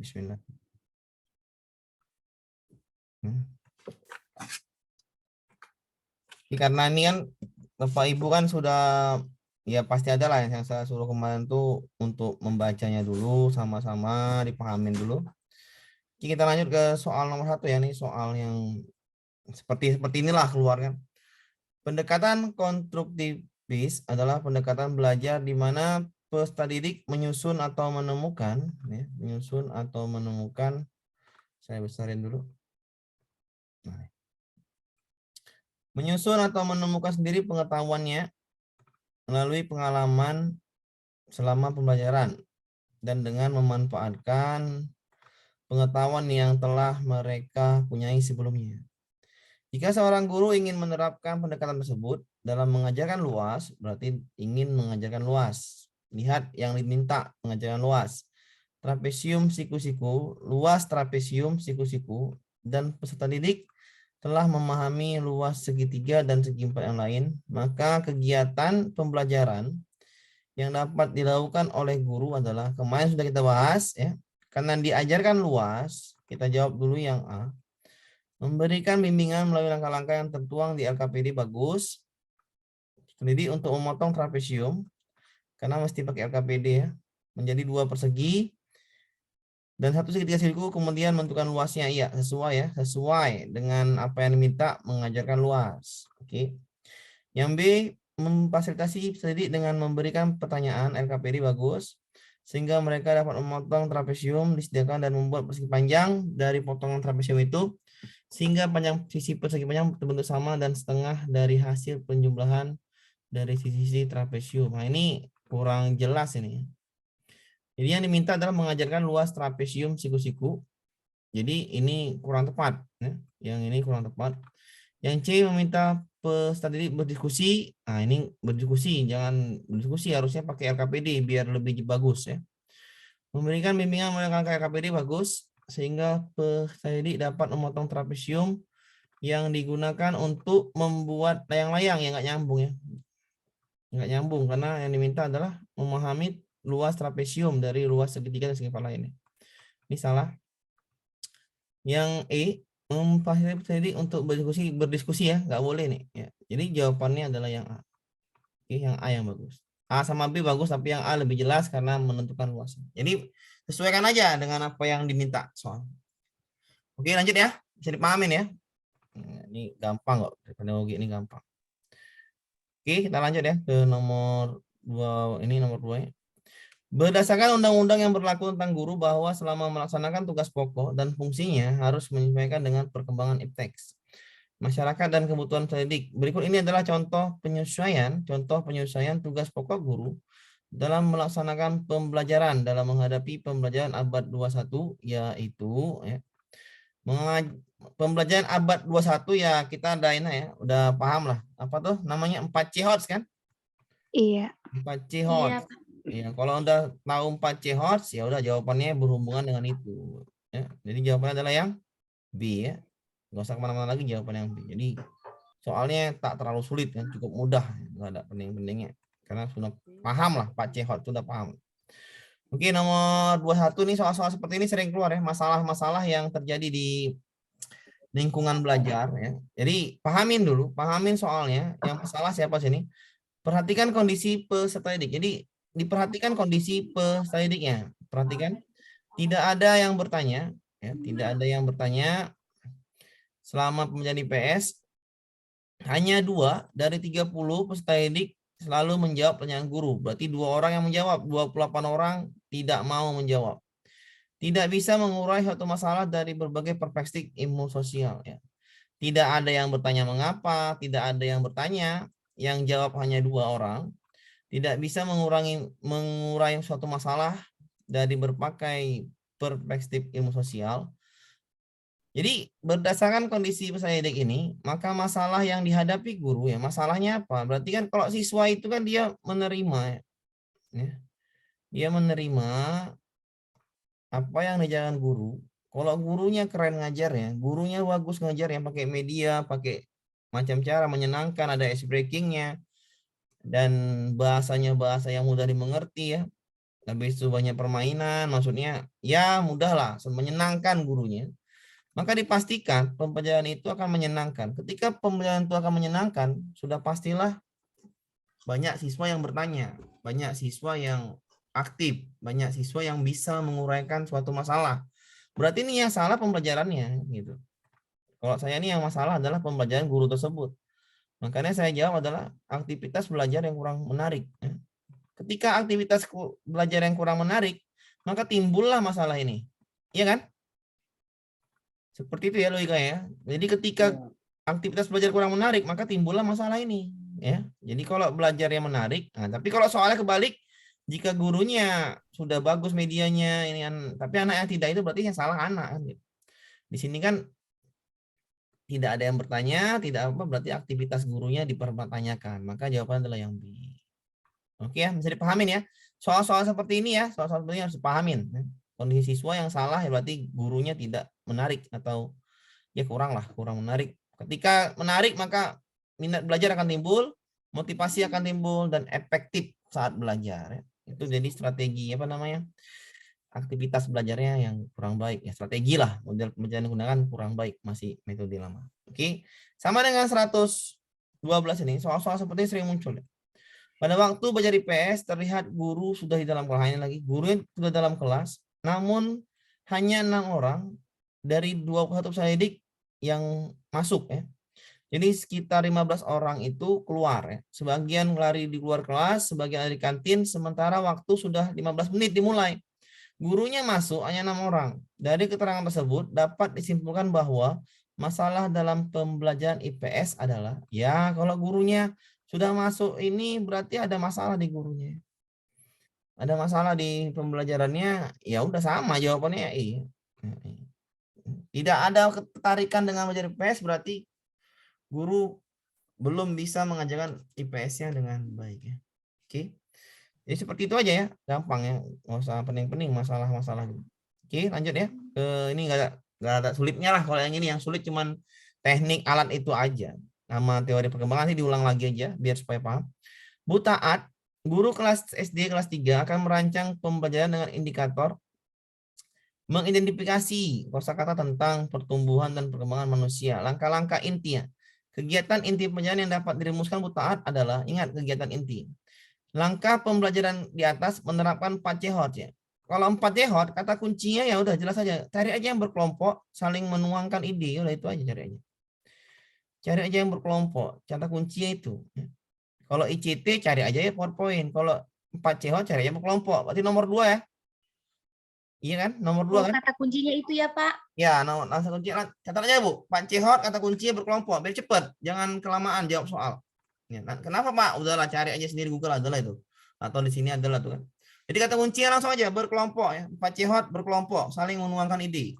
Bismillah. Hmm. Karena ini kan Bapak Ibu kan sudah ya pasti ada lah yang saya suruh kemarin tuh untuk membacanya dulu sama-sama dipahamin dulu. Oke, kita lanjut ke soal nomor 1 ya, nih soal yang seperti inilah keluar kan. Pendekatan konstruktivis adalah pendekatan belajar di mana peserta didik menyusun atau menemukan ya, saya besarin dulu. Nah, menyusun atau menemukan sendiri pengetahuannya melalui pengalaman selama pembelajaran dan dengan memanfaatkan pengetahuan yang telah mereka punyai sebelumnya. Jika seorang guru ingin menerapkan pendekatan tersebut dalam mengajarkan luas, berarti ingin mengajarkan luas. Lihat yang diminta, mengajarkan luas. Trapesium siku-siku, luas trapesium siku-siku, dan peserta didik telah memahami luas segitiga dan segi empat yang lain, maka kegiatan pembelajaran yang dapat dilakukan oleh guru adalah, kemarin sudah kita bahas ya, karena diajarkan luas, kita jawab dulu yang A. Memberikan bimbingan melalui langkah-langkah yang tertuang di LKPD bagus. Jadi untuk memotong trapesium, karena mesti pakai LKPD ya, menjadi 2 persegi dan 1 segitiga siku, kemudian menentukan luasnya. Iya, sesuai dengan apa yang diminta, mengajarkan luas. Oke. Yang B, memfasilitasi pendidik dengan memberikan pertanyaan LKPD bagus sehingga mereka dapat memotong trapesium, disediakan dan membuat persegi panjang dari potongan trapesium itu sehingga panjang sisi persegi panjang terbentuk sama dan setengah dari hasil penjumlahan dari sisi trapesium. Nah, ini kurang jelas ini. Jadi yang diminta adalah mengajarkan luas trapesium siku-siku. Jadi ini kurang tepat ya. Yang ini kurang tepat. Yang C, meminta peserta didik berdiskusi. Nah, ini berdiskusi, jangan berdiskusi, harusnya pakai LKPD biar lebih bagus ya. Memberikan bimbingan menggunakan LKPD bagus sehingga peserta didik dapat memotong trapesium yang digunakan untuk membuat layang-layang yang nggak nyambung ya. Nggak nyambung karena yang diminta adalah memahami luas trapesium dari luas segitiga dan segi kepala ini. Ini salah. Yang E, memfasilitasi untuk berdiskusi ya, nggak boleh nih ya. Jadi jawabannya adalah yang A. Oke, yang A yang bagus. A sama B bagus, tapi yang A lebih jelas karena menentukan luasnya. Jadi sesuaikan aja dengan apa yang diminta soal. Oke, lanjut ya, bisa dipahamin ya. Ini gampang kok, teknologi ini gampang. Oke, kita lanjut ya ke nomor 2. Ini nomor 2 ya. Berdasarkan undang-undang yang berlaku tentang guru bahwa selama melaksanakan tugas pokok dan fungsinya harus menyesuaikan dengan perkembangan ipteks, masyarakat dan kebutuhan pendidik. Berikut ini adalah contoh penyesuaian tugas pokok guru dalam melaksanakan pembelajaran dalam menghadapi pembelajaran abad 21, yaitu ya, pembelajaran abad 21 ya, kita ada ini ya, udah paham lah. Apa tuh namanya 4C HOTS kan? Iya. 4C HOTS. Ya, kalau udah tahu 4C HOTS ya udah jawabannya berhubungan dengan itu. Ya, jadi jawabannya adalah yang B ya. Nggak usah kemana-mana lagi, jawaban yang B. Jadi soalnya tak terlalu sulit kan, cukup mudah, nggak ada penting-pentingnya. Karena sudah paham lah 4C HOTS, sudah paham. Oke, nomor 21 nih, soal-soal seperti ini sering keluar ya, masalah-masalah yang terjadi di lingkungan belajar ya. Jadi pahamin soalnya. Yang masalah siapa sini? Perhatikan kondisi peserta didik. Jadi diperhatikan kondisi peserta didiknya. Perhatikan, tidak ada yang bertanya, ya, tidak ada yang bertanya selama pembelajaran IPS. Hanya 2 dari 30 peserta didik selalu menjawab pertanyaan guru. Berarti 2 orang yang menjawab, 28 orang tidak mau menjawab. Tidak bisa mengurai suatu masalah dari berbagai perspektif ilmu sosial. Ya. Tidak ada yang bertanya mengapa, tidak ada yang bertanya, yang jawab hanya 2 orang. Tidak bisa mengurai suatu masalah dari berbagai perspektif ilmu sosial. Jadi berdasarkan kondisi peserta didik ini, maka masalah yang dihadapi guru ya, masalahnya apa? Berarti kan kalau siswa itu kan dia menerima ya. Dia menerima apa yang diajarkan guru. Kalau gurunya keren ngajar ya, gurunya bagus ngajar yang pakai media, pakai macam cara menyenangkan, ada ice breakingnya, dan bahasanya bahasa yang mudah dimengerti ya. habis itu banyak permainan, maksudnya ya mudahlah, menyenangkan gurunya, maka dipastikan pembelajaran itu akan menyenangkan. Ketika pembelajaran itu akan menyenangkan, sudah pastilah banyak siswa yang bertanya, banyak siswa yang aktif, banyak siswa yang bisa menguraikan suatu masalah. Berarti ini yang salah pembelajarannya gitu. Kalau saya ini yang masalah adalah pembelajaran guru tersebut. Makanya saya jawab adalah aktivitas belajar yang kurang menarik. Ketika aktivitas belajar yang kurang menarik, maka timbullah masalah ini. Iya kan? Seperti itu ya logika ya. Jadi ketika aktivitas belajar kurang menarik, maka timbullah masalah ini. Ya. Jadi kalau belajar yang menarik, nah, tapi kalau soalnya kebalik, jika gurunya sudah bagus medianya, ini tapi anak yang tidak, itu berarti yang salah anak. Di sini kan tidak ada yang bertanya, tidak apa, berarti aktivitas gurunya dipertanyakan. Maka jawabannya adalah yang B. Oke ya, bisa dipahamin ya. Soal-soal seperti ini ya, soal-soal seperti ini harus dipahamin. Kondisi siswa yang salah ya berarti gurunya tidak menarik atau ya kurang menarik. Ketika menarik maka minat belajar akan timbul, motivasi akan timbul, dan efektif saat belajar. Itu jadi strategi apa namanya, aktivitas belajarnya yang kurang baik. Ya strategi lah, model pembelajaran yang digunakan kurang baik, masih metode lama. Oke, sama dengan 112 ini, soal-soal seperti ini sering muncul. Pada waktu belajar IPS, terlihat guru sudah di dalam kelas. Ini lagi, guru sudah dalam kelas, namun hanya 6 orang dari 21 peserta didik yang masuk ya. Jadi sekitar 15 orang itu keluar ya. Sebagian lari di luar kelas, sebagian ada di kantin, sementara waktu sudah 15 menit dimulai. Gurunya masuk hanya 6 orang. Dari keterangan tersebut dapat disimpulkan bahwa masalah dalam pembelajaran IPS adalah, ya kalau gurunya sudah masuk ini berarti ada masalah di gurunya. Ada masalah di pembelajarannya, ya udah sama jawabannya ya iya. Tidak ada ketertarikan dengan belajar IPS berarti guru belum bisa mengajarkan IPS-nya dengan baik ya. Oke. Jadi seperti itu aja ya, gampang ya, nggak usah pening-pening masalah-masalah. Oke, lanjut ya. Ini nggak ada sulitnya lah. Kalau yang ini yang sulit cuman teknik alat itu aja. Nama teori perkembangan sih diulang lagi aja biar supaya paham. Bu Taat, guru kelas SD kelas 3 akan merancang pembelajaran dengan indikator mengidentifikasi kosakata tentang pertumbuhan dan perkembangan manusia. Langkah-langkah intinya. Kegiatan inti pembelajaran yang dapat dirumuskan Bu Taat adalah, ingat kegiatan inti. Langkah pembelajaran di atas menerapkan 4C HOT ya. Kalau 4C HOT, kata kuncinya ya udah jelas aja. Cari aja yang berkelompok, saling menuangkan ide, udah itu aja cari aja. Cari aja yang berkelompok, kata kuncinya itu. Kalau ICT cari aja ya PowerPoint. Kalau 4C HOT cari aja berkelompok. Berarti nomor 2 ya. Iya kan? Nomor 2 kan? Kata kuncinya itu ya, Pak. Ya, nomor kuncinya. Catat aja, Bu. 4C HOT kata kuncinya berkelompok, biar cepet. Jangan kelamaan jawab soal. Ya, kenapa Pak? Udahlah cari aja sendiri Google adalah itu. Atau di sini adalah tuh kan. Jadi kata kuncinya langsung aja berkelompok ya. 4C HOT berkelompok, saling menuangkan ide.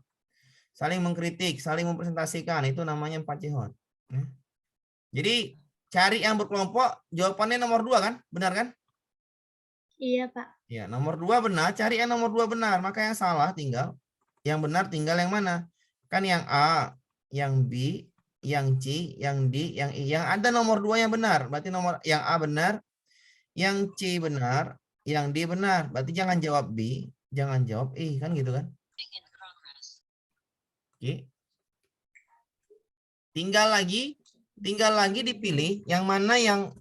Saling mengkritik, saling mempresentasikan, itu namanya 4C HOT. Ya. Jadi cari yang berkelompok, jawabannya nomor 2 kan? Benar kan? Iya, Pak. Ya, nomor 2 benar, cari yang nomor 2 benar. Maka yang salah tinggal, yang benar tinggal yang mana? Kan yang A, yang B, yang C, yang D, yang I. Yang ada nomor 2 yang benar. Berarti nomor yang A benar, yang C benar, yang D benar. Berarti jangan jawab B, jangan jawab E, kan gitu kan? Oke. Tinggal lagi dipilih yang mana yang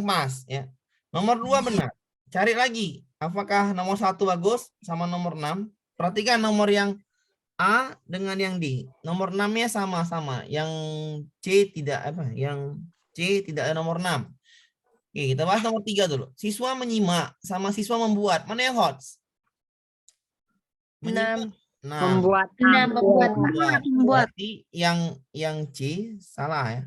pas ya. Nomor 2 benar. Cari lagi apakah nomor 1 bagus sama nomor 6. Perhatikan nomor yang A dengan yang D. Nomor 6-nya sama-sama. Yang C tidak apa? Yang C tidak ada nomor 6. Oke, kita bahas nomor 3 dulu. Siswa menyimak sama siswa membuat. Mana yang hot? Menyimak. 6. Membuat. Berarti yang C salah ya.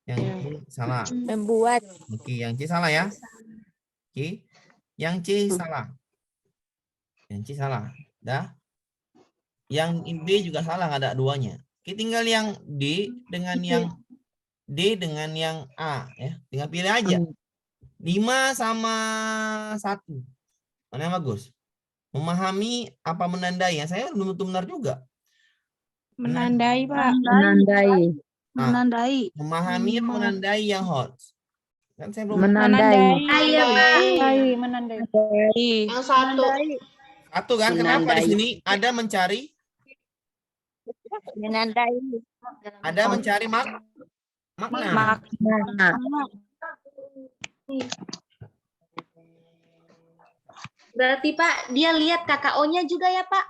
Yang C salah. Membuat. Oke, yang C salah ya. Oke. Yang C salah. Yang C salah. Dah. Yang B juga salah, nggak ada duanya. Oke, tinggal yang D dengan yang A ya. Tinggal pilih aja. 5 sama 1. Mana yang bagus? Memahami apa menandai? Ya, saya belum tentu benar juga. Menandai, Pak. Menandai. Nah, memahami apa menandai yang hot? Kan saya belum Menandai. Iya, Pak. Menandai. Yang satu. satu kan? Kenapa di sini ada mencari? Menandai. Ada mencari makna. Makna. Berarti Pak, dia lihat KKO-nya juga ya Pak?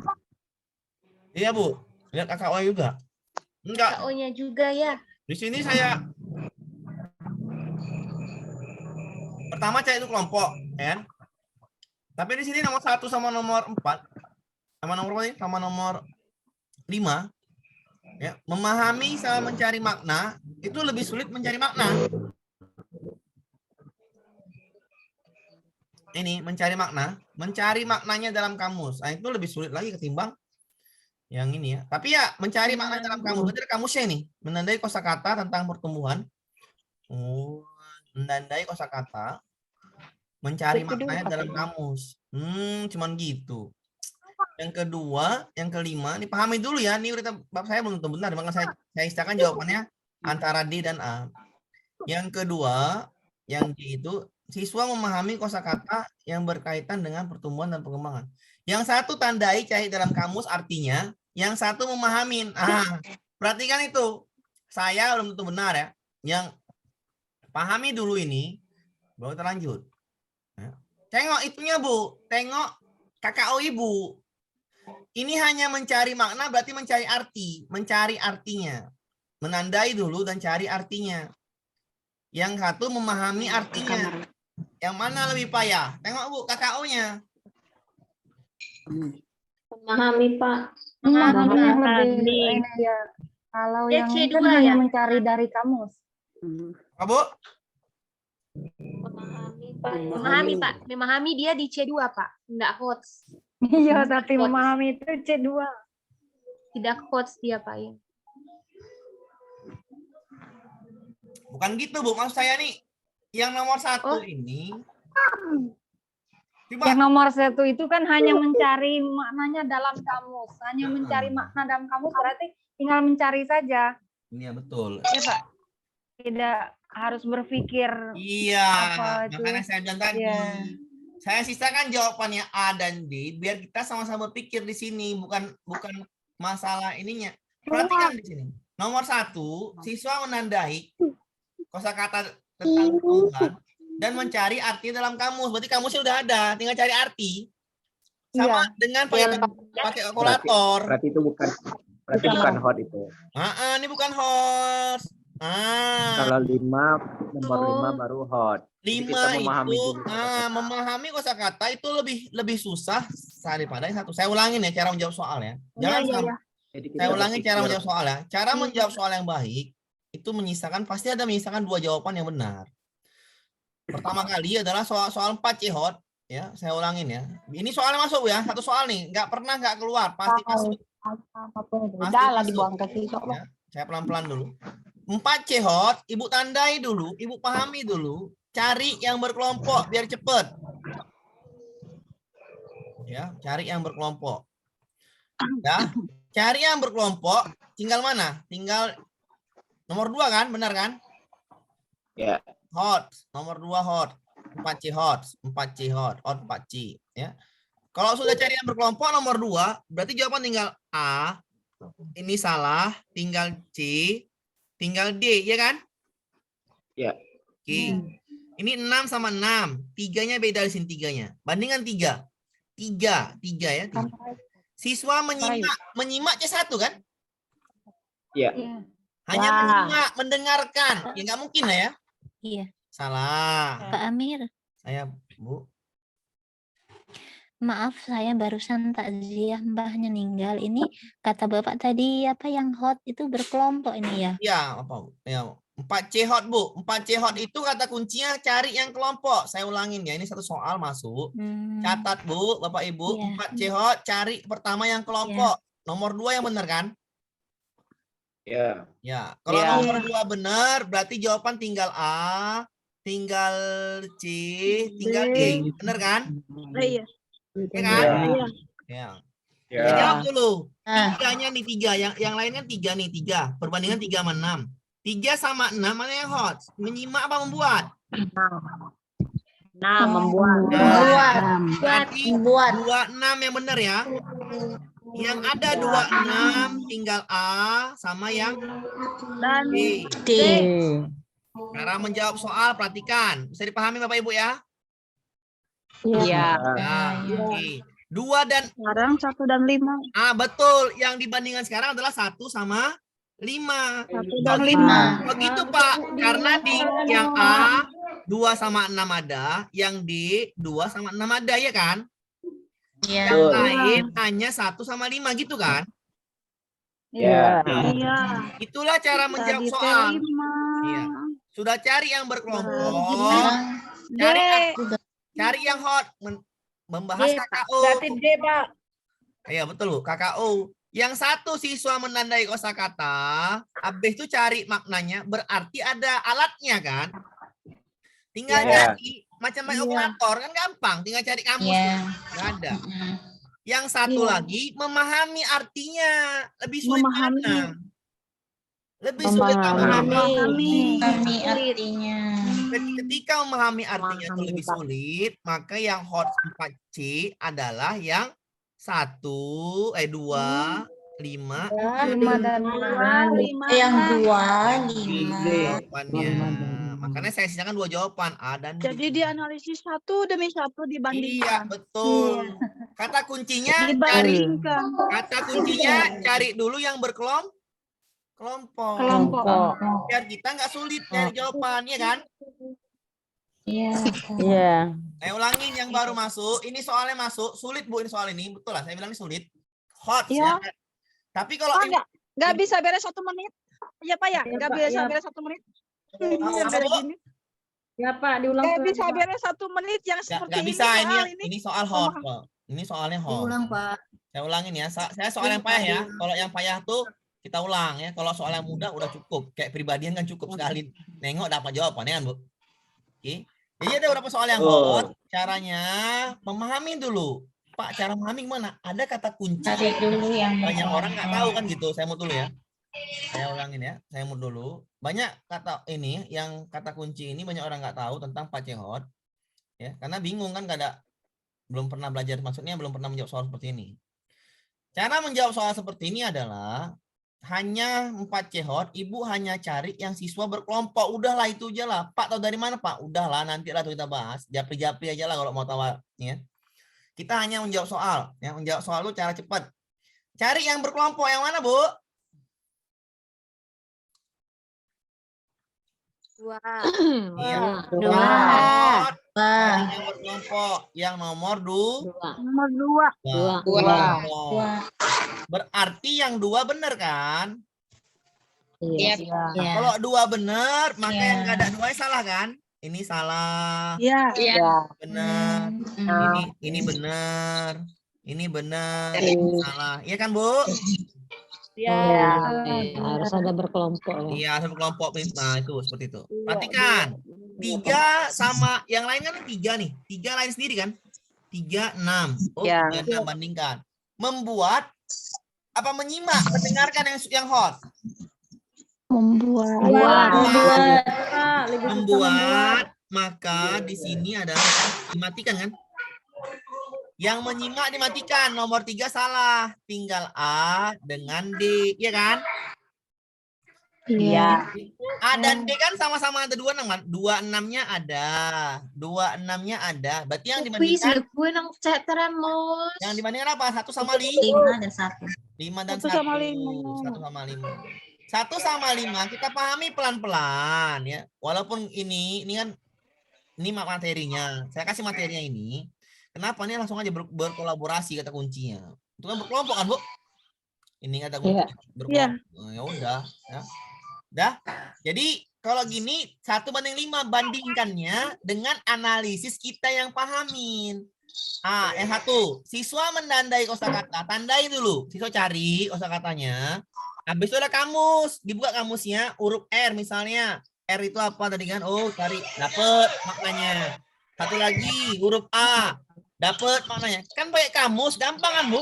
Iya Bu, lihat KKO juga. Enggak, KKO-nya juga ya. di sini saya pertama cari itu kelompok, ya. Tapi di sini nomor 1 sama nomor 4, sama nomor berapa ini? Sama nomor 5, ya, memahami sama mencari makna itu lebih sulit mencari makna. Ini mencari maknanya dalam kamus. Nah, itu lebih sulit lagi ketimbang yang ini ya. Tapi ya mencari makna dalam kamus. Berarti ada kamusnya ini, menandai kosakata tentang pertumbuhan. Oh, menandai kosakata, mencari maknanya dalam kamus. Cuman gitu. Yang kedua, yang kelima, ini pahami dulu ya. Ini udah bab saya belum tentu benar, maka saya istilahkan jawabannya antara D dan A. Yang kedua, yang D itu siswa memahami kosakata yang berkaitan dengan pertumbuhan dan pengembangan. Yang satu tandai cari dalam kamus artinya, yang satu memahami. Perhatikan itu. Saya belum tentu benar ya. Yang pahami dulu ini, baru kita lanjut. Tengok itunya Bu, tengok KKO Ibu. Ini hanya mencari makna berarti mencari artinya. Menandai dulu dan cari artinya. Yang satu memahami artinya. Yang mana lebih payah? Tengok Bu, KKO-nya. Memahami Pak. Memahami yang Memahami. lebih ini ya. Kalau Dia yang C2 kan hanya ya? mencari dari kamus. Apa Bu? Memahami Pak. Memahami Pak. Memahami dia di C2 Pak. Enggak quotes. Iya, tapi memahami itu C2. Tidak quotes dia Pak ya. Bukan gitu Bu, maksud saya nih. Yang nomor 1 ini. Coba. Yang nomor 1 itu kan hanya mencari maknanya dalam kamus. Hanya mencari makna dalam kamus berarti tinggal mencari saja. Iya betul. Ya Pak. Tidak harus berpikir. Iya, apa itu. makanya saya bilang tadi. Iya. Saya sisakan jawabannya A dan D biar kita sama-sama berpikir di sini, bukan masalah ininya. Perhatikan di sini. Nomor 1, siswa menandai kosakata tentang pertumbuhan dan mencari arti dalam kamus. Berarti kamusnya udah ada, tinggal cari arti. Sama dengan pakai kalkulator. Berarti itu bukan hot itu. Ini bukan host. Kalau 5 nomor 5 baru hot. 5 itu memahami kosakata itu lebih susah daripada yang 1. Saya ulangin ya cara menjawab soal ya. Jangan saya ulangin cara menjawab soal ya. Cara menjawab soal yang baik itu pasti ada menyisakan 2 jawaban yang benar. Pertama kali adalah soal 4 C hot ya. Saya ulangin ya. Ini soalnya masuk ya. Satu soal nih, nggak keluar, pasti masuk. Udah dibuang ke siswa. Ya, saya pelan-pelan dulu. 4 C hot, Ibu tandai dulu, Ibu pahami dulu. Cari yang berkelompok biar cepet. Ya, cari yang berkelompok. Ya, cari yang berkelompok. Tinggal mana? Tinggal nomor 2 kan, benar kan? Ya. Hot, nomor 2 hot. 4C hot, 4C hot, hot 4C. Ya. Kalau sudah cari yang berkelompok nomor 2, berarti jawaban tinggal A. Ini salah, tinggal C, tinggal D, ya kan? Ya. Oke. Ini 6 sama 6. 3-nya beda di sini 3-nya. Bandingkan 3. 3 ya. 3. Siswa menyimak C1 kan? Iya. Hanya menyimak, mendengarkan. Ya nggak mungkin lah ya. Iya. Salah. Pak Amir, Saya, Bu. maaf saya barusan takziah mbahnya meninggal. Ini kata Bapak tadi apa yang hot itu berkelompok ini ya? Iya, apa? Ya, 4C hot, Bu. 4C hot itu kata kuncinya cari yang kelompok. Saya ulangin ya, ini satu soal masuk. Catat, Bu, Bapak Ibu. Iya. 4C hot cari pertama yang kelompok. Nomor 2 yang benar kan? Ya. Ya, kalau nomor 2 benar, berarti jawaban tinggal A, tinggal C, tinggal D. Benar kan? Iya. Ya kan? Iya. Ya. Ya. Jawab dulu. 3-nya nih 3, yang lainnya 3 nih, 3. Perbandingan 3 sama 6. 3 sama 6 mana yang hot? Menyimak apa membuat? Nah, membuat. Berarti 26 yang benar ya. Yang ada 26 tinggal A sama yang D. Cara menjawab soal perhatikan. Bisa dipahami Bapak Ibu ya? Iya. Nah, oke. 2 dan Sekarang 1 dan 5. betul. Yang dibandingkan sekarang adalah 1 sama 5. 1 dan Begitu, 5. begitu Pak. Karena di yang A 2 sama 6 ada, yang D 2 sama 6 ada ya kan? Yang lain hanya 1 sama 5 gitu kan? Iya. Iya. Itulah cara menjawab Tadi soal. terima. Iya. Sudah cari yang berkelompok, D. cari yang hot, membahas KKO. Berarti D, Pak. Iya betul loh, KKO. Yang satu siswa menandai kosakata, habis itu cari maknanya, berarti ada alatnya kan? Tinggal cari macam kalkulator kan gampang, tinggal cari kamus. Nggak ada. Yang satu lagi memahami artinya, lebih sulit mana? Lebih sulit Memahami. artinya. Ketika memahami artinya itu lebih sulit, maka yang hot 4C adalah yang 2, 5, 5 dan 5. Yang 2, jawabannya. Makanya saya sisakan 2 jawaban, A dan D. Jadi dianalisis 1 demi 1 Iya, dibandingkan. betul. Kata kuncinya cari Dibandingkan. cari dulu yang berkelompok. Biar kita nggak sulit cari jawabannya kan? Iya. Saya ulangin yang baru masuk. Ini soalnya masuk. Sulit Bu ini soal ini. Betul lah. Saya bilang ini sulit. Hot. Iya. Ya. Tapi kalau Pak, nggak bisa beres 1 menit. Iya Pak ya, nggak bisa beres 1 menit. apa, Bu? Ya, Pak, diulang. Nggak bisa beres 1 menit yang seperti Nggak ini. bisa soal ini soal hot. Pak. Ini soalnya hot. Pak. Saya ulangin ya. Saya soal yang payah ya. Kalau yang payah tuh kita ulang ya. Kalau soal yang mudah udah cukup. Kayak pribadian kan cukup sekali. Nengok dapat jawabannya kan Bu. Oke. Jadi ada beberapa soal yang hot. Caranya memahami dulu. Pak, cara memahami gimana? Ada kata kunci. Cari dulu yang Banyak orang nggak tahu kan gitu. Saya mau dulu ya. Saya ulangin ya. Saya mau dulu. Banyak kata ini yang kata kunci ini banyak orang nggak tahu tentang pacehot. Ya, karena bingung kan belum pernah belajar, maksudnya belum pernah menjawab soal seperti ini. Cara menjawab soal seperti ini adalah hanya 4 cehot, Ibu hanya cari yang siswa berkelompok. Udahlah itu aja lah. Pak tahu dari mana Pak? Udahlah nanti lah kita bahas. Japri-japri aja lah kalau mau tahu ya. Kita hanya menjawab soal. Ya, menjawab soal itu cara cepat. Cari yang berkelompok yang mana Bu? 2. Iya. 2. Cari yang berkelompok. Yang nomor Nomor 2. 2. Berarti yang 2 benar kan? Iya. Kalau 2 benar, maka yang nggak ada 2 salah kan? Ini salah. Iya. Benar. Ini benar. Ini benar. Ini salah. Iya kan, Bu? Harus ada berkelompok. Iya, harus berkelompok. Nah, itu seperti itu. Perhatikan. 3 sama yang lain kan 3 nih. 3 lain sendiri kan? 3, 6. Oh, 3, 6 bandingkan. Membuat apa menyimak, mendengarkan yang hot. Membuat, maka di sini adalah dimatikan kan? Yang menyimak dimatikan, nomor 3 salah, tinggal A dengan D, ya kan? Iya. A dan D kan sama-sama ada 26 kan? 26-nya ada, 26-nya ada. Berarti yang dibandingkan yang dibandingkan apa? 1 sama 5. 5 dan 1. 5 dan 1 1. sama 1 5. sama 5. 1 sama 5 kita pahami pelan-pelan ya. Walaupun ini kan ini materinya. Saya kasih materinya ini. Kenapa nih langsung aja berkolaborasi kata kuncinya. Itu kan berkelompok kan, Bu? Ini kata kunci berkelompok. Ya udah, ya. Udah. Jadi kalau gini 1/5 bandingkannya dengan analisis kita yang pahamin. Yang 1, siswa menandai kosakata. Tandai dulu. Siswa cari kosakatanya. Habis itu ada kamus, dibuka kamusnya, huruf R misalnya. R itu apa tadi kan? Oh, cari, dapat maknanya. Satu lagi, huruf A, dapat maknanya. Kan pakai kamus, gampang kan, Bu?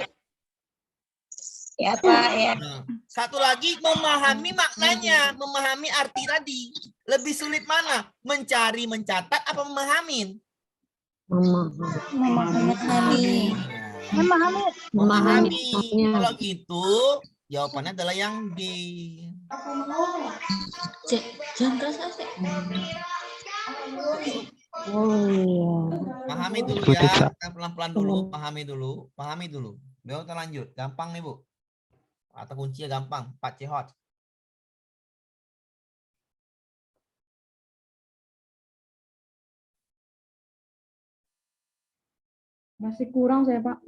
Ya Pak ya. Nah, satu lagi memahami maknanya, memahami arti tadi. Lebih sulit mana? Mencari, mencatat, apa memahamin? Memahami. Memahami. Memahami. Kalau gitu, jawabannya adalah yang D. Pahami dulu ya, kita pelan-pelan dulu, pahami dulu. Baru kita lanjut. Gampang nih, Bu. Kata kuncinya gampang, 4 C hot. Masih kurang saya, Pak.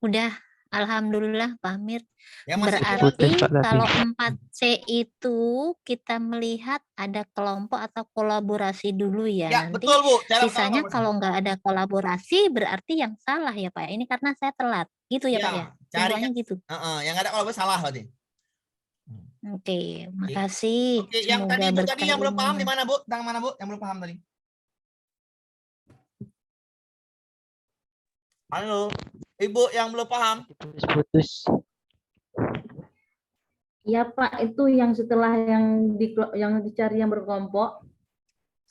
Udah, alhamdulillah Pak Amir. Ya masih Berarti Pak, tadi. kalau 4C itu kita melihat ada kelompok atau kolaborasi dulu ya. Ya, Nanti betul, Bu. Cara sisanya pertama, kalau nggak ada kolaborasi berarti yang salah ya Pak. Ini karena saya telat. Gitu ya, Pak ya. cari Kesimpulannya gitu. yang ada kalau salah berarti. Oke, makasih. Oke, yang tadi Semoga Bu berkah tadi yang belum paham di ilmunya. mana, Bu? Tentang mana, Bu? Yang belum paham tadi. Halo, Ibu yang belum paham. Putus. Iya, Pak, itu yang setelah yang dicari yang berkelompok.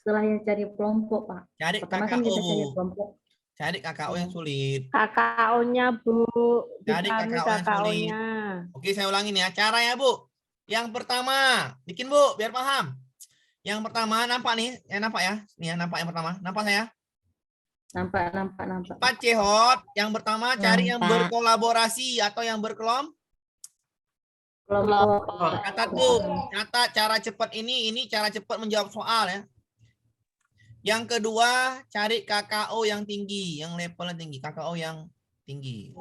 Setelah yang cari kelompok, Pak. Cari Pertama kan KKO, kita cari Bu. kelompok. Cari KKO yang sulit. KKO-nya Bu, Cari dipahami KKO yang sulit. KKO-nya. Oke, saya ulangin ya. Caranya, Bu. Yang pertama, bikin Bu, biar paham. Yang pertama, nampak nih. Nampak ya? Nih ya, nampak yang pertama. Nampak saya? Nampak. 4 C hot. Yang pertama, cari yang Nampak. berkolaborasi atau yang berkelompok. Kelompok. Catat, Bu. Catat cara cepat ini cara cepat menjawab soal ya. Yang kedua, cari KKO yang tinggi, yang levelnya tinggi. KKO yang tinggi.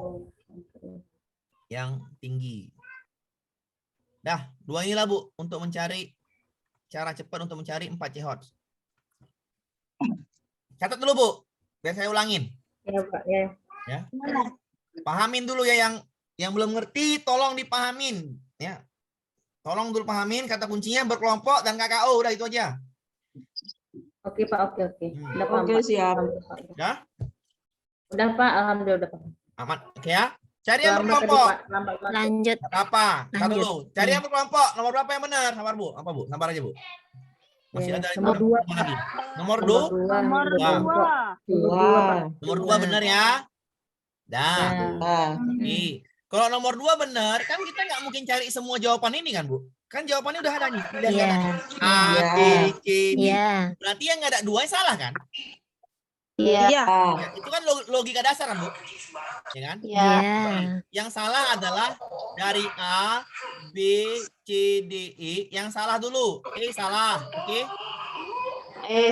Yang tinggi. Dah, dua inilah, Bu, untuk mencari cara cepat untuk mencari 4 C hot. Catat dulu, Bu. Biar saya ulangin. Ya, Pak, ya. Ya. Pahamin dulu ya yang belum ngerti, tolong dipahamin ya. Tolong dulu pahamin kata kuncinya berkelompok dan KKO, udah itu aja. Oke, Pak, oke. Udah paham, Oke, Pak. siap. Ya, Udah, Pak, alhamdulillah udah paham. aman. Oke ya. Cari yang Lambat tadi, berkelompok. Pak. Lambat, Pak. Lanjut. Apa? Kita Lanjut. dulu. Cari yang berkelompok. Nomor berapa yang benar? Sabar, Bu. Apa, Bu? Sabar aja, Bu. Masih Ya, ada nomor 2. lagi. Nomor 2. Nomor Wah. 2. Nomor 2 benar ya. Dah. Nah, Oke. Kalau nomor 2 benar, kan kita nggak mungkin cari semua jawaban ini kan, Bu? Kan jawabannya udah ada nih. Pilihan Iya. A, B, C, D. Iya. Berarti yang nggak ada 2 salah kan? Iya. Ya, itu kan logika dasar kan, Bu? Ya kan? Iya. Yang salah adalah dari A, B, C, D, E. Yang salah dulu. E salah. Oke?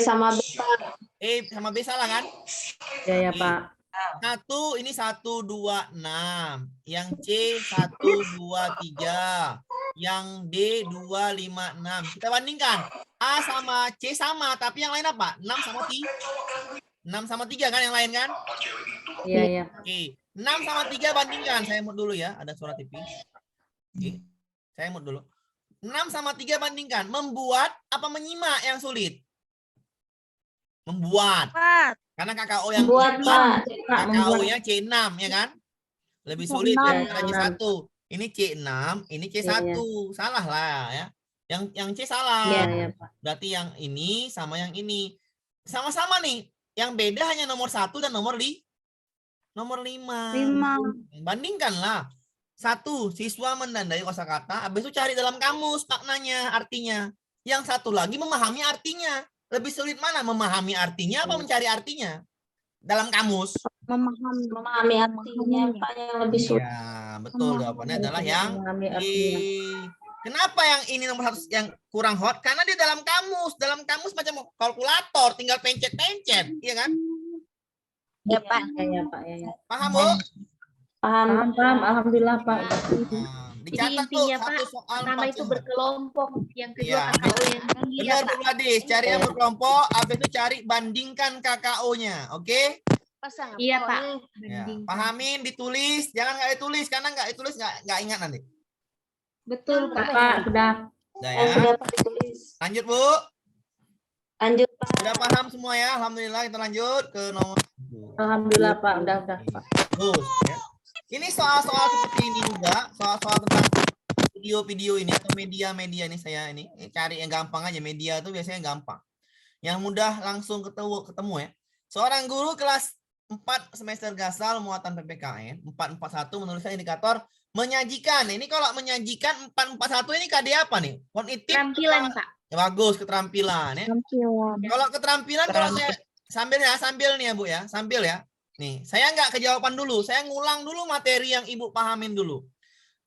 Sama B. E sama B salah kan? ya, Pak. 1 ini 1, 2, 6. Yang C 1, 2, 3. Yang D 2, 5, 6. Kita bandingkan. A sama C sama, tapi yang lain apa? 6 sama 3. 6 sama 3 kan yang lain kan? Iya. Oke. 6 sama 3 bandingkan. Saya mute dulu ya. Ada suara TV. Oke. Saya mute dulu. 6 sama 3 bandingkan. Membuat apa menyimak yang sulit? Membuat. Karena KKO yang Buat Pak. KKO-nya C6 ya kan? Lebih sulit daripada C1. Ini C6, ini C1. Salah lah ya. Yang C salah. Iya, Pak. Berarti yang ini sama yang ini. Sama-sama nih. Yang beda hanya nomor 1 dan nomor 5. Bandingkanlah. 1, siswa menandai kosakata, habis itu cari dalam kamus maknanya, artinya. Yang satu lagi memahami artinya. Lebih sulit mana? Memahami artinya apa mencari artinya? Dalam kamus. Memahami artinya Pak yang lebih sulit. Ya, betul. Jawabannya adalah yang Memahami D. artinya. Kenapa yang ini nomor 1 yang kurang hot? Karena dia dalam kamus. Dalam kamus macam kalkulator, tinggal pencet-pencet, iya kan? Ya Pak. Ya, Pak. Ya. Paham, Bu? Paham. Paham. Alhamdulillah, Pak. Jadi Dicatat tuh intinya satu Pak, soal pertama 4 itu C. berkelompok, yang kedua Iya. KKO yang tinggi ya Benar, Pak. Bu Gadis. Cari yang berkelompok, habis itu cari bandingkan KKO-nya. Oke? Iya Pak. Ya. Bandingkan. Pahamin, ditulis. Jangan nggak ditulis, karena nggak ditulis nggak ingat nanti. Betul Pak. Pak, sudah. Udah Oh, ya. sudah Pak ditulis. Lanjut, Bu. Lanjut Pak. Sudah paham semua ya? Alhamdulillah, kita lanjut ke nomor 1. Alhamdulillah, Pak. Udah, Pak. Terus, ya. Ini soal-soal seperti ini juga video-video ini atau media-media ini saya ini cari yang gampang aja. Media itu biasanya gampang. Yang mudah langsung ketemu ya. Seorang guru kelas 4 semester Gasal muatan PPKN 441 menuliskan indikator menyajikan. Ini kalau menyajikan 441 ini KD apa nih? Kognitif. Keterampilan, Pak. Ya, bagus, keterampilan ya. Kalau keterampilan kalau saya sambil nih ya Bu ya, sambil ya. Nih, saya nggak kejawaban dulu, saya ngulang dulu materi yang Ibu pahamin dulu.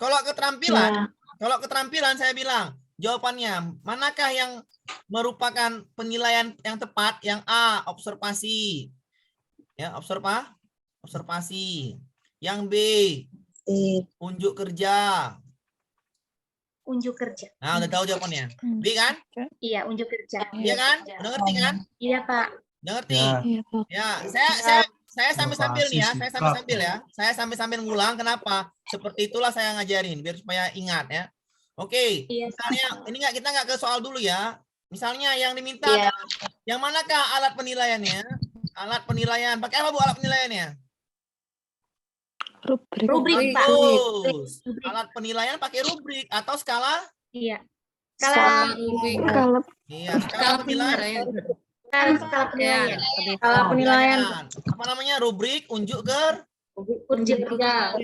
Kalau keterampilan saya bilang jawabannya manakah yang merupakan penilaian yang tepat? Yang A, observasi. Ya, observasi. Yang B, unjuk kerja. Unjuk kerja. Nah, udah tahu jawabannya. B kan? Iya, unjuk kerja. Iya kan? Udah ngerti kan? Iya, Pak. Udah ngerti? Ya. Ya, saya sambil-sambil nih ya. Observasi Saya sikap. sambil-sambil ya. Saya sambil-sambil ngulang. Kenapa? Seperti itulah saya ngajarin biar supaya ingat ya. Oke. Iya, Misalnya ini kita nggak ke soal dulu ya. Misalnya yang diminta Iya. yang manakah alat penilaiannya? Alat penilaian. Pakai apa Bu alat penilaiannya? Rubrik, Pak. Bagus. Rubrik. Alat penilaian pakai rubrik atau skala? Iya. Skala Iya, skala penilaian. skala penilaian. Skala penilaian. Apa namanya? Rubrik unjuk Unjuk kerja.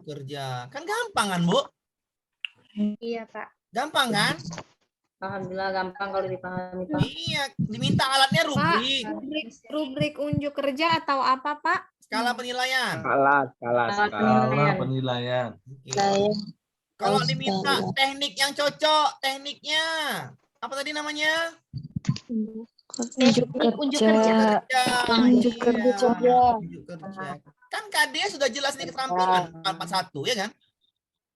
kerja. Kan gampang kan, Bu? Iya, Pak. Gampang kan? Alhamdulillah gampang kalau dipahami, Pak. Iya, diminta alatnya rubrik. Rubrik unjuk kerja atau apa, Pak? Skala penilaian. Skala. penilaian. Oke. Kalau diminta teknik yang cocok, tekniknya apa tadi namanya? Teknik unjuk kerja. Unjuk kerja. Kan KD sudah jelas nih keterampilan 441 ya kan?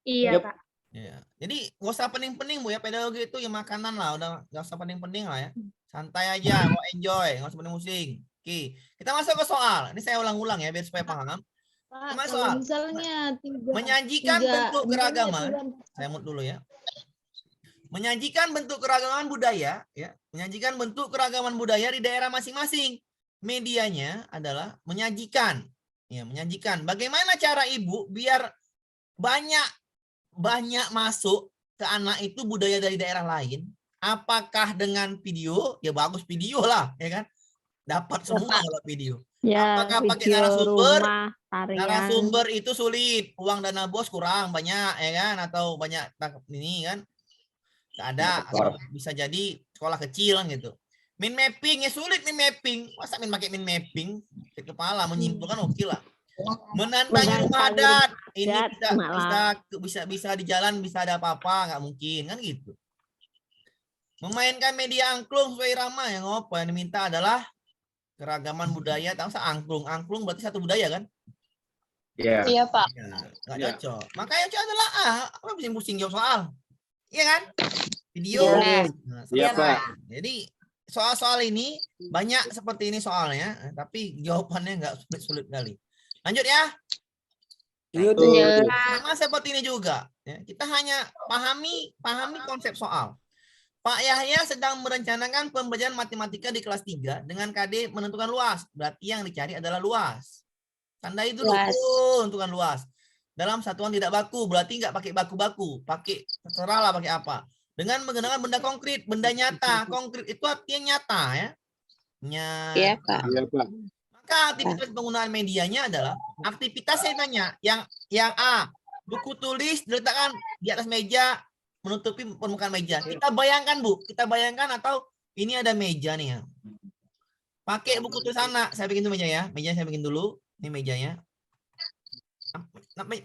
Iya, Yep. Pak. Ya. Jadi gak usah pening-pening Bu ya, pedagogi itu ya makanan lah, udah gak usah pening-pening lah ya. Santai aja, mau enjoy, gak usah pening-pusing. Oke, kita masuk ke soal. Ini saya ulang-ulang ya biar supaya paham. Cuma soal. Misalnya Menyajikan bentuk keragaman. Saya mute dulu ya. Menyajikan bentuk keragaman budaya, ya. Menyajikan bentuk keragaman budaya di daerah masing-masing. Medianya adalah menyajikan. Ya, menyajikan. Bagaimana cara Ibu biar banyak masuk ke anak itu budaya dari daerah lain? Apakah dengan video? Ya bagus video lah, ya kan? Dapat semua kalau video. ya, Apakah pakai video narasumber? rumah, tarian. Narasumber itu sulit, uang dana bos kurang banyak, ya kan? Atau banyak ini kan? Nggak ada, atau bisa jadi sekolah kecil kan gitu. Min mapping ya sulit min mapping. Masa min pakai min mapping? Ke kepala menyimpulkan oke lah. Menandangi rumah adat ini bisa di jalan bisa ada apa-apa nggak mungkin kan gitu. Memainkan media angklung sesuai irama yang apa yang diminta adalah keragaman budaya. Tahu angklung berarti satu budaya kan? Iya. Iya, Pak. Ya, nggak cocok. Makanya yang cocok adalah apa pusing-pusing jawab soal. Iya kan? Video. Nah, Iya, Pak. Jadi soal-soal ini banyak seperti ini soalnya, tapi jawabannya nggak sulit-sulit kali. Lanjut ya. Sama seperti ini juga. Ya, kita hanya pahami konsep soal. Pak Yahya sedang merencanakan pembelajaran matematika di kelas 3 dengan KD menentukan luas. Berarti yang dicari adalah luas. Tandai dulu. Tentukan luas. Dalam satuan tidak baku. Berarti nggak pakai baku-baku. Pakai terserah lah pakai apa. Dengan menggunakan benda konkret. Benda nyata. Konkret itu artinya nyata ya. Nyata. Iya, Pak. Iya, Pak. Maka aktivitas penggunaan medianya adalah aktivitas saya tanya. Yang A. Buku tulis diletakkan di atas meja menutupi permukaan meja. Kita bayangkan Bu, atau ini ada meja nih ya. Pakai buku tulis sana, saya bikin dulu meja ya. Meja saya bikin dulu. Ini mejanya.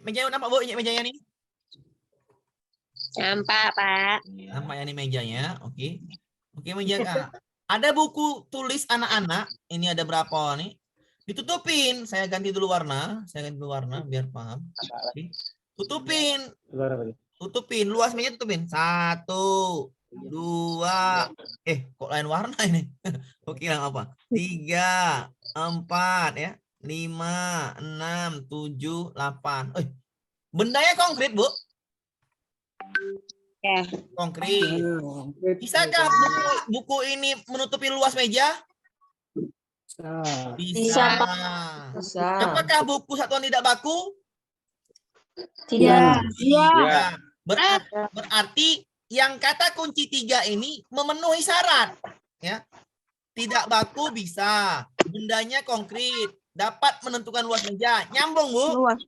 Mejanya nampak Bu, mejanya nih. Nampak, Pak. Nampak ya ini mejanya. Oke. Oke, meja Kak. Ada buku tulis anak-anak. Ini ada berapa nih? Ditutupin. Saya ganti dulu warna biar paham. Oke. Tutupin, luas meja tutupin. 1, 2, kok lain warna ini? Oke, apa? 3, 4 ya. 5, 6, 7, 8. Bendanya konkret, Bu? Ya. Konkret. Bisakah buku ini menutupi luas meja? Bisa. Apakah buku satuan tidak baku? Tidak. Iya. Berarti yang kata kunci 3 ini memenuhi syarat. Ya. Tidak baku bisa, bendanya konkret, dapat menentukan luas meja. Nyambung, Bu? Luas.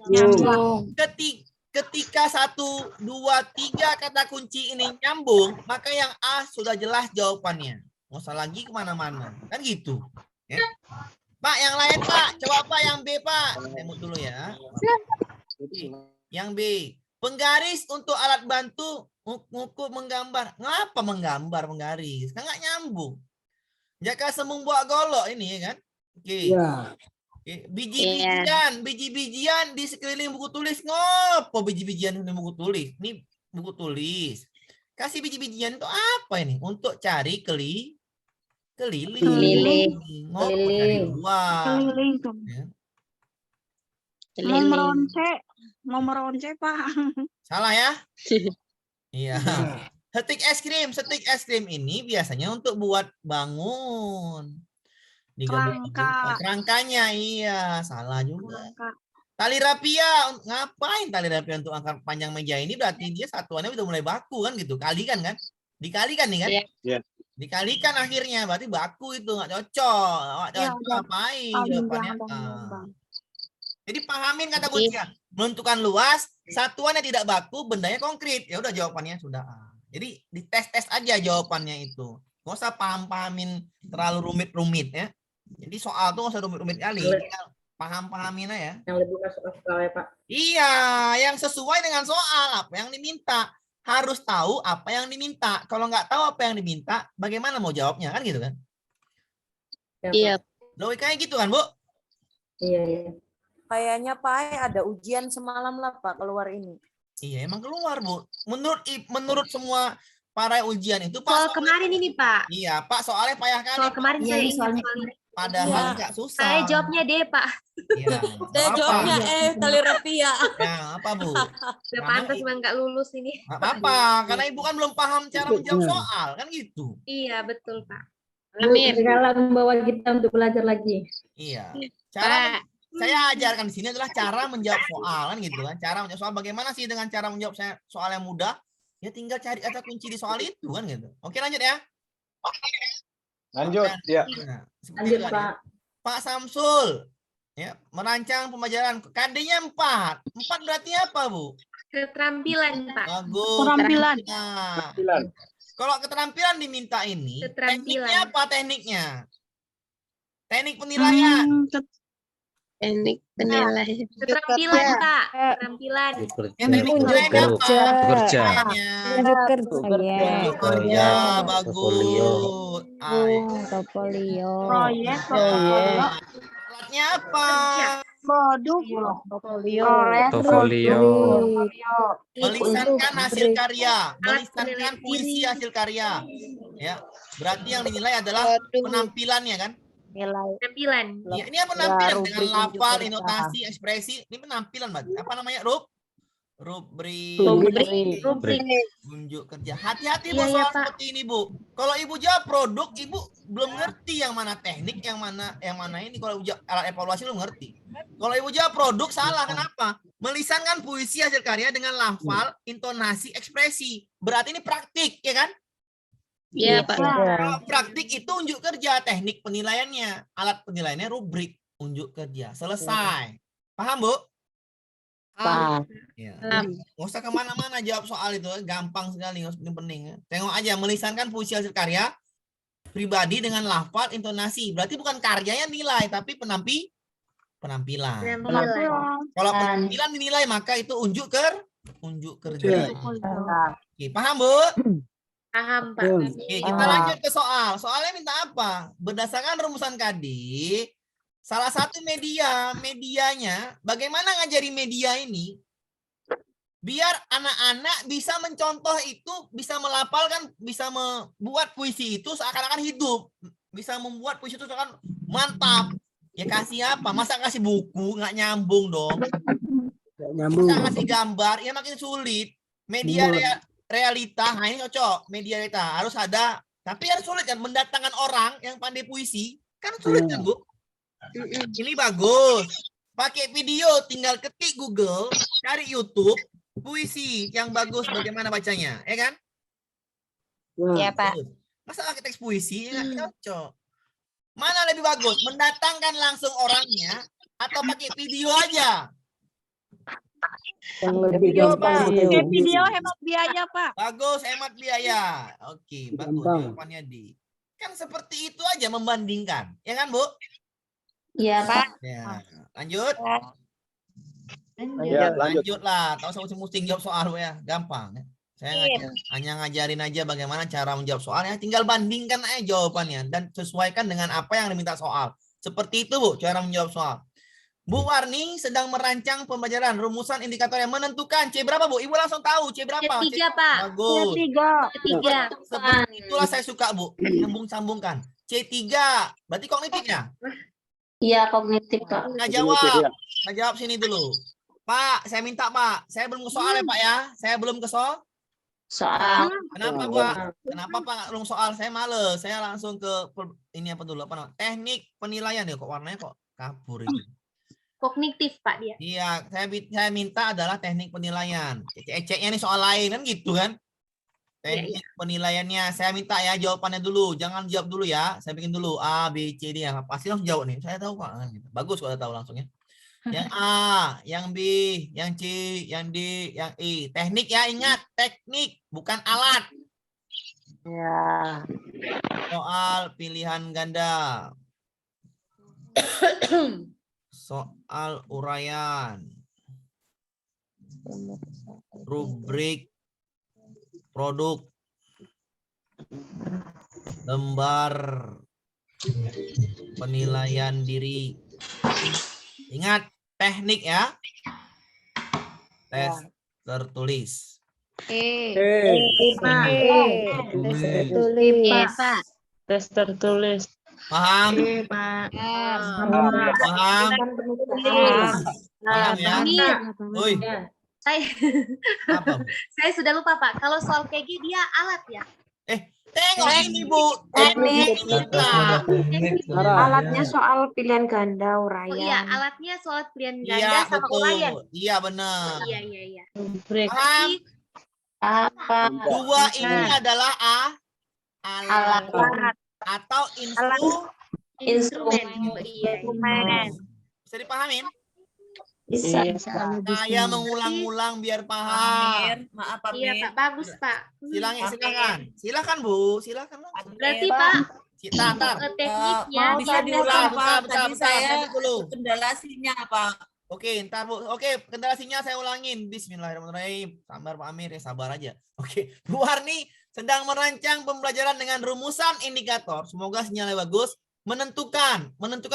Nyambung. Ketika 1, 2, 3 kata kunci ini nyambung, maka yang A sudah jelas jawabannya. Nggak usah lagi kemana-mana. Kan gitu. Ya. Pak, yang lain, Pak. Coba Pak, yang B, Pak. Tengok dulu ya. Yang B. Penggaris untuk alat bantu ngukur menggambar. Ngapa menggambar penggaris? Kan nggak nyambung. Jaka semung buat golok ini ya kan? Oke. Oke. Biji-bijian di sekeliling buku tulis. Ngopo biji-bijian di buku tulis? Ini buku tulis. Kasih biji-bijian itu apa ini? Untuk cari keliling. Ngopo cari luar. Ya. Mau meronce, Pak. Salah ya? Iya. Stik es krim ini biasanya untuk buat bangun. Kerangkanya, iya. Salah juga. Tali rapia, ngapain tali rapia untuk angkat panjang meja ini? Berarti dia satuannya udah mulai baku kan gitu. Kalikan kan? Dikalikan nih kan? Iya. Dikalikan akhirnya, berarti baku itu nggak cocok. Nggak cocok ngapain jawabannya? Jadi pahamin kata kuncinya. Menentukan luas, satuannya tidak baku, bendanya konkret. Ya udah jawabannya sudah A. Jadi dites-tes aja jawabannya itu. Nggak usah paham-pahamin terlalu rumit-rumit ya. Jadi soal tuh nggak usah rumit-rumit kali. Paham-pahamin aja. Yang lebih masuk akal ya, Pak. Iya, yang sesuai dengan soal apa yang diminta. Harus tahu apa yang diminta. Kalau nggak tahu apa yang diminta, bagaimana mau jawabnya kan gitu kan? Iya. Logikanya gitu kan, Bu? Iya. Kayaknya Pak ada ujian semalam lah Pak keluar ini. Iya, emang keluar, Bu. Menurut semua para ujian itu Pak. Soal kemarin ini, Pak. Iya, Pak, soalnya payah kali. Soal kemarin saya ingat. Padahal nggak susah. Saya jawabnya D, Pak. Iya. Saya jawabnya tali rapia. Ya, apa, Bu? Udah pantas memang nggak lulus ini. Nggak apa-apa, karena Ibu kan belum paham cara menjawab soal, kan gitu. Iya, betul, Pak. Amin. Segala membawa kita untuk belajar lagi. Iya. Cara saya ajarkan di sini adalah cara menjawab soal kan gitu kan. Cara menjawab soal bagaimana sih dengan cara menjawab soal yang mudah? Ya tinggal cari kata kunci di soal itu kan gitu. Oke, lanjut ya. Lanjut, ya. Nah, Lanjut, Pak. Pak Samsul ya, merancang pembelajaran. KD-nya 4. 4 berarti apa, Bu? Keterampilan, Pak. Bagus. Keterampilan. Nah, kalau keterampilan diminta ini, tekniknya apa tekniknya? Teknik penilaian. Teknik penilaian. Keterampilan, Pak. Keterampilan. Teknik penilaian apa? Kerja. Unjuk kerja, bagus. Portofolio. Proyek. Alatnya apa? Produk. Portofolio. Melisankan hasil karya, melisankan puisi hasil karya. Ya, berarti yang dinilai adalah penampilannya kan? Penampilan. Ya, ini apa penampilan dengan lafal, intonasi, ekspresi. Ini penampilan, Mbak. Apa namanya? Rubrik. Unjuk kerja. Hati-hati Bu soal seperti ini, Bu. Kalau Ibu jawab produk, Ibu belum ngerti yang mana teknik, yang mana ini. Kalau Ibu jawab alat evaluasi belum ngerti. Kalau Ibu jawab produk salah. Kenapa? Melisankan puisi hasil karya dengan lafal, intonasi, ekspresi. Berarti ini praktik, ya kan? Iya, Pak. Kalau praktik itu unjuk kerja, teknik penilaiannya, alat penilaiannya rubrik, unjuk kerja. Selesai. Paham, Bu? Pak. Ya. Nggak usah kemana-mana jawab soal itu, gampang sekali, nggak usah pening. Tengok aja, melisankan puisi hasil karya pribadi dengan lafal, intonasi. Berarti bukan karyanya nilai, tapi penampilan. Kalau penampilan dinilai, maka itu unjuk kerja. Oke, paham, Bu? Paham, Pak. Oke, kita lanjut ke soal. Soalnya minta apa? Berdasarkan rumusan KD, salah satu medianya, bagaimana ngajari media ini biar anak-anak bisa mencontoh itu, bisa melafalkan, bisa membuat puisi itu seakan-akan hidup, bisa membuat puisi itu seakan mantap. Ya kasih apa? Masa kasih buku nggak nyambung dong? Masa kasih gambar? Ya makin sulit. Media realita, nah ini cocok. Media realita harus ada, tapi harus sulit kan mendatangkan orang yang pandai puisi, kan sulit kan, Bu? Ini bagus. Pakai video, tinggal ketik Google, cari YouTube, puisi yang bagus bagaimana bacanya, ya kan? Iya, Pak. Bagus. Masa pakai teks puisi ya nggak cocok. Mana lebih bagus? Mendatangkan langsung orangnya atau pakai video aja? Yang lebih Video, gampang Pak. itu. Video hemat biaya, Pak. Bagus, hemat biaya. Oke, bagus Gampang. jawabannya di. Kan seperti itu aja membandingkan, ya kan, Bu? Iya, Pak. Ya, lanjut. Ya, lanjut. Lanjutlah. Tahu saya mesti jawab soal Bu ya, gampang. Ya. Saya hanya ngajarin aja bagaimana cara menjawab soalnya. Tinggal bandingkan aja jawabannya dan sesuaikan dengan apa yang diminta soal. Seperti itu Bu, cara menjawab soal. Bu Warni sedang merancang pembelajaran rumusan indikator yang menentukan C berapa Bu? Ibu langsung tahu C berapa? C3, Pak. Bagus. C3. Seperti itulah saya suka Bu, sambung-sambungkan. C3, berarti kognitif ya? Iya, kognitif, Pak. Nggak jawab, nggak jawab sini dulu. Pak, saya minta Pak, saya belum ke soal ya Pak ya? Saya belum ke soal. Soal. Kenapa Pak? Kenapa Pak nggak belum soal? Saya males, saya langsung ke ini apa dulu? Apa namanya? Teknik penilaian ya, kok warnanya kok kabur ini. Kognitif, Pak, dia. Iya, saya minta adalah teknik penilaian. Eceknya nih soal lain kan gitu kan? Teknik penilaiannya saya minta ya jawabannya dulu. Jangan jawab dulu ya. Saya bikin dulu A, B, C, D yang pasti langsung jawab nih. Saya tahu Pak. Bagus kalau tahu langsung ya. Yang A, yang B, yang C, yang D, yang E. Teknik ya, ingat teknik bukan alat. Ya. Soal pilihan ganda. Soal uraian. Rubrik produk. Lembar penilaian diri. Ingat teknik ya. Tes tertulis. Pak. Tes tertulis. Paham? Paham? Paham ya? Woi, Saya apa? saya sudah lupa, Pak. Kalau soal KG dia alat ya? Tengok ini Bu. Teknik ini Pak. Alatnya soal pilihan ganda Oh uraian. iya, alatnya soal pilihan Iya ganda sama uraian. betul. Iya benar. Iya. Rubrik. Paham? Apa? Dua ini adalah alat atau Instrumen. Iya. Bisa dipahamin? Bisa. Saya mengulang-ulang biar paham. Maaf Pak Iya, Pak. Bagus, Pak. Silakan. Silakan Bu, silakan langsung. Berarti, Pak, Ntar. tekniknya bisa dia diulang, Pak. Bentar, Tadi saya dulu. kendalasinya apa? Oke, ntar Bu. Oke, kendalasinya saya ulangin. Bismillahirrahmanirrahim. Sabar Pak Amir ya, sabar aja. Oke, Bu Warni sedang merancang pembelajaran dengan rumusan indikator. Semoga sinyalnya bagus. Menentukan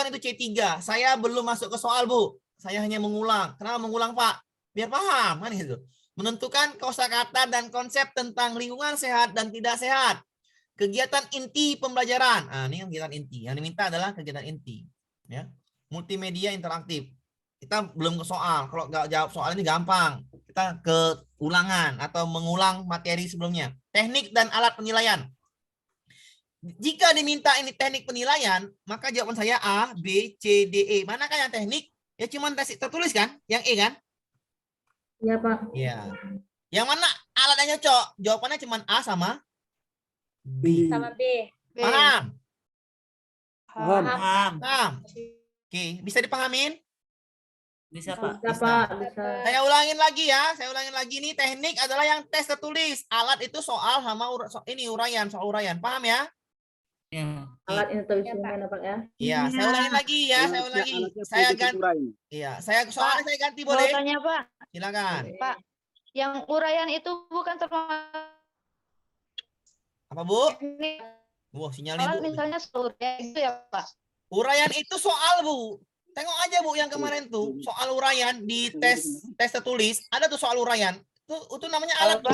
itu C3. Saya belum masuk ke soal Bu. Saya hanya mengulang. Kenapa mengulang Pak? Biar paham kan gitu. Menentukan kosakata dan konsep tentang lingkungan sehat dan tidak sehat. Kegiatan inti pembelajaran. Nah, ini kegiatan inti. Yang diminta adalah kegiatan inti. Ya. Multimedia interaktif. Kita belum ke soal. Kalau nggak jawab soal ini gampang. Kita ke ulangan atau mengulang materi sebelumnya. Teknik dan alat penilaian. Jika diminta ini teknik penilaian, maka jawaban saya A, B, C, D, E. Manakah yang teknik? Ya cuma tes tertulis kan? Yang E kan? Iya, Pak. Iya. Yang mana alatnya cocok? Jawabannya cuma A sama B. sama B. Paham? Paham. Paham? Oke, bisa dipahamin? Bisa Pak. Bisa, Pak. Bisa. Saya ulangin lagi ya. Saya ulangin lagi nih, teknik adalah yang tes tertulis. Alat itu soal sama ini uraian, soal uraian. Paham ya? Alat instrumen, Pak ya. Iya, saya ulangin lagi ya. Saya ulangi. Saya ganti. Iya, soalnya saya ganti boleh? Tanya Pak, Silakan. Pak, yang uraian itu bukan termasuk Apa Bu? Wah, sinyalnya kalau Bu. misalnya uraian itu ya Pak. Uraian itu soal Bu. Tengok aja Bu yang kemarin tuh soal uraian di tes tertulis ada tuh soal uraian. Itu namanya alat Bu.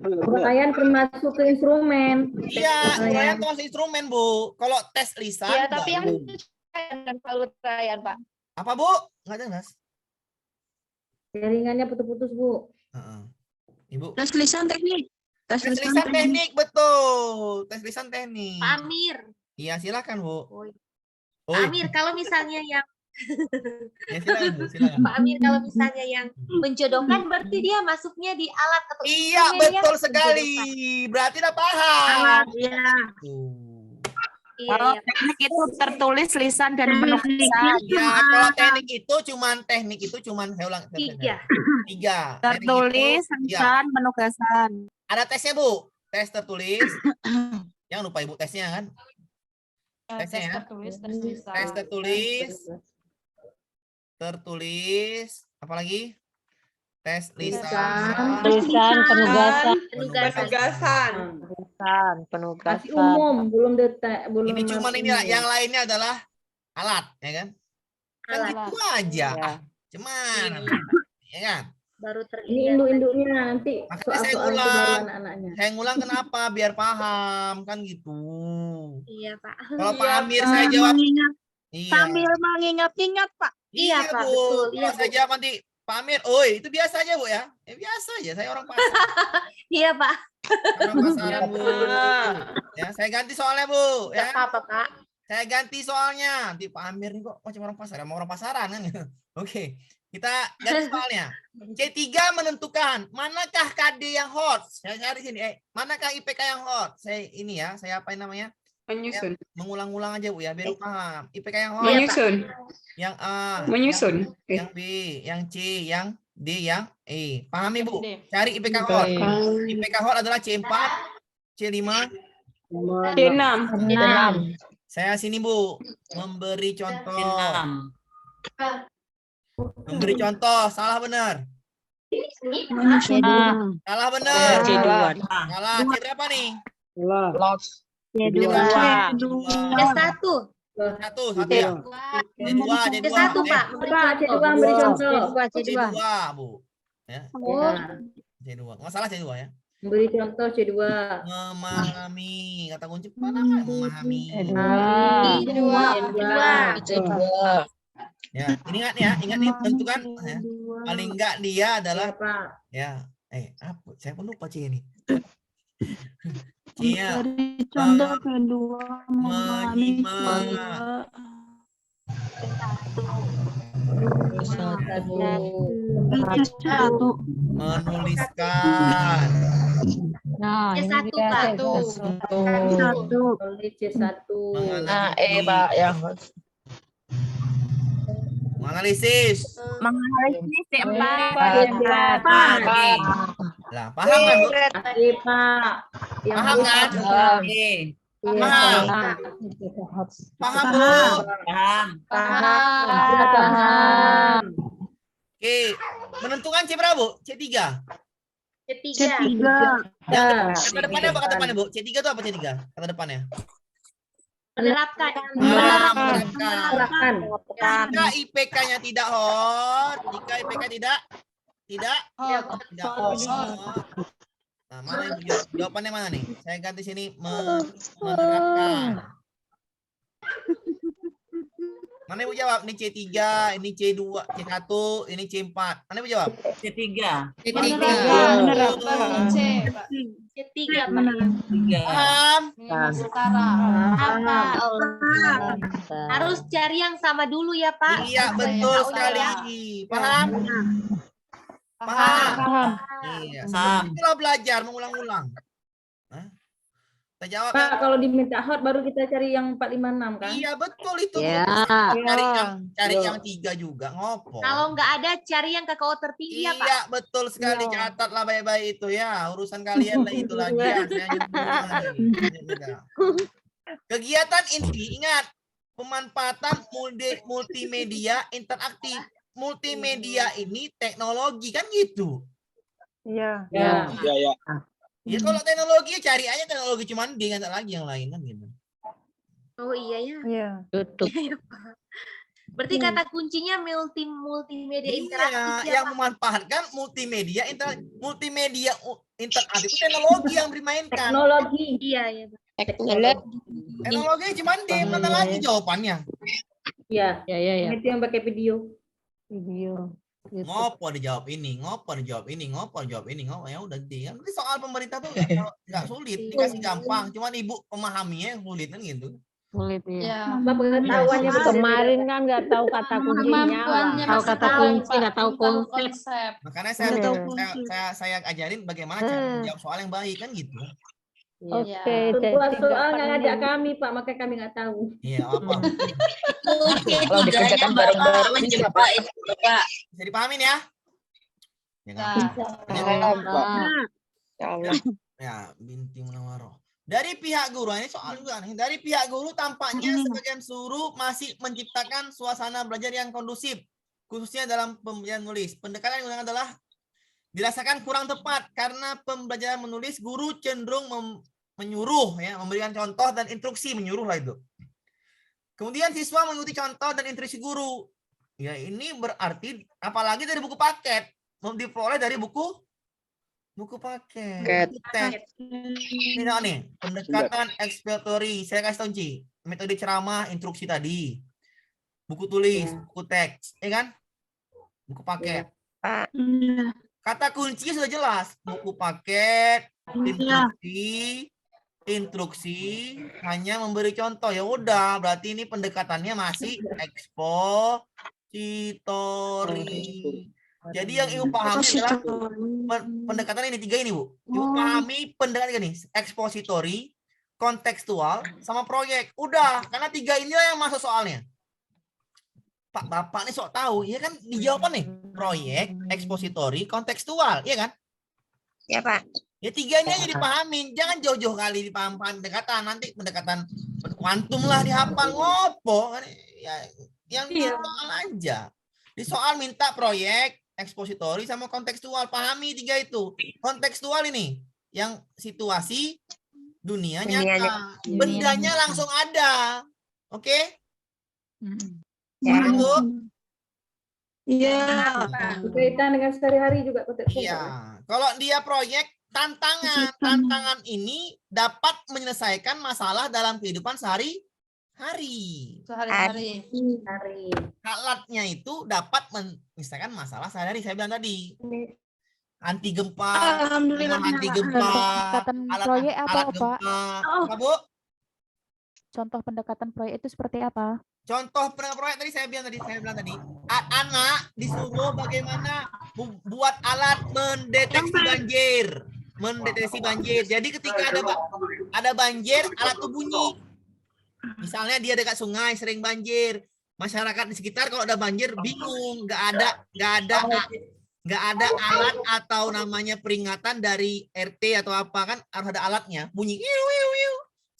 Uraian termasuk ke instrumen. Iya, uraian termasuk instrumen Bu. Kalau tes lisan. Ya, tapi yang baru. itu kan kalau uraian Pak. Apa Bu? Nggak jelas. Jaringannya putus-putus, Bu. Ibu. Tes lisan teknik. Tes lisan teknik betul. Tes lisan teknik. Pak Amir. Iya, silakan Bu. Oh, Oh, Pak Amir, kalau misalnya yang Ya silakan Bu, silakan. Pak Amir, kalau misalnya yang menjodohkan berarti dia masuknya di alat atau Iya, instrumen yang betul sekali. menjodohkan. Berarti udah paham. Alat, ya. Tuh. Iya, Kalau iya. teknik itu tertulis, lisan, dan penugasan. Ya, kalau teknik itu cuman saya ulang. Tiga. Tiga. Teknik Tertulis, itu, ya. lisan, penugasan. Ada tesnya, Bu. Tes tertulis. Jangan lupa Ibu tesnya kan. Tesnya ya. Tes tertulis. Tertulis. Apalagi? Tes lisan. Tulisan, penugasan. Penugasan. Masih umum, belum detek, belum. Ini cuman ini lah. Yang lainnya adalah alat, ya kan? Kan Alat. gitu aja. Ah, cuman, ya kan? Baru Ini terlihat. induk-induknya nanti Makanya saya soal-soal itu ulang. baru anak-anaknya. Saya ngulang kenapa? Biar paham, kan gitu. Iya, Pak. Kalau Pak Amir saya jawab, iya. Sambil mengingat-ingat, Pak. Iya, Pak, Bu. betul. Iya, Kalau saya Bu. jawab nanti, Pak Amir, oi, itu biasa aja, Bu ya. Biasa aja, saya orang pasar. Iya, Pak. Orang pasaran, Bu. Ya, saya ganti soalnya, Bu. Nggak Ya. apa-apa, Pak. Saya ganti soalnya. Nanti Pak Amir nih kok macam orang pasar, emang orang pasaran kan. Oke. Kita ganti soalnya. C3 menentukan manakah KD yang hot. Saya cari sini. Manakah IPK yang hot? Saya ini ya, saya apa namanya? Menyusun. Mengulang-ulang aja Bu ya, biar paham. IPK yang hot. Menyusun. Yang A. Menyusun. Yang B, yang C, yang D, yang E. Pahami Bu? Cari IPK hot. IPK hot adalah C4, C5, C6. Saya sini Bu, memberi contoh. Memberi contoh, salah benar. Salah benar. C2. Salah. C berapa nih? C2. Satu ya. C2, C1, Pak. Memberi Pak, contoh. C2 beri contoh. C2, Bu. Ya, Oh, C2. Nggak salah C2 ya. Beri contoh C2. Memahami. Kata kunci mana? Memahami. C2. Ya, ingat nih tentukan ya. Paling enggak dia adalah Pak. ya. Apa? Saya pun lupa C ini. Iya. Contoh kedua. Menyimak. Menuliskan. Nah, C1, Pak. Tulis C1. Menganalisis. Menganalisis C4. Pagi. Lah, paham kan, Bu? Pak. Yang Paham kan? Iya, Paham. Paham, Bu. Paham. Oke. Menentukan C berapa, Bu? C3. C3. Kata depannya apa kata depannya, Bu? C3 itu apa C3? Kata depannya. Menerapkan. Menerapkan. Jika IPK-nya tidak hot, jika IPK tidak hot. Nah, mana Ibu jawabannya mana nih? Saya ganti sini menerapkan. Mana Ibu jawab? Ini C3, ini C2, C1, ini C4. Mana Ibu jawab? C3. Menerapkan. C3, Pak. Paham? Apa? Harus cari yang sama dulu ya, Pak. Iya, betul sekali. Paham? Paham. Iya, itulah belajar mengulang-ulang. Hah? Kita jawab. Pak, kalau diminta hot baru kita cari yang 456 kan? Iya, betul itu. Ya. Cari yang 3 juga, ngopo. Kalau nggak ada, cari yang KKO tertinggi ya, Pak. Iya, betul sekali. Catatlah baik-baik itu ya. Urusan kalian lah itu lagi. Ya. Saya nyebut lagi. Kegiatan inti, ingat. Pemanfaatan multimedia interaktif. Multimedia ini teknologi kan gitu. Iya. Ya. Ya kalau teknologi cari aja teknologi cuman dia nggak lagi yang lain kan gitu. Oh iya ya. Iya. Iya, Pak. Berarti kata kuncinya multimedia interaktif Iya, yang memanfaatkan multimedia interaktif itu teknologi yang dimainkan. Teknologi. Iya, iya. Teknologi cuman di mana lagi jawabannya? Iya. Itu yang pakai video. Ngopo dijawab ini, ngopo dijawab ini, ngopo ya udah dia. Nanti soal pemerintah tuh nggak sulit, dikasih gampang. Cuman ibu memahaminya yang sulit kan gitu. Sulit ya. Apa pengetahuannya berbeda-beda. Kemarin kan nggak tahu kata kuncinya, Kemampuannya tahu masih kata tahu, kunci, Pak, nggak tahu belum konsep. Makanya saya ajarin bagaimana cara menjawab soal yang baik kan gitu. Oke, Buat jadi soal nggak nggak ngajak perlu. kami, Pak, makanya kami nggak tahu. Iya, apa? Kalau dikerjakan bareng-bareng bisa, Pak. Bisa dipahamin ya? Ya, nggak apa. Ya Allah. Ya, binti Munawaroh. Dari pihak guru, ini soal juga nih. Dari pihak guru tampaknya sebagian guru masih menciptakan suasana belajar yang kondusif, khususnya dalam pembelajaran menulis. Pendekatan yang digunakan adalah dirasakan kurang tepat karena pembelajaran menulis guru cenderung menyuruh, ya, memberikan contoh dan instruksi, menyuruh lah itu. Kemudian siswa mengikuti contoh dan instruksi guru. Ya, ini berarti apalagi dari buku paket, diperoleh dari buku paket. Teks. Ini nih, pendekatan eksploratory. Saya kasih tahu Ci, metode ceramah, instruksi tadi. Buku tulis, buku teks, ya kan? Buku paket. Kata kuncinya sudah jelas, buku paket, instruksi, hanya memberi contoh. Ya udah, berarti ini pendekatannya masih ekspositori. Jadi yang Ibu pahami adalah pendekatan ini 3 ini, Bu. Ibu pahami pendekatan ini, ekspositori, kontekstual, sama proyek. Udah, karena 3 ini yang masuk soalnya. Pak Bapak nih sok tahu, ya kan dijawab nih, proyek, ekspositori, kontekstual, iya kan? Ya, Pak. Ya 3 ini aja dipahamin, jangan jauh-jauh kali dipaham pendekatan, nanti pendekatan kuantum lah dihafal ngopo, ya yang di soal aja. Di soal minta proyek, ekspositori sama kontekstual, pahami 3 itu. Kontekstual ini yang situasi dunia nyata, bendanya langsung ada, oke? Ya. Bu? Iya. Berkaitan dengan sehari-hari juga kontekstual. Iya. Kalau dia proyek, tantangan ini dapat menyelesaikan masalah dalam kehidupan sehari-hari. Alatnya itu dapat menyelesaikan masalah sehari-hari. Saya bilang tadi. Anti gempa, anti gempa, proyek alat apa, Pak? gempa. Apa, Bu? Contoh pendekatan proyek itu seperti apa? Contoh proyek tadi saya bilang tadi. Anak disuruh bagaimana buat alat mendeteksi banjir. Jadi ketika ada banjir, alat itu bunyi. Misalnya dia dekat sungai sering banjir, masyarakat di sekitar kalau ada banjir bingung, nggak ada alat atau namanya peringatan dari RT atau apa, kan harus ada alatnya, bunyi.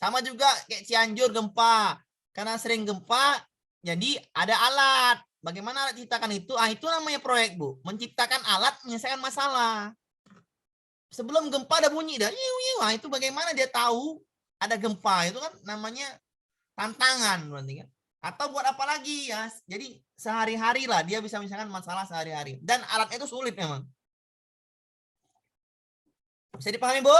Sama juga kayak Cianjur gempa, karena sering gempa jadi ada alat. Bagaimana alat ciptakan itu? Itu namanya proyek, Bu, menciptakan alat menyelesaikan masalah. Sebelum gempa ada bunyi dah. Itu bagaimana dia tahu ada gempa, itu kan namanya tantangan berarti kan. Atau buat apa lagi ya? Jadi sehari-hari lah dia bisa menyelesaikan masalah sehari-hari. Dan alatnya itu sulit memang. Bisa dipahami, Bu?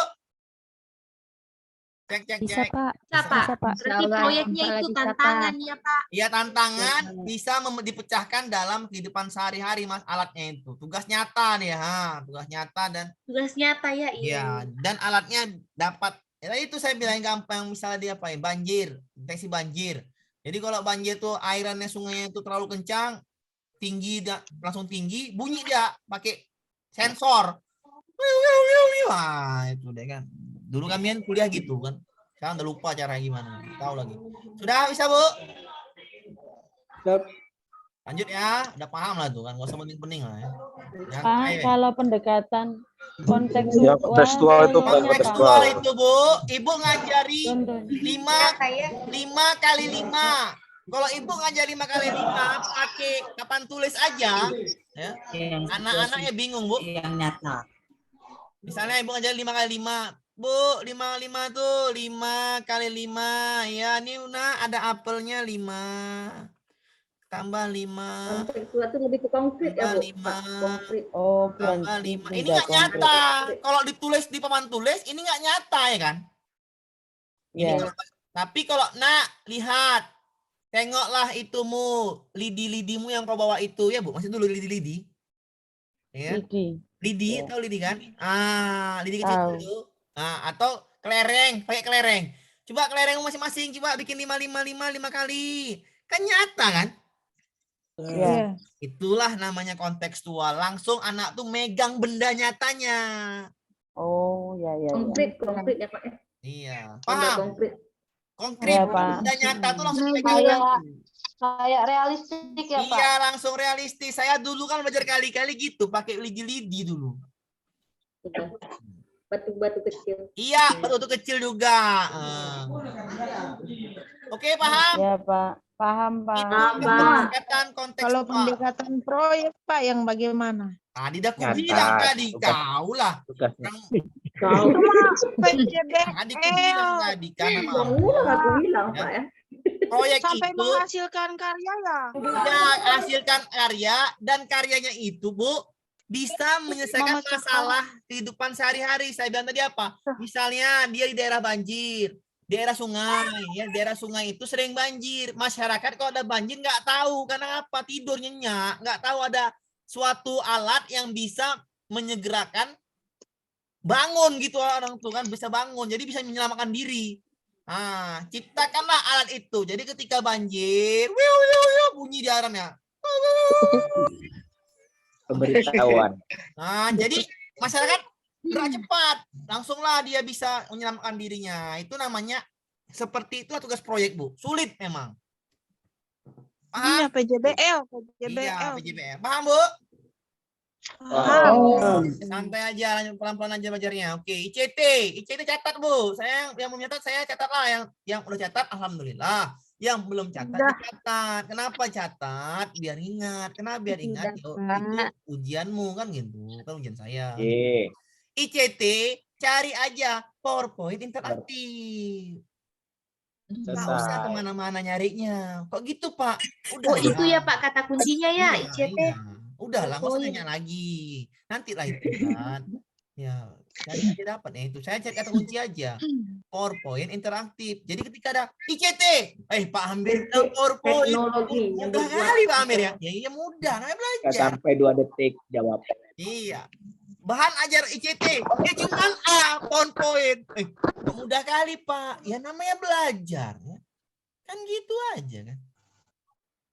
Cek. Bisa, Pak. Bisa, Pak. Berarti proyeknya itu tantangan ya, Pak. Iya, tantangan bisa dipecahkan dalam kehidupan sehari-hari, Mas, alatnya itu. Tugas nyata nih, tugas nyata dan Tugas nyata ya, iya, dan alatnya dapat. Ya, itu saya bilang gampang, misalnya dia apa ya? Banjir, deteksi banjir. Jadi kalau banjir tuh airannya sungainya itu terlalu kencang, tinggi, langsung tinggi, bunyi dia pakai sensor. Wah, itu deh kan. Dulu kalian kuliah gitu kan. Sekarang udah lupa cara gimana. Tahu lagi. Sudah bisa, Bu? Lanjut ya. Udah paham lah tuh kan. Gak usah penting-penting lah ya. Kalau pendekatan Ya, kontekstual itu kontekstual itu, Bu. Ibu ngajari 5 kali 5. Kalau Ibu ngajar 5 kali 5 pakai papan tulis aja, ya. Anak-anaknya bingung, Bu. Yang nyata. Misalnya Ibu ngajar 5 kali 5. Bu, 5 tuh 5 kali 5. Ya, ini Una ada apelnya 5. Tambah 5. Kontekstual itu lebih ke konkret ya, Bu. 5. Konkret. Tambah 5. Ini nggak nyata. Kalau ditulis di papan tulis, ini nggak nyata ya kan? Ini tapi kalau lihat. Tengoklah itumu, lidi-lidimu yang kau bawa itu. Ya, Bu, masih dulu lidi-lidi. Ya. Lidi, tahu lidi kan? Lidi kecil dulu. Atau kelereng, pakai kelereng. Coba kelereng masing-masing, coba bikin 5 kali. Kan nyata kan? Iya. Itulah namanya kontekstual. Langsung anak tuh megang benda nyatanya. Oh, ya ya. Konkret ya Pak. Iya. Benda Paham? konkret. Konkret. Iya, Pak. Benda nyata tuh langsung megang. Kayak realistik ya, Pak. Iya, langsung realistis. Saya dulu kan belajar kali-kali gitu, pakai lidi-lidi dulu. Batu-batu kecil. Iya, batu kecil juga. Oke, paham? Ya, Pak. Paham, Pak. Pendekatan kontekstual. Kalau pendekatan proyek Pak yang bagaimana? Tadi dah aku Nyata. bilang tadi, kau lah. Tugasnya. Tadi aku bilang tadi kan memang. Aku bilang Pak ya. Proyek Sampai itu menghasilkan karya ya. ya hasilkan karya dan karyanya itu Bu bisa menyelesaikan masalah kehidupan sehari-hari. Saya bilang tadi apa? Misalnya dia di daerah banjir, daerah sungai, ya daerah sungai itu sering banjir. Masyarakat kalau ada banjir nggak tahu karena apa? Tidur nyenyak, nggak tahu ada suatu alat yang bisa menyegerakan bangun gitu orang tuh kan bisa bangun, jadi bisa menyelamatkan diri. Nah, ciptakanlah alat itu. Jadi ketika banjir, bunyi di arannya. Pemberitahuan. Nah, jadi masyarakat gerak cepat, langsunglah dia bisa menyelamatkan dirinya. Itu namanya seperti itulah tugas proyek, Bu. Sulit memang. Paham? Iya, PJBL. Iya, PJBL. Paham, Bu? Santai aja, lanjut pelan-pelan aja belajarnya. Oke, ICT catat, Bu. Saya yang mau nyatat, saya catatlah yang udah catat, alhamdulillah. Yang belum catat, catat. Kenapa catat? Biar ingat. Kenapa biar ingat? Oh, itu ujianmu kan gitu, kan ujian saya. ICT cari aja PowerPoint interaktif. Nggak usah kemana-mana nyarinya. Kok gitu, Pak? Udah. Oh, itu ya Pak kata kuncinya ya, ICT. Udahlah, nggak usah nanya lagi. Nantilah itu kan. Ya, cari aja dapat ya itu. Saya cari kata kunci aja. PowerPoint interaktif. Jadi ketika ada ICT, Pak Amir bilang PowerPoint. Teknologi. Mudah kali Pak Amir ya. Ya iya mudah, namanya belajar. Sampai 2 detik jawab. Iya. Bahan ajar ICT, ya cuma PowerPoint. Mudah kali Pak. Ya namanya belajar. Ya. Kan gitu aja kan.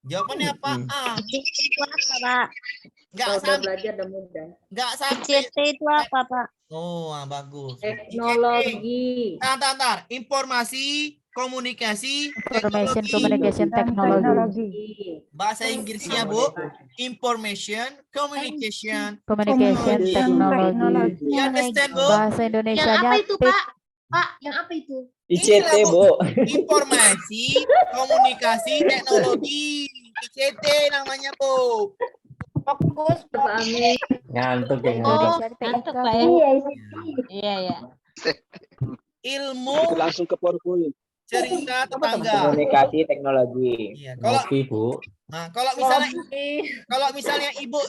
Jawabannya apa? Itu apa, Pak? Nggak Kalau sampai. belajar udah mudah. Nggak sampai. ICT itu apa, Pak? Oh, bagus. Teknologi. Tar. Informasi, komunikasi, Information teknologi. Communication Technology. Bahasa Inggrisnya, Bu. Information, communication, Communication Technology. You understand, Bu? Bahasa Yang Indonesianya apa itu, Pak? Pak, yang apa itu? ICT, Bu. Informasi, komunikasi, teknologi. ICT namanya, Bu. Fokus, Pak Amir. Ngantuk ya. Oh, ngantuk, Pak ya? Iya. Ilmu Langsung ke PowerPoint. cerita tetangga. Komunikasi teknologi. Iya, kalau misalnya Ibu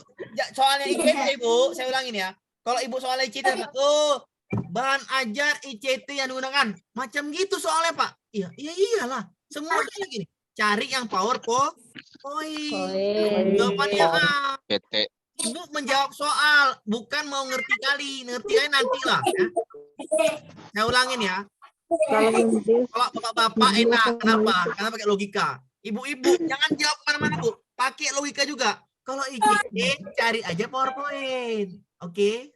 soalnya ICT, Bu, saya ulangin ya. Kalau Ibu soalnya ICT, bahan ajar ICT yang digunakan. Macam gitu soalnya, Pak. Iya, iyalah. Semuanya gini. Cari yang PowerPoint. Jawabannya A. Ibu menjawab soal, bukan mau ngerti kali nanti lah. Ya. Saya ulangin ya. Kalau bapak-bapak enak, kenapa? Karena pakai logika. Ibu-ibu jangan jawab mana-mana, Bu. Pakai logika juga. Kalau ICT cari aja PowerPoint. Oke?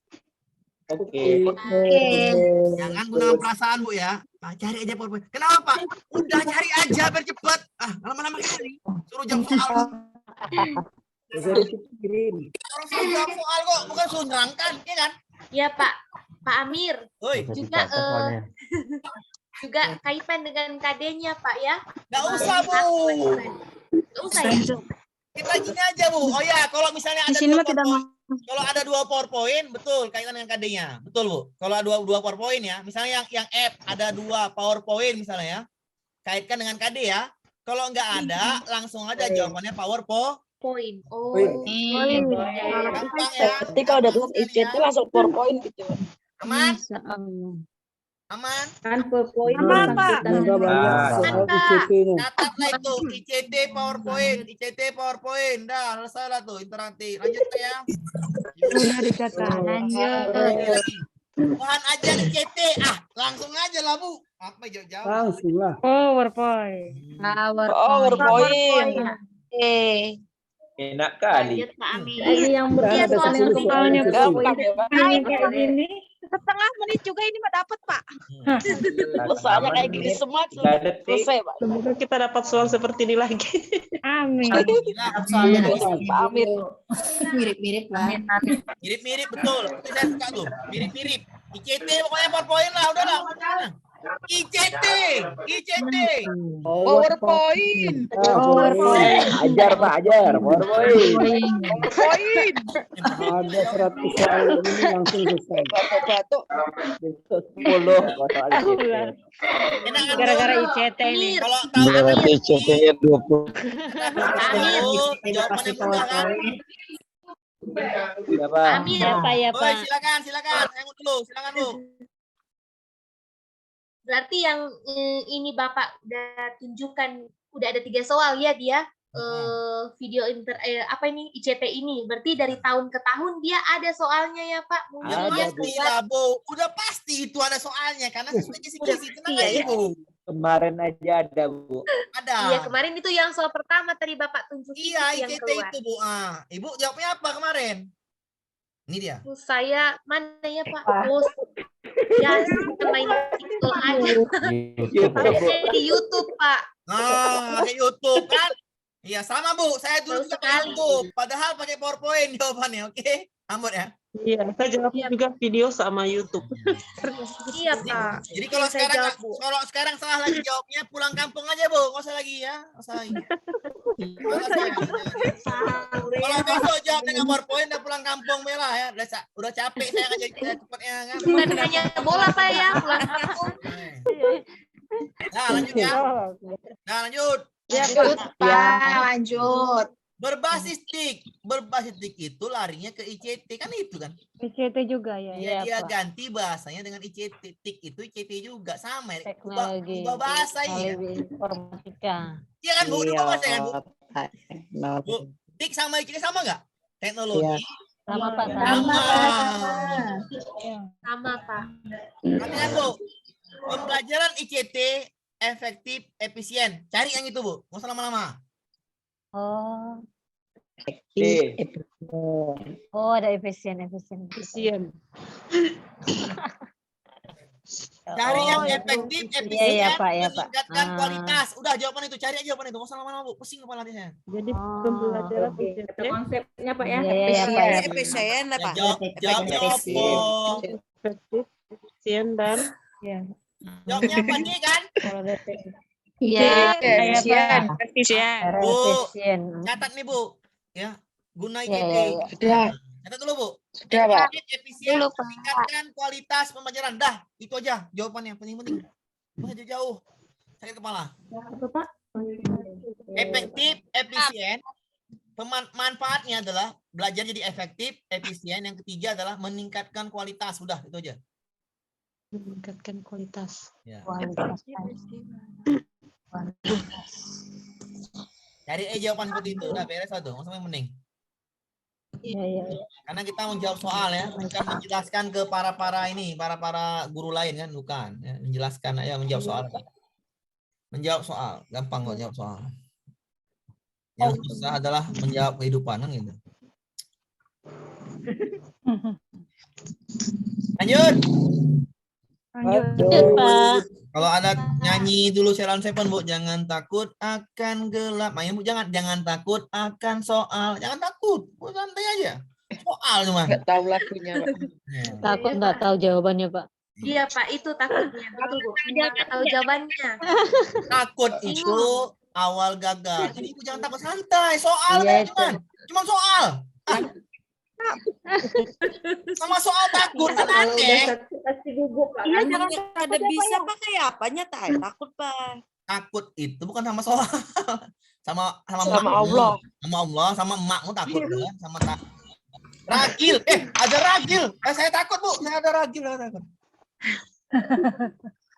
Jangan gunakan perasaan, Bu ya. Nah, cari aja PowerPoint. Kenapa, Pak? Udah cari aja biar cepat. Lama-lama kali. Suruh jawab soal. Orang suruh jawab soal kok, bukan suruh nerangkan, ya kan? Ya Pak. Pak Amir. Juga kaitan dengan KD-nya Pak ya. Nggak usah, Bu. Nggak usah ya. Kita gini aja, Bu. Oh ya, kalau misalnya ada dua PowerPoint, betul kaitan dengan KD-nya. Betul, Bu. Kalau ada dua PowerPoint ya, misalnya yang app ada 2 PowerPoint misalnya ya. Kaitkan dengan KD ya. Kalau nggak ada, langsung aja jawabannya PowerPoint. Oh. Gampang ya. Berarti kalau udah tulis ICT langsung PowerPoint gitu. Aman? Aman? Kan PowerPoint. Aman, Pak. Catatlah itu ICT PowerPoint. Dah, selesai lah tuh interaktif. Lanjut ya. Lanjut. Bahan ajar ICT. Langsung aja lah, Bu. Apa jauh-jauh? Langsung lah. PowerPoint. PowerPoint. Enak kali. Lanjut Pak Amin. Lagi yang Iya, berat soal yang soalnya PowerPoint Hai, kayak gini. setengah menit juga ini mah dapat, Pak. Soalnya kayak gini semua selesai, Pak. Semoga kita dapat soal seperti ini lagi. Amin. Soalnya Pak Amir. mirip-mirip lah. Mirip-mirip betul. Itu saya suka tuh. Mirip-mirip. ICT pokoknya PowerPoint lah, udahlah. ICT. PowerPoint. Ajar Pak, ajar. PowerPoint. PowerPoint. Ada 100 soal ini langsung selesai. Batuk. Besok 10 soal ICT. Enak kan, Gara-gara Bu? ICT ini. Kalau tahu Berarti ICT-nya 20. jawabannya mudah kan? Siapa? Amir. Ya Boy, silakan. Saya mau dulu, silakan Bu. Berarti yang ini Bapak udah tunjukkan, udah ada 3 soal ya dia video apa ini ICT ini. Berarti dari tahun ke tahun dia ada soalnya ya Pak. Ya Mungkin pasti lah, Bu. Udah pasti itu ada soalnya karena sesuai kisi-kisi. Tenang aja, Bu. Kemarin aja ada, Bu. Ada. Iya, kemarin itu yang soal pertama tadi Bapak tunjukin Iya, yang ICT keluar. itu, Bu. Ibu jawabnya apa kemarin? Ini dia. Saya mana ya Pak? Oh, ya main TikTok aja. Di YouTube Pak. Pakai YouTube kan? Iya, sama Bu. Saya dulu Betul juga pakai sekali. YouTube. Padahal pakai PowerPoint jawabannya, oke? Ambon ya. Iya, saya jawabnya juga video sama YouTube. Iya Pak. Jadi kalau Saya sekarang jawab, Bu. salah lagi jawabnya, pulang kampung aja, Bu. Nggak usah lagi ya. Nggak usah lagi. Kalau besok jawab dengan PowerPoint udah pulang kampung Bella ya. Udah capek saya ngajarin cepatnya kan. Bukan hanya bola Pak ya, pulang kampung. Nah, lanjut ya. Nah, lanjut. Lanjut, Pak. Lanjut. Berbasis TIK itu larinya ke ICT kan itu kan? ICT juga ya. Iya, dia ganti bahasanya dengan ICT. TIK itu ICT juga sama. Teknologi. Ubah bahasa ya. Informatika. Iya kan Bu, ubah bahasa kan Bu? Bu, TIK sama ICT sama nggak? Teknologi. Sama Pak. Sama Pak. Artinya Bu, pembelajaran ICT efektif, efisien. Cari yang itu Bu, nggak usah lama-lama. Oh. Oh. Oh, ada efisien. Cari yang efektif, efisien, Iya, Pak, ya, Pak. meningkatkan kualitas. Udah jawaban itu, cari aja jawaban itu. Nggak usah lama-lama Bu, pusing kepala dia. Jadi pembelajaran ICT. Konsepnya Pak ya. Iya, Pak. Efisien lah, Pak. Jawabnya apa? Efektif, efisien, dan Jawabnya apa nih kan? Iya, Efisien. Bu, efisien. catat nih Bu. Ya, guna Iya, ICT. iya, Sudah. Catat dulu Bu. Sudah, Pak. Efisien, Dulu, Pak. meningkatkan kualitas pembelajaran. Dah, itu aja jawabannya. Penting-penting. Nggak usah jauh. Sakit kepala. Apa Pak? Efektif, efisien. Manfaatnya adalah belajar jadi efektif, efisien. Yang ketiga adalah meningkatkan kualitas. Udah, itu aja. meningkatkan kualitas. Ya. Kualitas. Cari jawaban seperti itu. Udah beres satu. Nggak usah yang mending. Iya. Karena kita menjawab soal ya, bukan menjelaskan ke para guru lain kan, bukan. Ya, menjelaskan aja, menjawab soal. Menjawab soal, gampang kok jawab soal. Yang susah adalah menjawab kehidupan kan gitu. Lanjut. Pak. Kalau ada nyanyi dulu Sheila on Seven, Bu, jangan takut akan gelap. Main Bu, jangan takut akan soal. Jangan takut, Bu, santai aja. Soal cuma. Nggak tahu lagunya, Pak. Takut nggak tahu jawabannya, Pak. Iya Pak, itu takutnya. Betul Bu. Nggak tahu jawabannya. Takut itu awal gagal. Jadi Bu jangan takut, santai. Soal Iya, kan cuman soal. Sama soal takut kan aneh. Pasti gugup Pak. Iya, jangan ada bisa pakai apanya takut, Pak. Takut itu bukan sama soal. Sama Sama emakmu. Allah. Sama Allah, sama emakmu takut ya, sama ragil. Ada ragil. Saya takut, Bu. Saya ada ragil, saya takut.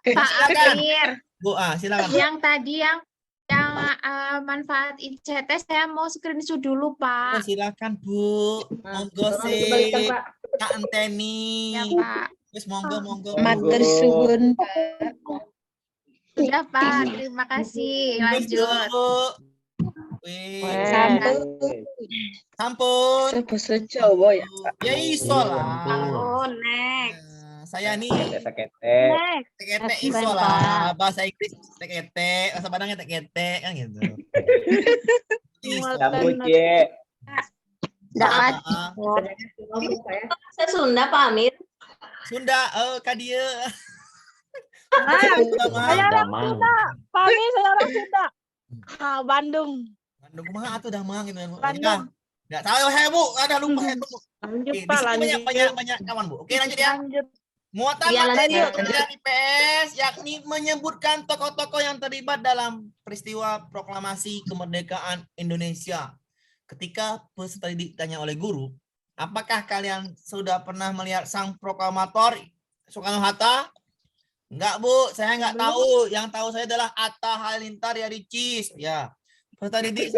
Pak Silakan. Amir, Bu, silakan. yang tadi yang manfaat ICT saya mau screenshot dulu Oh, Pak. silakan Bu. Monggo sih. Dikembalikan Pak. Kak Anteni. Ya Pak. Terus monggo. Matur suwun, Pak. Sudah Pak, terima kasih. Lanjut. Wih, Sampun. sampun. Bahasa Jawa ya, Pak. Ya iso lah. Oh, next. Saya nih Kete-kete. tekete Keren, iso Pak. lah. Bahasa Inggris tekete, bahasa Padangnya tekete kan gitu. Iso. Kamu Cie. Enggak Ah, Saya Sunda, Pak Amir. Sunda, Kak dia. Saya orang Sunda. Pami saya orang Sunda. Bandung. Bandung kumaha atuh dah mang gitu. Bandung. Enggak tahu saya Bu, ada lupa saya Bu. Lanjut, Oke, di Pak, sini lanjut. banyak kawan Bu. Oke, lanjut ya. Lanjut. Muatan Iya, materi lanjut. pembelajaran IPS yakni menyebutkan tokoh-tokoh yang terlibat dalam peristiwa proklamasi kemerdekaan Indonesia. Ketika peserta didik ditanya oleh guru, apakah kalian sudah pernah melihat sang proklamator Soekarno-Hatta? Enggak, Bu, saya enggak tahu. Yang tahu saya adalah Atta Halilintar Ricis. Ya. Peserta didik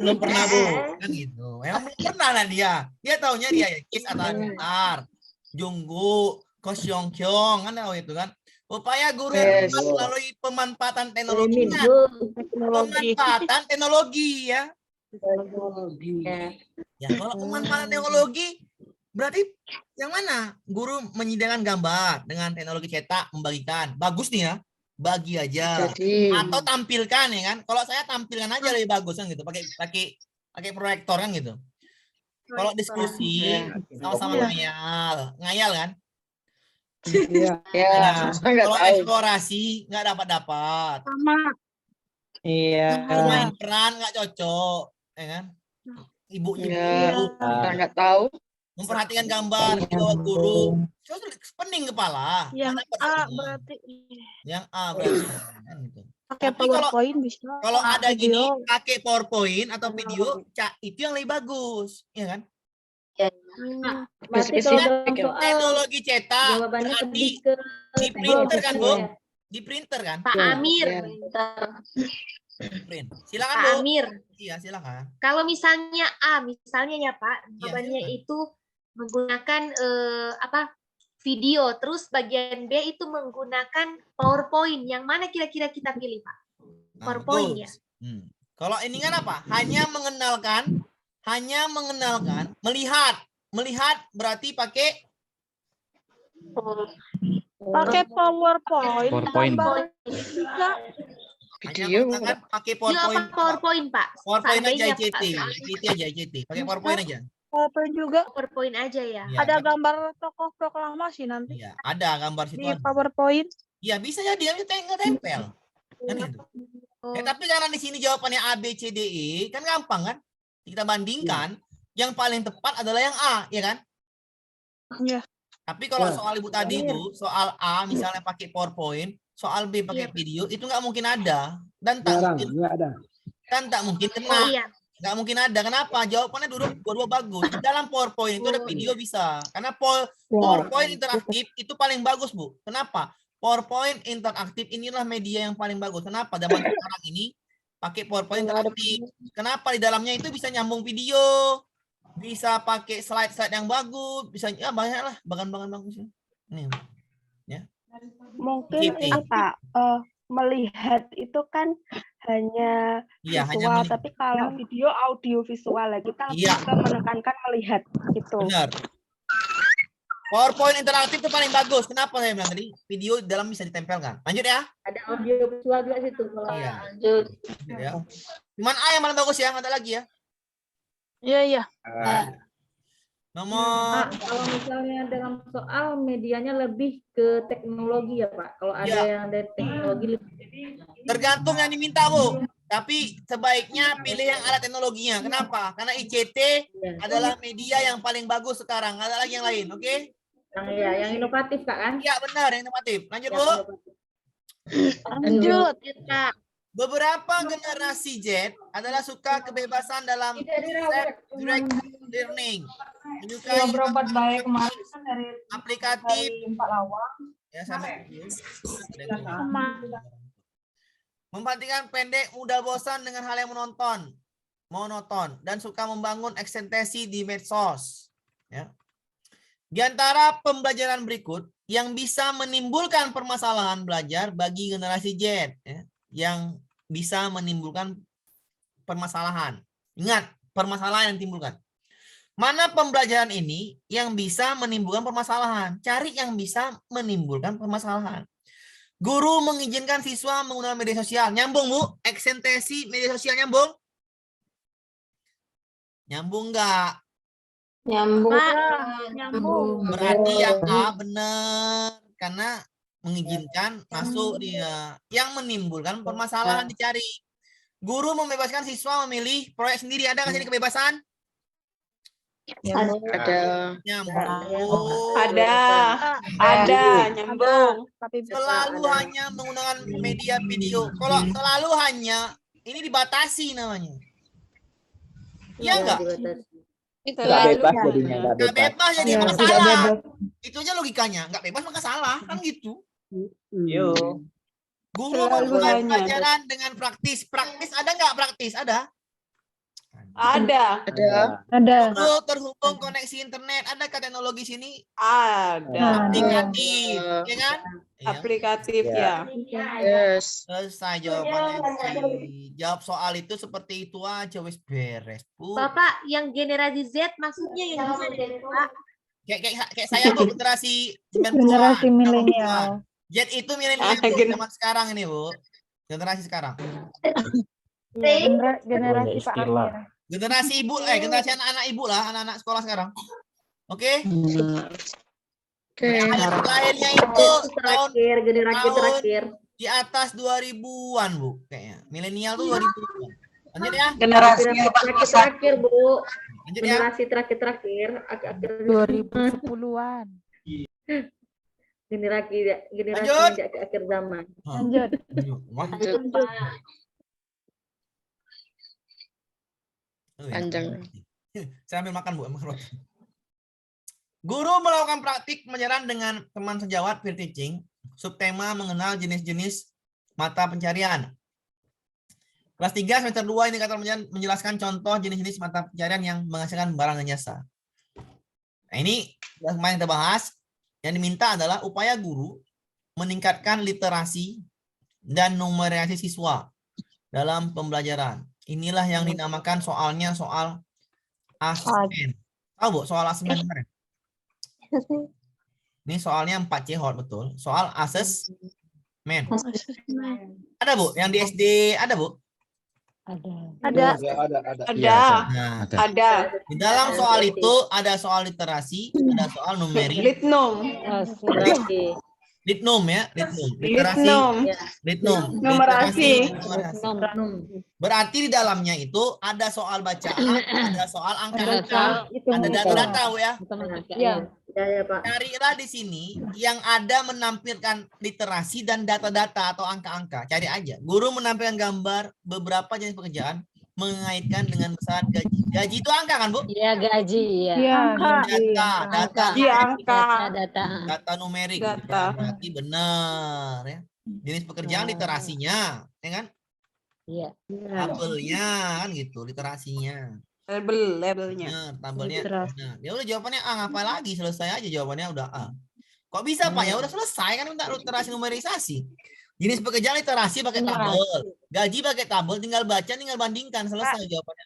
belum pernah, Bu. Kan gitu. Emang belum pernah lah dia. Dia taunya dia Ricis, Atta Halilintar, Junggu, Ko Xiong Kyong, kan tahu itu kan. Upaya guru yang tepat melalui pemanfaatan teknologi. Pemanfaatan teknologi ya. Ya, kalau pemanfaatan teknologi berarti yang mana? Guru menyediakan gambar dengan teknologi cetak membagikan. Bagus nih ya. Bagi aja. Atau tampilkan ya kan. Kalau saya tampilkan aja lebih bagus kan gitu. Pakai proyektor kan gitu. Kalau diskusi sama-sama ngayal kan. Iya. Nah, Saya nggak kalau tahu. eksplorasi nggak dapat. Sama. Iya. Kalau main peran nggak cocok, ya kan? Ibu-ibu Saya nggak tahu. memperhatikan gambar di bawah guru, pening kepala. Yang Nggak dapat A semua. berarti Yang A berarti. Kan gitu. pakai Tapi kalau- PowerPoint bisa. Kalau ada gini, Video. pakai PowerPoint atau video, itu yang lebih bagus, ya kan? Berarti kalau dalam soal Teknologi cetak jawabannya berarti lebih ke di printer kan, Bu? Di printer kan? Pak Amir. Print. Silakan, Pak Bu. Amir. Iya, silakan. Kalau misalnya A, misalnya ya Pak, Iya, jawabannya silakan. itu menggunakan video, terus bagian B itu menggunakan PowerPoint. Yang mana kira-kira kita pilih, Pak? Nah, PowerPoint betul. ya. Kalau ini kan apa? Hanya mengenalkan, melihat berarti pakai Pakai PowerPoint. PowerPoint. Gambar bisa. hanya mengenalkan pakai Iya, PowerPoint. Pak, PowerPoint, Pak. PowerPoint aja Seandainya, ICT, Pak. ICT aja ICT. Pakai PowerPoint aja. PowerPoint juga. PowerPoint aja ya. Iya, Ada kan? gambar tokoh proklamasi nanti Iya, ada gambar situ. di ada. PowerPoint. Iya, bisa jadi nggak tempel. Kan itu. Oh. Tapi karena di sini jawabannya A, B, C, D, E, kan gampang kan? Kita bandingkan, yang paling tepat adalah yang A, ya kan? Iya. Tapi kalau soal ibu tadi itu, soal A misalnya pakai PowerPoint, soal B pakai video, itu nggak mungkin ada. Dan tak mungkin, tak mungkin kena. Oh iya. Nggak mungkin ada. Kenapa? Jawabannya dua-dua bagus. Di dalam PowerPoint itu ada video bisa. Karena PowerPoint interaktif itu paling bagus, Bu. Kenapa? PowerPoint interaktif inilah media yang paling bagus. Kenapa? Zaman sekarang ini pakai PowerPoint interaktif. Kenapa? Di dalamnya itu bisa nyambung video, bisa pakai slide-slide yang bagus, bisa ya banyak lah bahan-bahan bagusnya. Nih. Ya. Mungkin GT. ini Pak, melihat itu kan hanya Iya, hanya visual, melihat. tapi kalau video audio visual ya kita lebih Iya. ke menekankan melihat gitu. Benar. PowerPoint interaktif itu paling bagus. Kenapa saya bilang tadi? Video di dalam bisa ditempelkan. Lanjut ya. Ada audio visual juga situ. Iya. Lanjut. Ya. Cuman A yang paling bagus ya, nggak ada lagi ya. Iya, iya. Nomor Kalau misalnya dalam soal medianya lebih ke teknologi ya Pak. Kalau ada Ya. yang dari teknologi lebih tergantung yang diminta, Bu. Tapi sebaiknya pilih yang alat teknologinya. Kenapa? Karena ICT adalah media yang paling bagus sekarang. Nggak ada lagi yang lain, oke? yang inovatif Kak kan? Iya, benar, yang inovatif. Lanjut, Bu. Lanjut. Kita Beberapa generasi Z adalah suka kebebasan dalam direct learning. Menyukai berobat baik kemarin kan dari aplikatif. 4 lawang. Ya, sampai memperhatikan pendek, mudah bosan dengan hal yang monoton, dan suka membangun ekstensi di medsos. Ya. Di antara pembelajaran berikut yang bisa menimbulkan permasalahan belajar bagi generasi Z, ya, yang bisa menimbulkan permasalahan. Ingat, permasalahan yang ditimbulkan. Mana pembelajaran ini yang bisa menimbulkan permasalahan? Cari yang bisa menimbulkan permasalahan. Guru mengizinkan siswa menggunakan media sosial. Nyambung, Bu? Eksentresi media sosial nyambung? Nyambung nggak? Nyambung. Nyambung. Berarti yang A benar. Karena mengizinkan masuk dia. Yang menimbulkan permasalahan dicari. Guru membebaskan siswa memilih proyek sendiri. Ada nggak sini kebebasan? Ada. Nyambung. Ada, nyambung. Selalu hanya menggunakan media video. Kalau selalu hanya, ini dibatasi namanya. Iya enggak? Nggak bebas jadinya, nggak Nggak bebas. bebas jadi masalah. Itu aja logikanya. Nggak bebas maka salah. Kan gitu. Yo. Guru memulai pelajaran dengan praktis. Praktis ada nggak praktis? Ada. Ada. Guru terhubung koneksi internet. Adakah teknologi sini? Ada. Aplikatif. Ya kan? Iya. Aplikatif ya. Yes. Selesai jawabannya. Jawab soal itu seperti itu aja. Wis beres, Bu. Bapak, yang generasi Z maksudnya yang gimana ya, Pak? Kayak saya, Bu, generasi 90-an. Generasi milenial. Z itu milenial Bu, zaman sekarang ini, Bu. Generasi sekarang. Generasi Pak Amir. Generasi ibu, generasi anak-anak ibu lah, anak-anak sekolah sekarang. Oke? Lahirnya itu tahun Terakhir. di atas 2000-an, Bu, kayaknya. Milenial tuh 2000-an. Lanjut ya. Generasi terakhir, Bu. Lanjut ya. Generasi terakhir, akhir 2010-an. generasi Lanjut. di akhir zaman. Lanjut. Panjang. Saya ambil makan, Bu. Makan roti. Guru melakukan praktik pembelajaran dengan teman sejawat peer teaching. Subtema mengenal jenis-jenis mata pencarian. Kelas 3 semester 2 indikator menjelaskan contoh jenis-jenis mata pencarian yang menghasilkan barang dan jasa. Nah, ini yang kemarin kita bahas. Yang diminta adalah upaya guru meningkatkan literasi dan numerasi siswa dalam pembelajaran. Inilah yang dinamakan soalnya soal asesmen. Tahu, Bu, soal asesmen kemarin? Ini soalnya 4C hot, betul. Soal asesmen. Ada, Bu? Yang di SD ada, Bu? Ada. Nah, Ada. di dalam soal itu ada soal literasi, ada soal numerik. Litnum. Litnum ya, litnum. Literasi, litnum. Numerasi. Berarti di dalamnya itu ada soal bacaan, ada soal angka-angka, ada data-data, Bu, ya. Ya, Pak. Carilah di sini yang ada menampilkan literasi dan data-data atau angka-angka. Cari aja. Guru menampilkan gambar beberapa jenis pekerjaan mengaitkan dengan besaran gaji. Gaji itu angka kan, Bu? Iya, gaji. Iya. Data numerik. Ya, berarti benar ya. Jenis pekerjaan literasinya, ya kan? Iya. Tabelnya kan gitu, literasinya. Labelnya. Tabelnya. Nah, ya udah jawabannya A, ngapa lagi? Selesai aja jawabannya udah A. Kok bisa, Pak? Ya udah selesai kan, minta literasi numerisasi. Jenis pekerjaan literasi pakai tabel, gaji pakai tabel, tinggal baca, tinggal bandingkan, selesai jawabannya.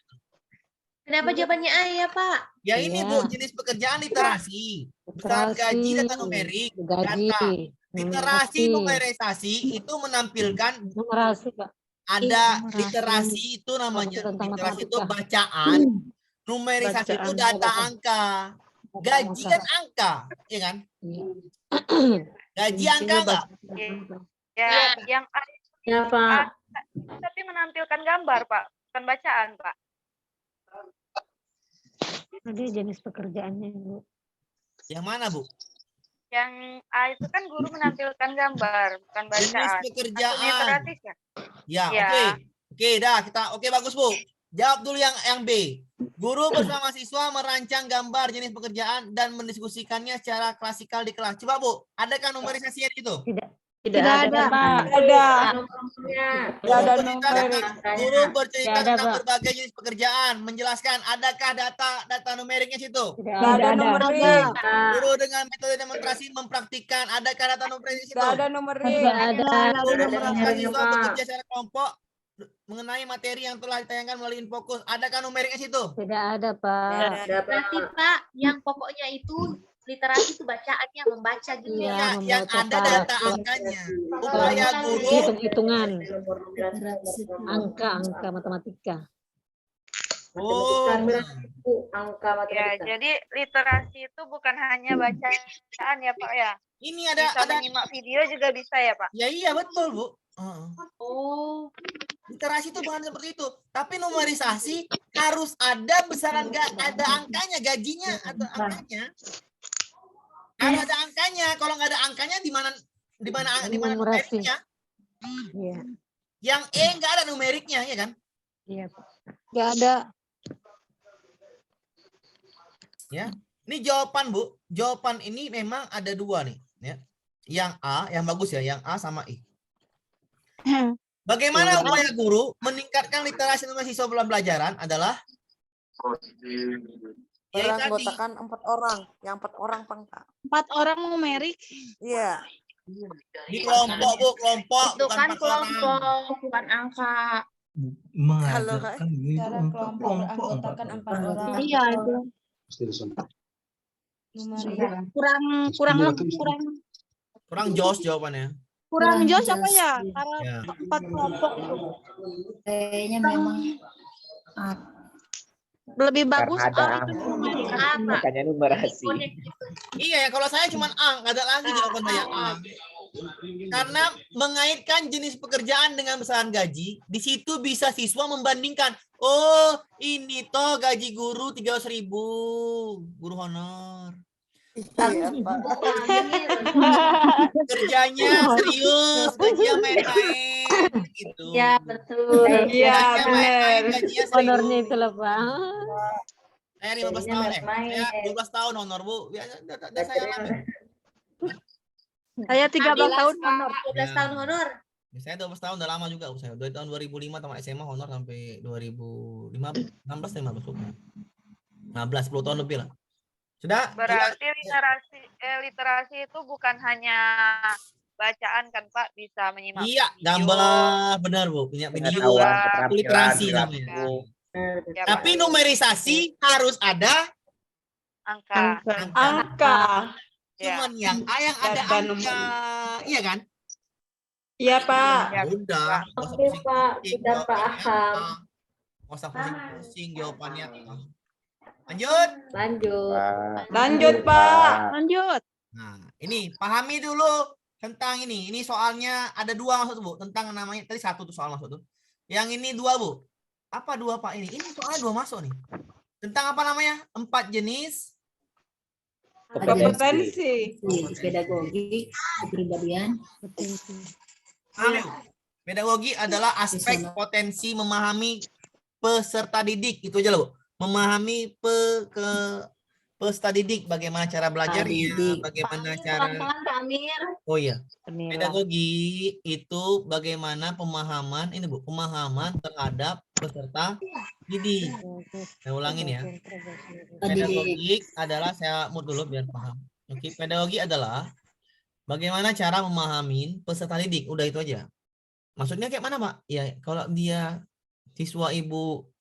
Kenapa jawabannya A ya, Pak? Ya ini, Bu, jenis pekerjaan literasi. Besaran gaji, data numerik, data. Literasi numerisasi itu menampilkan Pak. ada literasi itu namanya. Literasi itu bacaan, numerisasi itu data angka. Gaji kan angka, ya kan? Gaji angka enggak? Ya, yang A Ya, Pak. tapi menampilkan gambar, Pak, bukan bacaan, Pak. Ada jenis pekerjaannya, Bu. Yang mana, Bu? Yang A itu kan guru menampilkan gambar, bukan bacaan. Jenis pekerjaan. Literasi ya? Ya, Ya. oke. Oke, dah kita bagus, Bu. Jawab dulu yang B. Guru bersama siswa merancang gambar jenis pekerjaan dan mendiskusikannya secara klasikal di kelas. Coba, Bu, adakah numerisasinya di situ? Tidak. Tidak ada, Pak. Ada. Tidak ada numerik. Guru bercerita Tidak ada, tentang Pak. berbagai jenis pekerjaan, menjelaskan adakah data numeriknya situ? Tidak ada numerik. Guru dengan metode demonstrasi mempraktikkan, adakah data numerik di situ? Tidak ada numerik. Tidak ada. Guru melakukan siswa bekerja secara kelompok mengenai materi yang telah ditayangkan melalui Infokus, adakah numeriknya situ? Tidak ada, Pak. Berarti Pak, yang pokoknya itu literasi itu bacaannya, membaca gitu ya. Iya, Yang membaca ada Pak. data angkanya. Upaya guru Hitung-hitungan. Angka matematika. Oh, Angka matematika. Ya, jadi literasi itu bukan hanya bacaan ya Pak ya. ini Bisa ada menyimak video juga bisa ya Pak. ya iya betul Bu. Oh, Literasi itu bukan seperti itu, tapi numerisasi harus ada besaran ada angkanya, gajinya ada angkanya. Harus ada angkanya. Kalau nggak ada angkanya di mana Numerasi. numeriknya? Iya. Yang E nggak ada numeriknya, ya kan? Iya, Pak. Nggak ada. Ya. Ini jawaban Bu. Jawaban ini memang ada dua nih. Ya. Yang A, yang bagus ya, yang A sama I. Bagaimana upaya guru meningkatkan literasi numerasi siswa pembelajaran adalah beranggotakan 4 orang. Yang 4 orang pangkat. 4 orang numerik. Iya. di kelompok Bu, kelompok itu bukan kan 4 orang. kelompok, bukan angka. Mengajarkan gitu Cara untuk kelompok kelompok beranggotakan 4 orang. Iya itu. Kurang jos jawabannya. Kurang jos apa ya? Karena Ya. 4 kelompok itu. Kayaknya memang Lebih bagus Karena ada itu numerik. makanya numerasi. Iya ya, kalau saya cuma A, nggak ada lagi jawaban saya A. Karena mengaitkan jenis pekerjaan dengan besaran gaji, di situ bisa siswa membandingkan. Oh, ini toh gaji guru 300.000, guru honor. Iya, Pak. Kerjanya serius, gajinya main-main gitu. Ya, betul. Iya, Kerjanya main-main, benar. gajinya serius. Honornya itu lah, Pak. Saya 15 tahun, saya 12 tahun honor, Bu. Biasa udah saya alami. Saya 13 tahun honor. 12 tahun honor. Saya 12 tahun udah lama juga, Bu. Saya dari tahun 2005 tamat SMA honor sampai 2015, 16 bukan. 16, 10 tahun lebih lah. Sudah? Berarti literasi itu bukan hanya bacaan kan Pak, bisa menyimak Iya, video. gambar benar Bu, punya video, Pengetahuan, keterampilan, literasi perilaku. namanya. Ya, Tapi Pak. numerisasi harus ada Angka. Angka. cuman yang A yang ada Dan angka. Iya kan? Iya, Pak. Ya udah, nggak usah Oke, pusing-pusing, Pak. Sudah jawabannya paham. A. Nggak usah pusing-pusing jawabannya A. Lanjut. Lanjut. Lanjut, Pak. Lanjut. Nah, ini pahami dulu tentang ini. Ini soalnya ada 2 maksud Bu, tentang namanya tadi 1 tuh soal masuk tuh. Yang ini 2 Bu. Apa 2 Pak ini? Ini soalnya 2 masuk nih. Tentang apa namanya? 4 jenis Kompetensi. pedagogi, kepribadian. Pedagogi adalah aspek potensi memahami peserta didik. Itu aja loh. Memahami peserta didik, bagaimana cara belajarnya, bagaimana cara. Pelan-pelan Pak Amir. Oh iya. Pedagogi itu bagaimana pemahaman ini Bu, pemahaman terhadap peserta didik. Saya ulangin ya. Pedagogik adalah, saya mut dulu biar paham. Oke, pedagogi adalah bagaimana cara memahami peserta didik. Udah itu aja. Maksudnya kayak mana, Pak? Ya, kalau dia siswa Ibu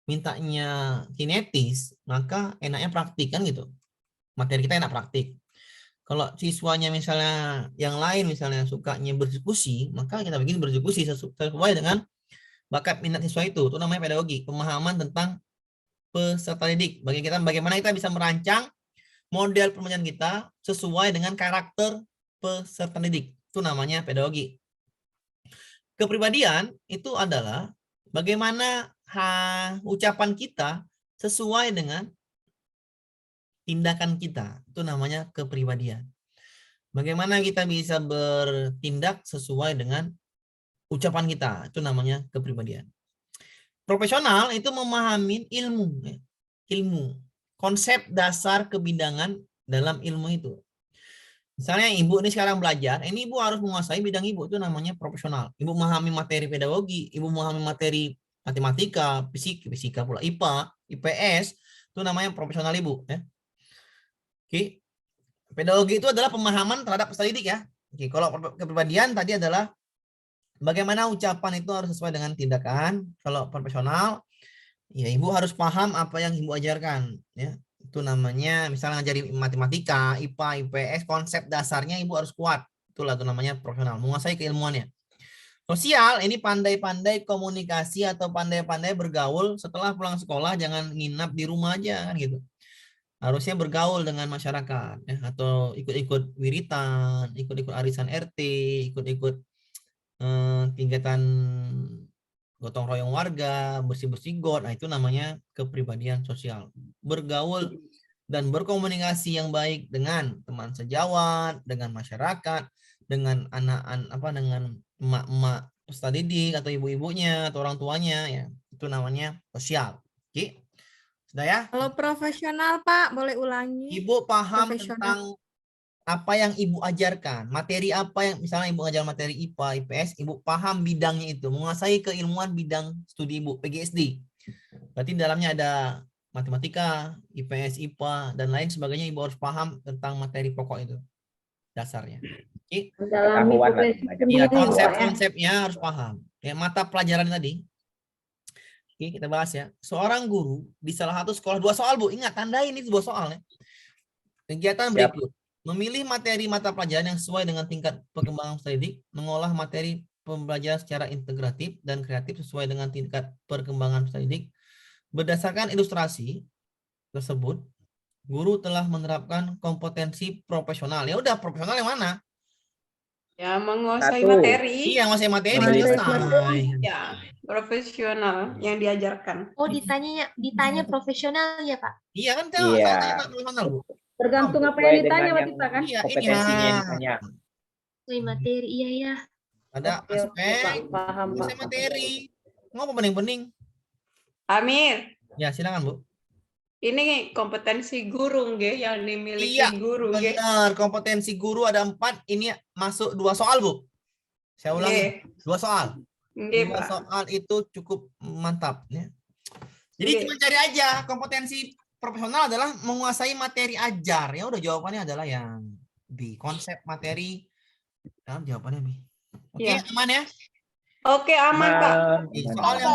mintanya kinetis, maka enaknya praktik kan gitu. Materi kita enak praktik. Kalau siswanya misalnya yang lain misalnya sukanya berdiskusi, maka kita bikin berdiskusi sesuai dengan bakat minat siswa itu. Itu namanya pedagogi, pemahaman tentang peserta didik. Bagaimana kita bisa merancang model pembelajaran kita sesuai dengan karakter peserta didik. Itu namanya pedagogi. Kepribadian itu adalah bagaimana ucapan kita sesuai dengan tindakan kita. Itu namanya kepribadian. Bagaimana kita bisa bertindak sesuai dengan ucapan kita. Itu namanya kepribadian. Profesional itu memahami ilmu. Ilmu. Konsep dasar kebidangan dalam ilmu itu. Misalnya ibu ini sekarang belajar, ini ibu harus menguasai bidang ibu, itu namanya profesional. Ibu memahami materi pedagogi, ibu memahami materi matematika, fisika pula, IPA, IPS, itu namanya profesional ibu. Ya. Oke. Pedagogi itu adalah pemahaman terhadap peserta didik ya. Oke. Kalau kepribadian tadi adalah bagaimana ucapan itu harus sesuai dengan tindakan. Kalau profesional, ya ibu harus paham apa yang ibu ajarkan. Ya. Itu namanya misalnya ngajari matematika, IPA, IPS, konsep dasarnya ibu harus kuat. Itulah itu namanya profesional, menguasai keilmuannya. Sosial, ini pandai-pandai komunikasi atau pandai-pandai bergaul setelah pulang sekolah, jangan nginap di rumah aja kan gitu. Harusnya bergaul dengan masyarakat ya, atau ikut-ikut wiritan, ikut-ikut arisan RT, ikut-ikut kegiatan gotong royong warga, bersih-bersih got. Nah, itu namanya kepribadian sosial. Bergaul dan berkomunikasi yang baik dengan teman sejawat, dengan masyarakat, dengan dengan emak-emak peserta didik atau ibu-ibunya atau orang tuanya ya. Itu namanya sosial. Oke. Sudah ya? Kalau profesional, Pak, boleh ulangi? Ibu paham tentang apa yang ibu ajarkan, materi apa yang misalnya ibu ajar materi IPA, IPS, ibu paham bidangnya itu, menguasai keilmuan bidang studi ibu, PGSD. Berarti dalamnya ada matematika, IPS, IPA, dan lain sebagainya, ibu harus paham tentang materi pokok itu, dasarnya. Oke. Ya, konsep-konsepnya harus paham. Ya, mata pelajaran tadi. Oke, kita bahas ya. Seorang guru di salah satu sekolah, 2 soal Bu, ingat tandain ini 2 soal ya. Kegiatan berikut. Memilih materi mata pelajaran yang sesuai dengan tingkat perkembangan peserta didik, mengolah materi pembelajaran secara integratif dan kreatif sesuai dengan tingkat perkembangan peserta didik. Berdasarkan ilustrasi tersebut, guru telah menerapkan kompetensi profesional. Ya udah, profesional yang mana? Ya, menguasai materi. Iya, menguasai materi. Ya, profesional yang diajarkan. Oh, ditanya profesional ya, Pak? Iya kan, tanya profesional, Bu. Tergantung apa yang ditanya, Pak Tita kan? Iya, kompetensinya yang ditanya. Materi, iya ya. Ada aspek, paham, Pak. materi. Ngapa bening-bening? Amir. Ya, silakan, Bu. Ini kompetensi guru nggih yang dimiliki guru nggih. Benar, kompetensi guru ada 4, ini masuk 2 soal, Bu. Saya ulangi, 2 soal. 2 soal itu cukup mantap ya. Jadi cuma cari aja kompetensi profesional adalah menguasai materi ajar. Ya udah, jawabannya adalah yang B, konsep materi. Nah, jawabannya B. Oke, aman ya? Oke, aman, Pak. Soal yang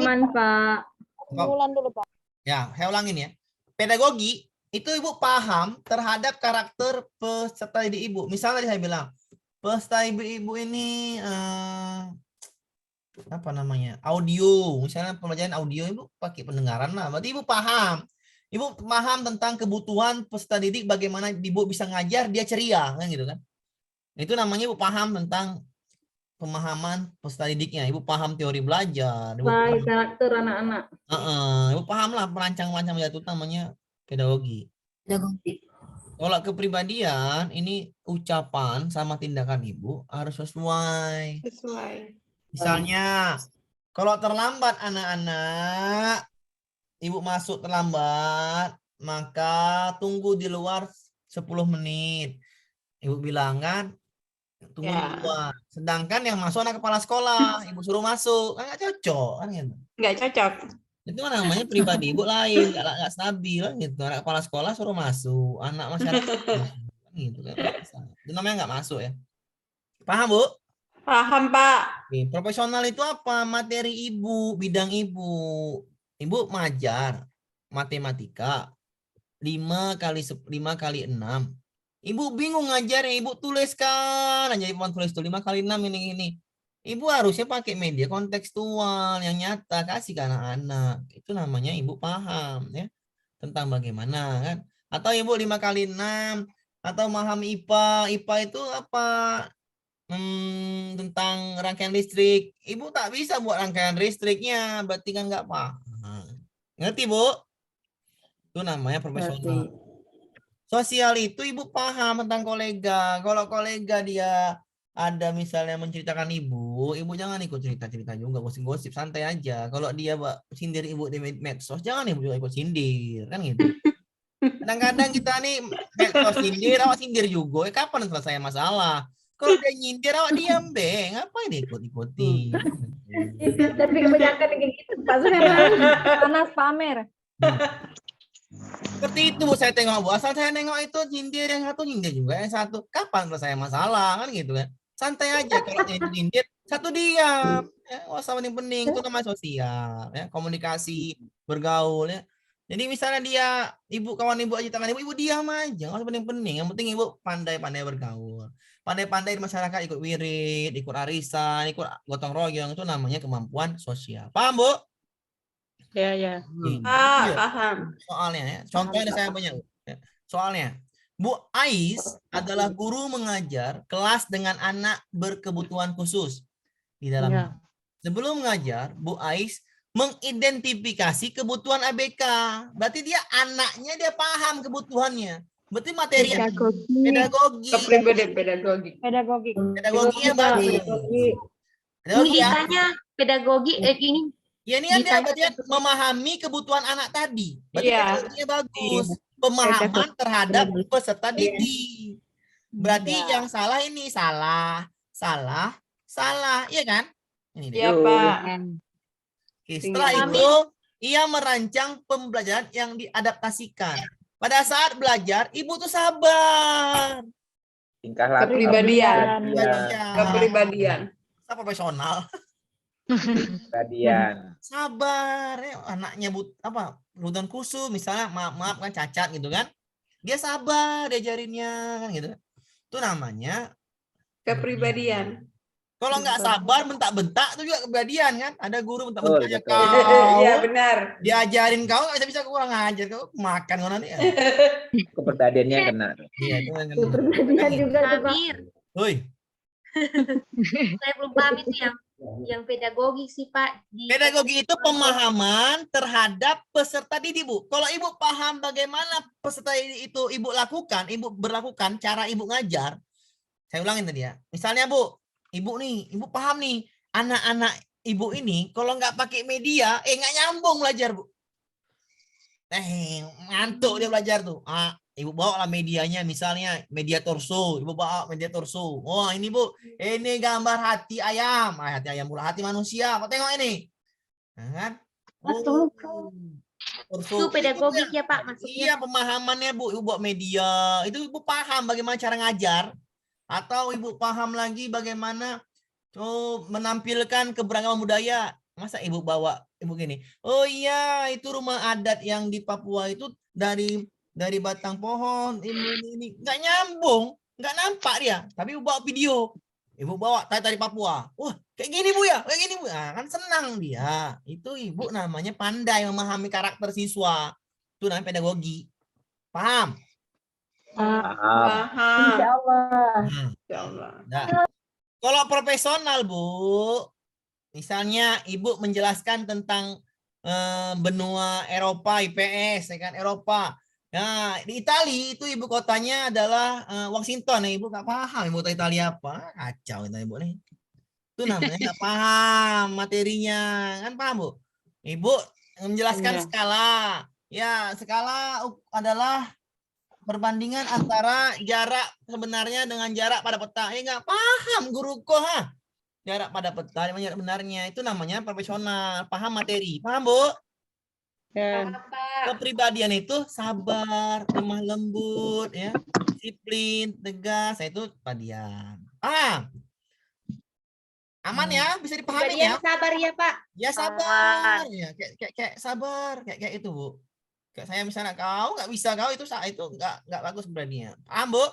aman, Pak. Ulang dulu, Pak. Ya, saya ulangin ya. Pedagogi itu ibu paham terhadap karakter peserta didik ibu. Misalnya tadi saya bilang, peserta ibu ini apa namanya, audio, misalnya pembelajaran audio, ibu pakai pendengaran lah, berarti ibu paham tentang kebutuhan peserta didik, bagaimana ibu bisa ngajar dia ceria kan gitu kan. Itu namanya ibu paham tentang pemahaman peserta didiknya, ibu paham teori belajar, baik karakter anak-anak. Ibu paham lah perancang itu namanya pedagogi. Kalau kepribadian ini ucapan sama tindakan ibu harus sesuai. Misalnya, kalau terlambat anak-anak, ibu masuk terlambat, maka tunggu di luar 10 menit. Ibu bilang kan, tunggu di luar. Sedangkan yang masuk anak kepala sekolah, ibu suruh masuk, kan nggak cocok kan gitu. Nggak cocok. Itu namanya pribadi ibu lain, nggak stabil kan gitu. Anak kepala sekolah suruh masuk, anak masyarakat gitu kan. Itu namanya nggak masuk ya. Paham, Bu? Paham, Pak. Profesional itu apa? Materi ibu, bidang ibu. Ibu mengajar matematika 5 kali 6. Ibu bingung ngajarnya, ibu tuliskan aja, ibu tulis tuh 5 kali 6 ini. Ibu harusnya pakai media kontekstual yang nyata, kasih ke anak-anak. Itu namanya ibu paham ya tentang bagaimana kan. Atau ibu 5 kali 6 atau paham IPA. IPA itu apa? Tentang rangkaian listrik. Ibu tak bisa buat rangkaian listriknya, berarti kan nggak paham. Ngerti, Bu? Itu namanya profesional. Sosial itu ibu paham tentang kolega. Kalau kolega dia ada misalnya menceritakan ibu jangan ikut cerita-cerita juga, gosip-gosip, santai aja. Kalau dia sindir ibu di medsos, jangan ibu juga ikut sindir, kan gitu. Kan Kadang-kadang kita nih medsos sindir, awak sindir juga. Kapan selesai masalah? Kalau dia nyindir, awak diam deh. Ngapain ikut-ikuti? Tapi kebanyakan kayak gitu, Pak Suherman. Panas pamer. Seperti itu Bu, saya tengok Bu. Asal saya nengok itu nyindir, yang satu nyindir juga, yang satu kapan selesai masalah kan gitu kan? Santai aja kalau yang itu nyindir, satu diam. Ya, WhatsApp yang penting itu namanya sosial, ya, komunikasi, bergaul ya. Jadi misalnya dia ibu kawan ibu aja tangan ibu diam aja, nggak usah penting-penting. Yang penting ibu pandai-pandai bergaul, pandai-pandai di masyarakat, ikut wirid, ikut arisan, ikut gotong royong, itu namanya kemampuan sosial. Paham Bu? Ya, ya. Paham. Soalnya ya, contohnya saya punya. Soalnya, Bu Ais adalah guru mengajar kelas dengan anak berkebutuhan khusus di dalamnya. Sebelum mengajar, Bu Ais mengidentifikasi kebutuhan ABK. Berarti dia anaknya dia paham kebutuhannya. Berarti materi pedagogi. Pedagoginya bagus. Ini ditanya pedagogi ini. Ya ini ada berarti memahami kebutuhan anak tadi. Berarti pedagoginya bagus. Pemahaman terhadap peserta didik. Berarti yang salah ini salah, iya kan? Ini dia. Iya, Pak. Oke, setelah itu ia merancang pembelajaran yang diadaptasikan. Pada saat belajar, ibu tuh sabar. Tingkah laku. Kepribadian. Saya profesional. Kepribadian. Sabar, ya, anaknya kebutuhan khusus, misalnya maaf kan cacat gitu kan. Dia sabar diajarinnya kan gitu. Itu namanya Kepribadian. Kalau nggak sabar bentak-bentak itu juga kepribadian kan. Ada guru bentak-bentak aja kau. Iya benar. Diajarin kau nggak bisa kurang ajar, kau makan kau nanti. Kepribadiannya kena. Iya itu kan. Kepribadian juga tuh, Pak. Woi. Saya belum paham itu yang pedagogi sih Pak. Pedagogi itu pemahaman terhadap peserta didik Bu. Kalau ibu paham bagaimana peserta didik itu ibu berlakukan cara ibu ngajar. Saya ulangin tadi ya. Misalnya Bu, ibu paham nih, anak-anak ibu ini kalau nggak pakai media, nggak nyambung belajar Bu. Ngantuk dia belajar tuh. Ibu bawa lah medianya, misalnya media torso. Ibu bawa media torso. Wah ini Bu, ini gambar hati ayam. Hati ayam pula, hati manusia. Kau tengok ini. Nah, kan? Torso. Itu pedagogik ya Pak maksudnya. Iya pemahamannya Bu. Ibu bawa media. Itu ibu paham bagaimana cara ngajar. Atau ibu paham lagi bagaimana menampilkan keberagaman budaya. Masa ibu bawa ibu gini? Oh iya, itu rumah adat yang di Papua itu dari batang pohon ini nggak nyambung, nggak nampak dia. Tapi ibu bawa video. Ibu bawa tari Papua. Wah, kayak gini Bu ya, kayak gini Bu. Nah, kan senang dia. Itu ibu namanya pandai memahami karakter siswa. Itu namanya pedagogi. Paham? Paham. Insyaallah. Nah, kalau profesional Bu, misalnya ibu menjelaskan tentang benua Eropa, IPS, ya kan Eropa. Nah di Italia itu ibu kotanya adalah Washington. Ibu nggak paham ibu kota Italia apa, kacau itu ibu nih. Itu namanya nggak paham materinya, kan paham Bu? Ibu menjelaskan skala. Ya skala adalah perbandingan antara jarak sebenarnya dengan jarak pada peta. Nggak paham guruku jarak pada peta jarak benarnya. Itu namanya profesional, paham materi. Paham Bu? Ya. Kepribadian itu sabar, lemah lembut, ya, disiplin, tegas. Itu kepribadian. Aman ya, bisa dipahami ya. Sabar ya Pak. Ya sabar, ya kayak sabar, kayak itu Bu. Kayak saya misalnya kau nggak bisa itu nggak bagus keberanian. Paham Bu?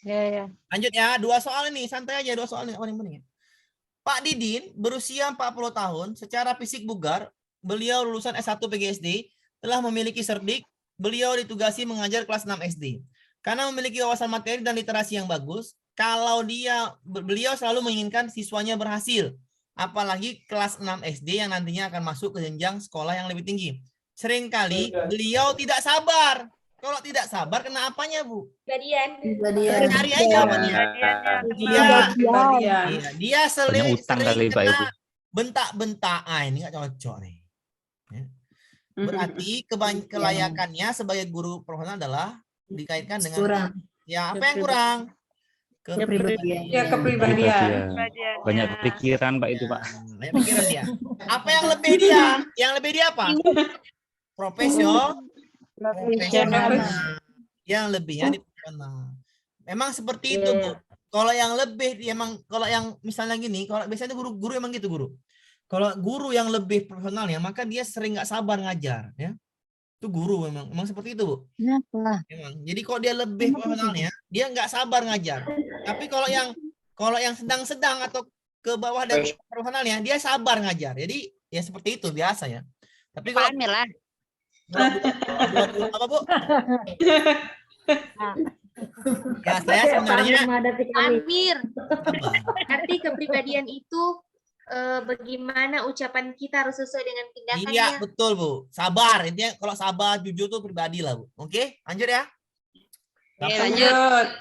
Ya. Lanjut ya, 2 soal ini santai aja, 2 soal ini paling penting. Pak Didin berusia 40 tahun, secara fisik bugar, beliau lulusan S1 PGSD, telah memiliki cerdik, beliau ditugasi mengajar kelas 6 SD. Karena memiliki wawasan materi dan literasi yang bagus, beliau selalu menginginkan siswanya berhasil, apalagi kelas 6 SD yang nantinya akan masuk ke jenjang sekolah yang lebih tinggi. Seringkali beliau tidak sabar. Kalau tidak sabar, kena apanya, Bu? Cari aja apanya. Dia sering kena bentak-bentak. Ini nggak cocok nih. Berarti kelayakannya sebagai guru profesional adalah dikaitkan dengan Kurang. ya apa yang kurang? Kepribadian. Ya, kepribadian. Banyak pikiran Pak itu Pak. Banyak pikiran dia. Apa yang lebih dia? Yang lebih dia apa? Profesional. Yang lebihnya di profesional. Memang seperti itu, Bu. Kalau yang lebih emang kalau yang misalnya gini, kalau biasanya guru emang gitu, guru. Kalau guru yang lebih profesional ya, maka dia sering nggak sabar ngajar, ya. Itu guru memang seperti itu, Bu. Kenapa? Memang. Jadi kalau dia lebih profesionalnya, dia nggak sabar ngajar. Tapi kalau yang sedang-sedang atau ke bawah dari profesionalnya, dia sabar ngajar. Jadi ya seperti itu biasa ya. Tapi kalau lah. apa, Bu? Ya, saya sebenarnya Amir. Arti kepribadian itu bagaimana ucapan kita harus sesuai dengan tindakannya. Iya, betul, Bu. Sabar. Intinya kalau sabar, jujur tuh pribadi lah, Bu. Oke, lanjut ya. Lanjut.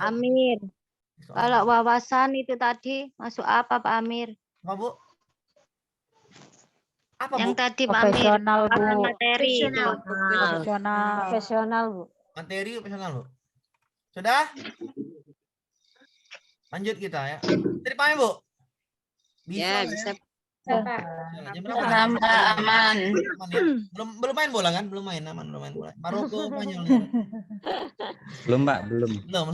Amir. Kalau wawasan itu tadi masuk apa Pak Amir? Apa, Bu? Apa, Yang Bu? tadi Pak Amir. Profesional, Bu. Materi. Profesional. Bu. Materi profesional, Bu. Sudah? Lanjut kita ya. Jadi paham, Bu? Ya, bisa. Jam berapa? Aman. Belum main bola kan? Belum main bola. Baru ke Spanyol. Belum Pak, belum. Belum.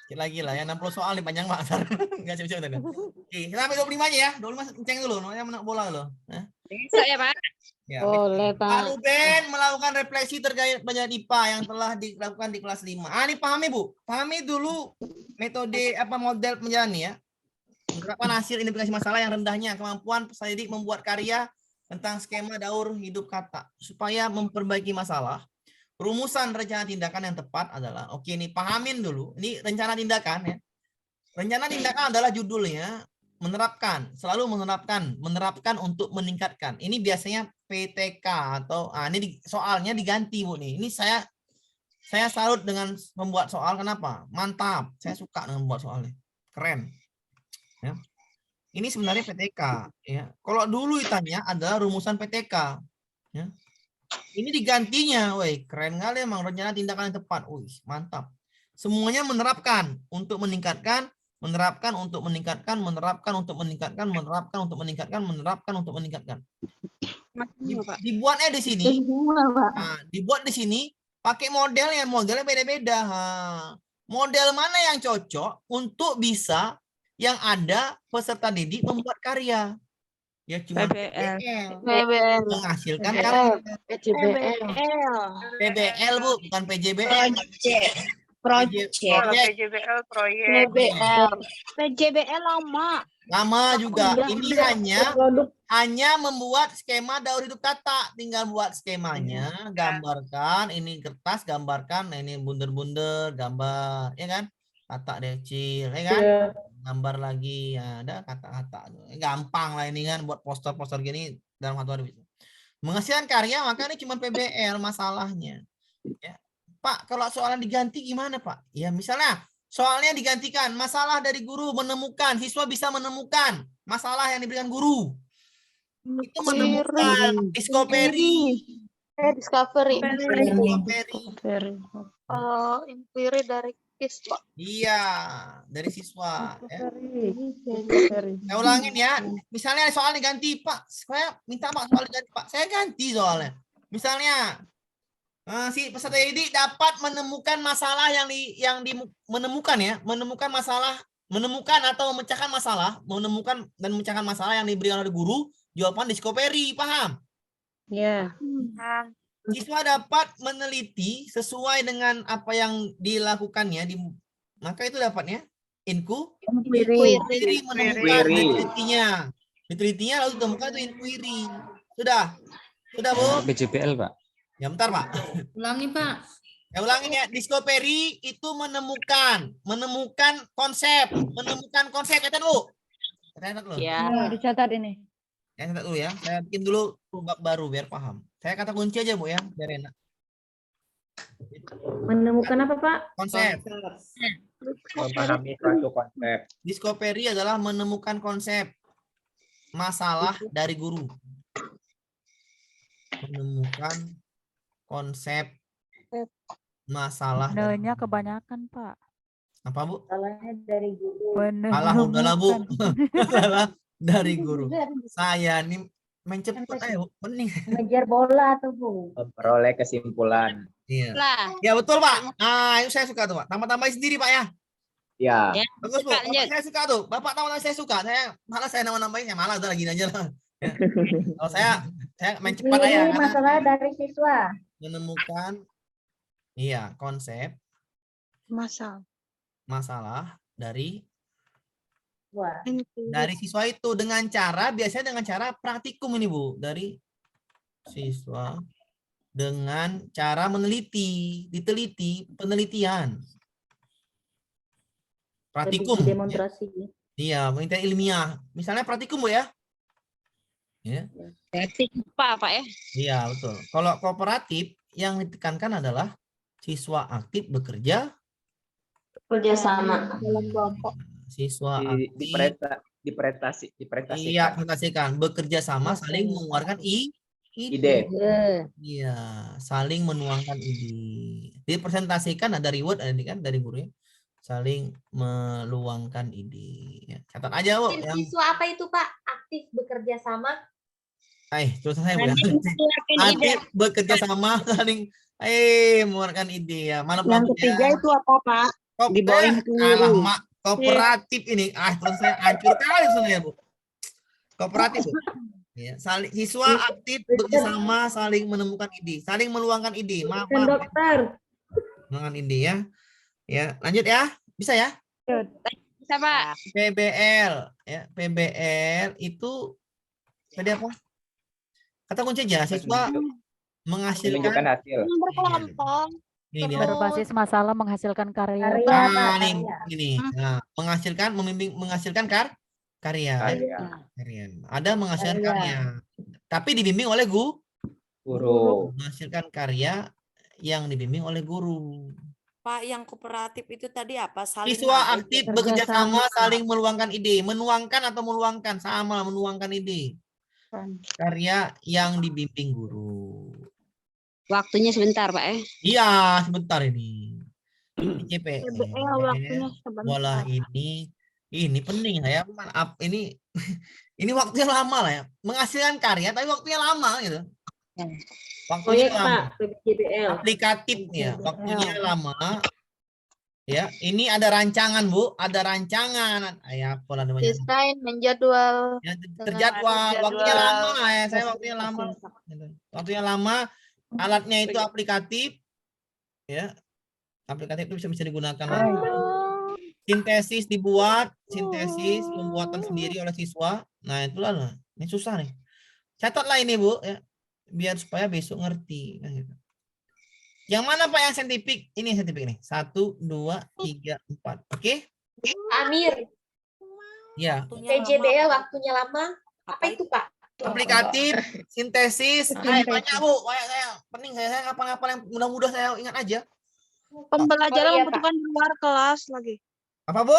Lagi lah ya, 60 soal nih panjang banget. Enggak coba tadi. Oke, kita ambil 25 aja ya. 25 kenceng dulu, namanya menang bola loh. Bisa ya, Pak? Ya, boleh, Pak. Pak Ruben melakukan refleksi terkait pelajaran IPA yang telah dilakukan di kelas 5. Ini pahami, Bu. Pahami dulu metode model penjelasan ya. Menerapkan hasil identifikasi masalah yang rendahnya kemampuan peserta didik membuat karya tentang skema daur hidup kata supaya memperbaiki masalah. Rumusan rencana tindakan yang tepat adalah, oke nih pahamin dulu. Ini rencana tindakan ya. Rencana tindakan adalah judulnya menerapkan, selalu menerapkan untuk meningkatkan. Ini biasanya PTK atau ini soalnya diganti, Bu nih. Ini saya salut dengan membuat soal. Kenapa? Mantap. Saya suka dengan membuat soalnya. Keren. Ya. Ini sebenarnya PTK ya. Kalau dulu ditanya adalah rumusan PTK ya. Ini digantinya, woi, keren kali emang rencana tindakan yang tepat. Wih, mantap. Semuanya menerapkan untuk meningkatkan, menerapkan untuk meningkatkan, menerapkan untuk meningkatkan, menerapkan untuk meningkatkan, menerapkan untuk meningkatkan. Dibuatnya di sini. Nah, dibuat di sini pakai modelnya beda-beda. Model mana yang cocok untuk bisa yang ada peserta didik membuat karya? Ya cuma PBL menghasilkan karya. PBL, Bu, bukan PJBL. PJBL lama juga. Ini hanya membuat skema daur hidup kata. Tinggal buat skemanya, gambarkan. Ini kertas, gambarkan. Nah, ini bunder-bunder, gambar, ya kan? Kata kecil, ya kan? Gambar lagi, ya, ada kata-kata. Gampang lah ini kan, buat poster-poster gini dalam satu hari. Menghasilkan karya, maka ini cuma PBL masalahnya. Ya. Pak, kalau soalnya diganti gimana, Pak? Ya, misalnya soalnya digantikan, masalah dari guru menemukan, siswa bisa menemukan masalah yang diberikan guru. Itu menemukan discovery. Discovery. Inquiry dari siswa. Iya, dari siswa. Ya. Saya ulangin ya. Misalnya soal diganti, Pak. Saya minta Pak soal diganti, Pak. Saya ganti soalnya. Misalnya si peserta didik dapat menemukan masalah menemukan masalah, menemukan atau memecahkan masalah, menemukan dan memecahkan masalah yang diberikan oleh guru, jawaban discovery, paham? Ya. Siswa dapat meneliti sesuai dengan apa yang dilakukannya, maka itu dapatnya inquiry, menemukan ditelitinya lalu ditemukan itu inquiry. Sudah, Bu? PJBL, Pak. Ya bentar, Pak. Ulangi, Pak. Ya ulangin ya. Discovery itu menemukan konsep, kata dulu. Ya, dicatat ini. Ya, catat dulu ya. Saya bikin dulu bab baru biar paham. Saya kata kunci aja, Bu ya, biar enak. Menemukan apa, Pak? Konsep. Memahami suatu konsep. Discovery adalah menemukan konsep masalah dari guru. menemukan konsep masalah. Benarnya kebanyakan, Pak. Apa, Bu? Salahnya dari guru. Alah, udahlah, Bu. Salah dari guru. Saya nih main cepet ayo, mending. Mengejar bola tuh, Bu. Memperoleh kesimpulan. Iya. Ya betul, Pak. Ah, itu saya suka tuh, Pak. Tambah-tambahin sendiri, Pak ya. Ya. Bagus, Bu. Bapak saya suka tuh. Bapak tahu saya suka. Saya malah saya nambahin, ya malah udah gini aja lah. Ya. Kalau saya main cepat aja. Ini masalah dari siswa. Menemukan konsep masalah dari siswa itu biasanya dengan cara praktikum ini, Bu, dari siswa dengan cara diteliti penelitian praktikum demonstrasi. Iya, penelitian ilmiah, misalnya praktikum, Bu, ya. Pak ya. Iya, betul. Kalau kooperatif yang ditekankan adalah siswa aktif bekerja sama dalam kelompok. Siswa aktif dipresentasikan. Iya, presentasikan, bekerja sama, saling mengeluarkan ide. Iya, saling menuangkan ide. Dipresentasikan, ada reward ada kan dari guru ya. Saling meluangkan ide. Ya, catat aja, Bu. Siswa apa itu, Pak? Aktif bekerja sama. Terus saya aktif bekerja sama, saling mengeluarkan ide ya. Mana yang ketiga itu apa, Pak? Dibawain guru. Kooperatif ini. Terus saya hancur kali sebenarnya, Bu. Kooperatif, Bu. Ya, siswa aktif bekerja sama, saling menemukan ide, saling meluangkan ide. Maaf. Dokter. Meluangkan ide ya. Ya, lanjut ya. Bisa ya? Bisa, Pak. PBL ya. PBL itu tadi apa? Kata kunci aja, siswa menghasilkan hasil. Berbasis masalah menghasilkan karya. Ini. Nah, menghasilkan karya. Ada menghasilkan karya. Tapi dibimbing oleh guru. Menghasilkan karya yang dibimbing oleh guru. Pak, yang kooperatif itu tadi apa? Siswa aktif bekerja sama, saling meluangkan ide. Menuangkan atau meluangkan? Sama, menuangkan ide. Karya yang dibimbing guru. Waktunya sebentar, Pak. Iya, sebentar ini. CPL. Waktunya sebentar. Bola ini penting saya. Ini waktunya lama lah ya. Menghasilkan karya tapi waktunya lama gitu. Waktunya lama. Aplikatif ya, waktunya lama. Ya, ini ada rancangan, Bu, ada rancangan. Ya, apa namanya? Desain, menjadwal. Ya, terjadwal, waktunya lama ya. Saya waktunya lama. Waktunya lama, alatnya itu aplikatif. Ya. Aplikatif itu bisa digunakan. Sintesis dibuat, pembuatan sendiri oleh siswa. Nah, itulah. Ini susah nih. Catatlah ini, Bu, ya. Biar supaya besok ngerti. Yang mana, Pak, yang saintifik? Ini yang saintifik nih. 1, 2, 3, 4. Oke? Amir. Ya. PJBL waktunya lama. Apa itu, Pak? Aplikatif, sintesis. Banyak, Bu. Banyak saya. Penting saya ngapa-ngapa yang mudah-mudah saya ingat aja. Pembelajaran membutuhkan di luar kelas lagi. Apa, Bu?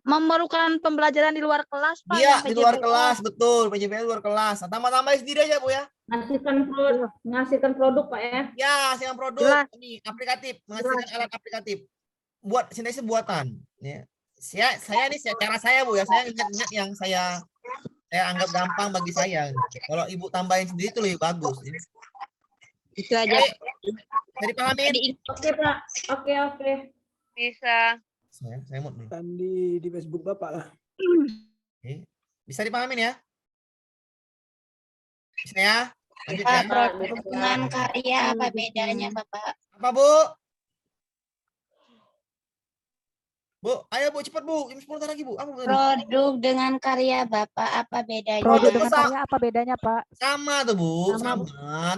Memerlukan pembelajaran di luar kelas, Pak. Iya, di luar kelas, betul. PJBL luar kelas. Tambah-tambahin sendiri aja, Bu, ya. Menghasilkan produk, Pak ya. Ya, hasilkan produk. Ini aplikatif, menghasilkan alat aplikatif. Buat sintesis buatan. Ya. Saya ini cara saya, Bu, ya. Saya ingat-ingat yang saya anggap gampang bagi saya. Kalau Ibu tambahin sendiri itu lebih bagus. Itu aja. Jadi pahamin. Oke, Pak. Oke. Bisa. Saya mau dulu. Di Facebook Bapak lah. Oke. Bisa dipahamin ya? Bisa ya? Lanjut Pak, ya. produk dengan karya apa bedanya, Bapak? Apa, Bu? Bu, ayo, Bu, cepat, Bu. Ini 10 lagi, Bu. Apa Produk dengan karya Bapak apa bedanya? Produk dengan karya apa bedanya, Pak? Sama tuh, Bu. Sama.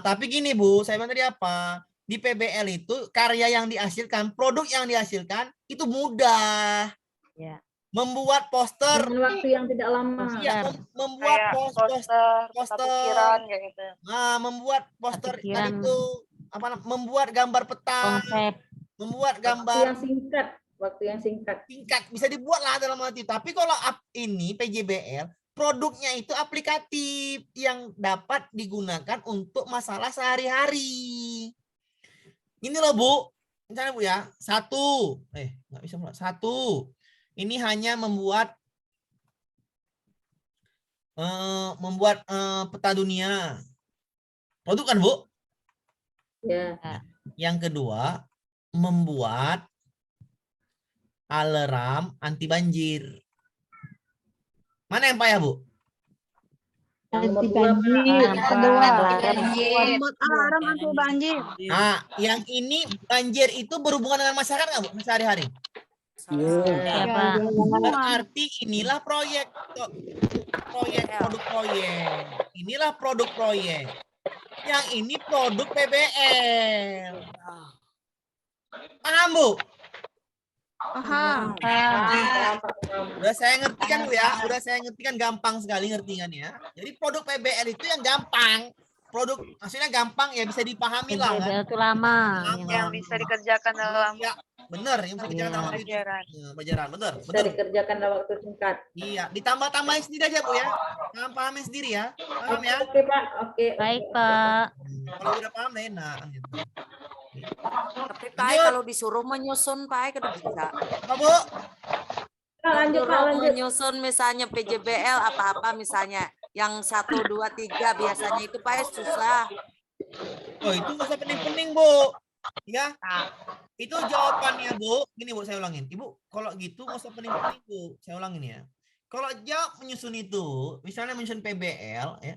Tapi gini, Bu, saya bilang tadi apa? Di PBL itu karya yang dihasilkan, produk yang dihasilkan itu mudah. Ya. Membuat poster dengan waktu yang tidak lama. Ya, membuat poster gitu. Nah, membuat poster itu apa? Membuat gambar peta. Membuat gambar Waktu yang singkat. Bisa dibuat lah dalam arti. Tapi kalau ini PJBL produknya itu aplikatif yang dapat digunakan untuk masalah sehari-hari. Ini loh Bu, misalnya Bu ya, nggak bisa pula. Ini hanya membuat peta dunia. Produk kan Bu? Ya. Yang kedua, membuat alarm anti banjir. Mana yang payah Bu? Anti banjir. Membuat alarm anti banjir. Nah, yang ini banjir itu berhubungan dengan masyarakat nggak Bu? Sehari-hari? Berarti inilah proyek produk proyek. Inilah produk proyek. Yang ini produk PBL. Paham Bu? Paham. Udah saya ngertikan Bu ya. Udah saya ngertikan, gampang sekali ngertingannya. Jadi produk PBL itu yang gampang. Produk maksudnya gampang ya, bisa dipahami lah. PBL itu lama. Yang bisa dikerjakan dalam bener, yang bisa dikerjakan dalam pelajaran. Pelajaran, bener. Bisa dikerjakan dalam waktu singkat. Iya, ditambah-tambahin sendiri aja Bu ya. Pahamin sendiri ya. Paham ya? Oke Pak, oke. Baik Pak. Kalau udah paham deh enak gitu. Tapi Pak, kalau disuruh menyusun Pak, kan bisa. Apa Bu? Lanjut. Menyusun misalnya PJBL apa-apa misalnya. Yang 1, 2, 3 biasanya itu Pak susah. Oh itu nggak usah pening-pening Bu. Ya. Itu jawabannya Bu. Gini Bu, saya ulangin. Ibu kalau gitu nggak usah pening-pening Bu. Saya ulangin ya. Kalau jawab menyusun itu, misalnya menyusun PBL ya.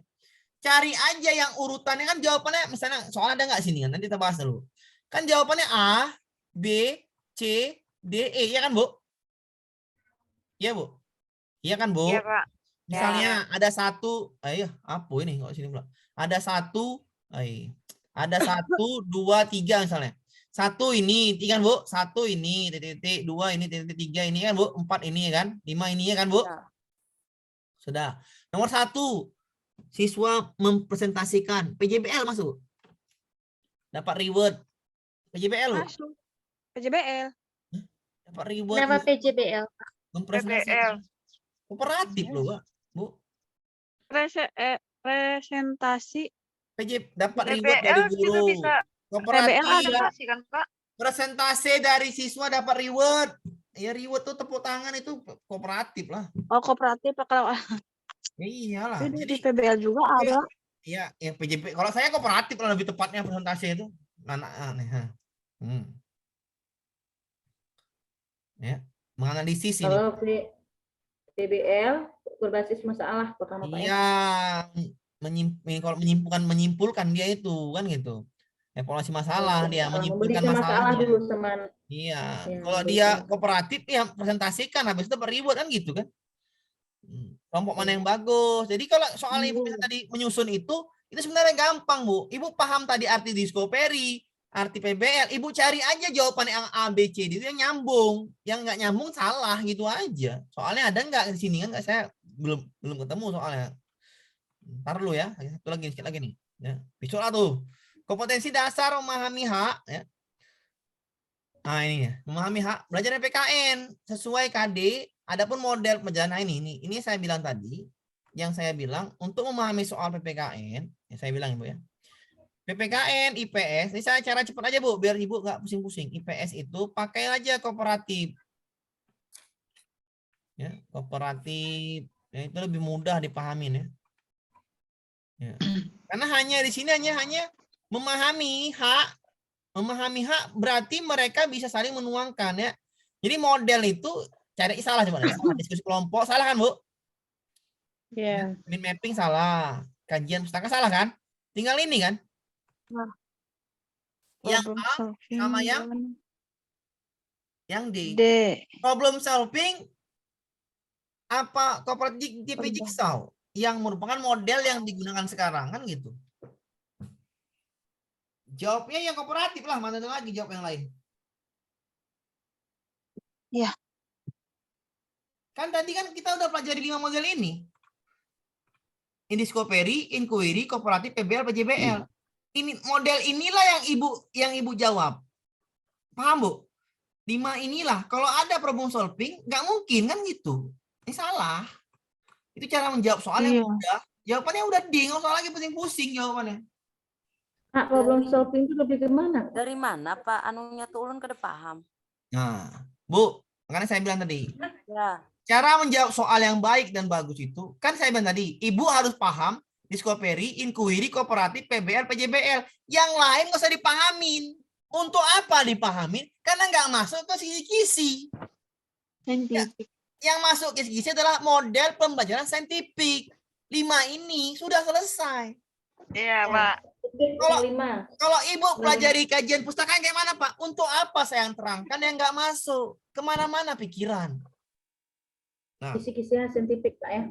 Cari aja yang urutannya, kan jawabannya misalnya soal ada nggak sini kan, nanti kita bahas dulu. Kan jawabannya A, B, C, D, E, ya kan Bu? Iya Bu? Iya kan Bu? Iya Pak. Misalnya ada satu, apa ini kok sini pula? Ada 1, ada 1, 2, 3 misalnya. 1 ini, 3 kan Bu? 1 ini, titik, 2 ini, titik, 3 ini kan Bu? 4 ini kan? 5 ini ya kan Bu? Sudah. Nomor 1, siswa mempresentasikan PJBL masuk. Dapat reward. PJBL loh. Masuk. PJBL. Dapat reward. Kenapa PJBL? Mempresentasikan. Kooperatif loh, Pak. Bu. Presentasi. Dapat reward dari guru. PBL ada kan Pak? Presentasi dari siswa dapat reward. Ya reward tuh tepuk tangan itu kooperatif lah. Oh kooperatif kalau. Iyalah. Jadi di PBL juga ada. Iya, yang PJB. Kalau saya kooperatif lah lebih tepatnya presentasi itu. Anak aneh. Ya, menganalisis ini. Kalau PBL berbasis masalah pertama Pak. Iya, kalau menyimpulkan dia itu kan gitu. Evaluasi masalah, dia menyimpulkan masalah dulu teman. Iya, kalau dia kooperatif ya presentasikan, habis itu reward kan gitu kan. Kelompok mana yang bagus. Jadi kalau soal Ibu tadi menyusun itu sebenarnya gampang Bu. Ibu paham tadi arti diskoperi, arti PBL, Ibu cari aja jawaban yang A, B, C itu yang nyambung. Yang nggak nyambung salah gitu aja. Soalnya ada nggak di sini kan? Saya belum ketemu soalnya. Ntar dulu ya. Satu lagi, sedikit lagi nih. Ya. Visual tuh. Kompetensi dasar memahami hak. Ya. Nah ini ya, memahami hak. Belajar PKN sesuai KD. Adapun model perjalanan ini saya bilang tadi. Yang saya bilang untuk memahami soal PPKN. Ya saya bilang Ibu ya. PPKN, IPS, ini saya cara cepat aja Bu, biar Ibu nggak pusing-pusing. IPS itu pakai aja kooperatif. Ya, kooperatif. Ya, itu lebih mudah dipahamin ya. Ya. Karena hanya di sini hanya memahami hak. Memahami hak berarti mereka bisa saling menuangkan ya. Jadi model itu cari salah coba. Diskusi kelompok salah kan Bu? Iya. Min mapping salah. Kajian pustaka salah kan? Tinggal ini kan? Nah, yang A sama yang D. Problem solving apa kooperatif jigsaw yang merupakan model yang digunakan sekarang kan gitu. Jawabnya yang kooperatif lah, mana ada lagi jawab yang lain. Ya. Kan tadi kan kita udah pelajari 5 model ini. Indiscovery, inquiry, kooperatif, PBL, PJBL. Ini model inilah yang ibu jawab. Paham Bu? 5 inilah. Kalau ada problem solving, nggak mungkin kan gitu. Ini salah. Itu cara menjawab soal yang mudah. Jawabannya udah D, nggak usah lagi pusing-pusing jawabannya. Pak, problem solving itu lebih kemana? Dari mana Pak? Anunya tuh ulun kada paham. Nah, Bu, makanya saya bilang tadi. Ya. Cara menjawab soal yang baik dan bagus itu, kan saya bilang tadi, Ibu harus paham Discovery, Inquiry, Kooperatif, PBL, PJBL. Yang lain nggak usah dipahamin. Untuk apa dipahamin? Karena nggak masuk ke kisi-kisi. Ya, yang masuk kisi-kisi adalah model pembelajaran saintifik. 5 ini sudah selesai. Iya, Pak. Kalau Ibu pelajari kajian pustaka kayak mana, Pak? Untuk apa saya yang terangkan yang nggak masuk? Kemana-mana pikiran. Nah, Kisi-kisinya saintifik, Pak ya.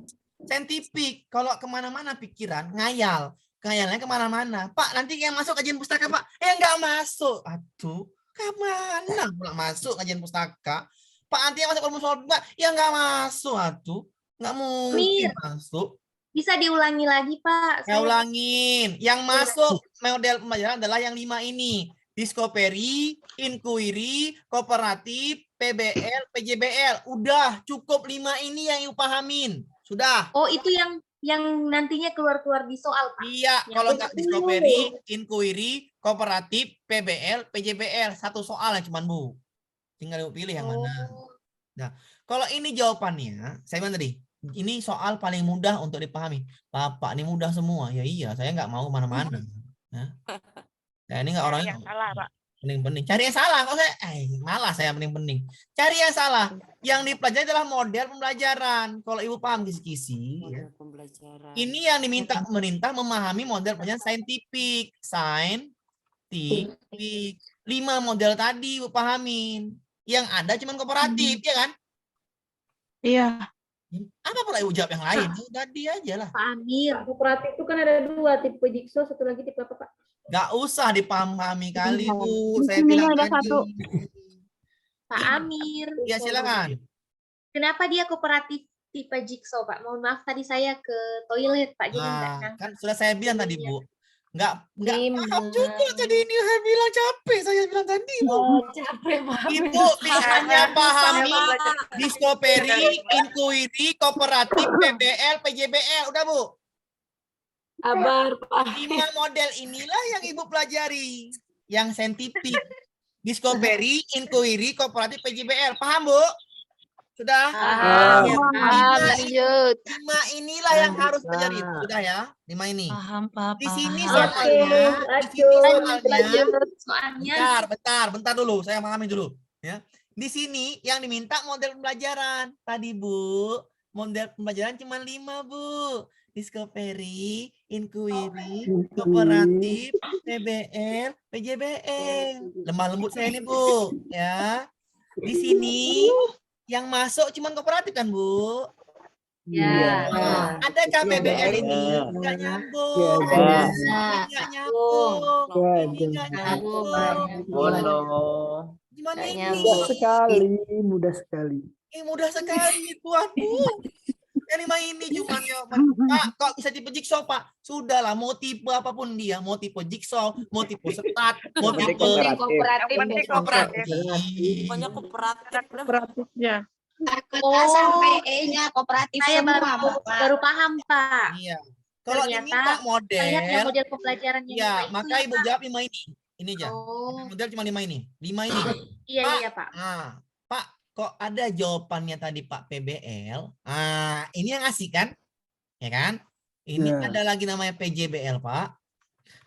saintifik. Kalau kemana-mana pikiran, ngayal. Ngayalnya kemana-mana. Pak, nanti yang masuk kajian pustaka, Pak. Nggak masuk. Aduh, kemana pula masuk kajian pustaka? Pak, nanti yang masuk problem solving, Pak. Nggak masuk. Aduh, nggak mungkin masuk. Bisa diulangi lagi, Pak. Saya ulangin. Yang masuk model pembelajaran adalah yang 5 ini. Discovery, Inquiry, Kooperatif, PBL, PJBL. Udah, cukup 5 ini yang Ibu pahamin. Sudah. Oh, itu yang nantinya keluar-keluar di soal, Pak. Iya, kalau nggak Discovery, Inquiry, Kooperatif, PBL, PJBL. Satu soal yang cuman, Bu. Tinggal Ibu pilih yang mana. Nah, kalau ini jawabannya, saya bilang tadi, ini soal paling mudah untuk dipahami. Bapak, ini mudah semua. Ya iya, saya nggak mau kemana-mana. Nah, saya ini nggak orangnya Salah, Pak. penting-penting. Cari yang salah. Kok saya, malah saya penting-penting. Cari yang salah. Yang dipelajari adalah model pembelajaran. Kalau Ibu paham kisi-kisi, ya. Ini yang diminta memahami model pembelajaran saintifik. Saintifik. 5 model tadi Ibu pahamin. Yang ada cuma kooperatif, ya kan? Iya. Apa pula Ibu jawab yang lain? Udah dia aja lah. Pak Amir. Kooperatif itu kan ada 2, tipe jigsaw, satu lagi tipe apa, Pak? Gak usah dipahami kali, Bu. Saya bilang ada tadi. satu. Pak Amir. Ya, silakan. Kenapa dia kooperatif tipe jigsaw, Pak? Mohon maaf, tadi saya ke toilet, Pak. Jadi nggak nangkep. Kan sudah saya bilang tadi, Bu. Nggak paham juga tadi ini saya bilang capek. Saya bilang tadi, Bu. Capek banget. Ibu hanya pahami Discovery, Inquiry, Kooperatif, PBL, PJBL. Udah, Bu. Sabar, Pak. 5 model inilah yang Ibu pelajari. Yang saintifik. Discovery, Inquiry, Kooperatif, PJBL. Paham, Bu? Sudah? Lanjut. 5 inilah yang harus pelajari. Sudah ya? 5 ini. Paham, Pak. Di sini soalnya. Bentar dulu. Saya pahami dulu. Ya. Di sini yang diminta model pembelajaran. Tadi, Bu, model pembelajaran cuma 5, Bu. Discovery, Inquiry, Kooperatif, PBL, PJBL. Lemah lembut saya ini, Bu. Ya. Di sini yang masuk cuma kooperatif kan, Bu? Ya. Ada KPBL ini nggak nyambung. Nggak nyambung. Nggak nyambung. Gimana ini? Mudah sekali. Mudah sekali itu, aduh. Yang 5 ini cuma jawaban. Pak, kok bisa tipe jigsaw, Pak? Sudahlah, mau tipe apapun dia, mau tipe jigsaw, mau tipe setat, mau tipe kooperatif. Pokoknya Kooperatifnya. Sampai E-nya kooperatif saya baru paham, Pak. Iya. Kalau diminta model pembelajaran yang ya, maka Ibu jawab 5 ini. Ini aja. Model cuma 5 ini. 5 ini. Iya, Pak. Nah, Pak, kok ada jawabannya tadi Pak PBL? Ini yang asik kan? Ya kan? Ini ada lagi namanya PJBL, Pak.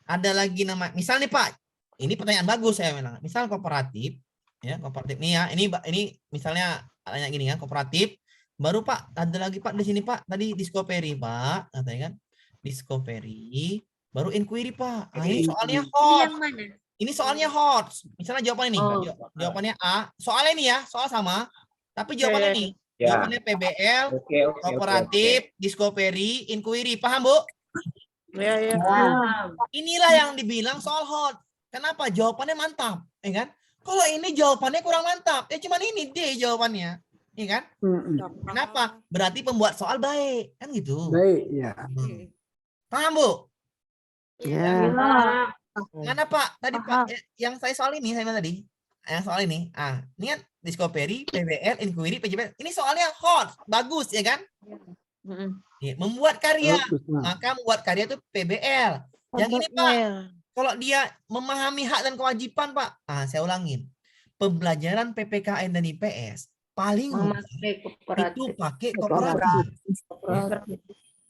Ada lagi nama, misal nih Pak, ini pertanyaan bagus saya bilang. Misal kooperatif, ya kooperatif nih ya. Ini misalnya tanya gini kan, kooperatif. Baru Pak, ada lagi Pak di sini Pak. Tadi Discovery Pak, katanya kan. Discovery, baru Inquiry Pak. Ini soalnya hot. Yang mana? Ini soalnya hot. Misalnya jawabannya ini. Jawabannya A. Soalnya ini ya, soal sama. Tapi jawabannya ini. Jawabannya PBL, Kooperatif, Discovery, Inquiry. Paham, Bu? Ya. Inilah yang dibilang soal hot. Kenapa? Jawabannya mantap. Ya kan? Kalau ini jawabannya kurang mantap. Ya cuman ini D jawabannya. Ya kan? Kenapa? Berarti pembuat soal baik. Kan gitu. Baik, ya. Paham, Bu? Ya. Mana Pak? Tadi Pak, yang saya soal ini, saya bilang tadi. Yang soal ini. Ini kan Discovery, PBL, Inquiry, PJBL. Ini soalnya hot. Bagus, ya kan? Ya, membuat karya, Bagus, Mak. maka membuat karya itu PBL. Yang ini Pak, kalau dia memahami hak dan kewajiban Pak, saya ulangin. Pembelajaran PPKN dan IPS paling mudah itu pakai kooperatif.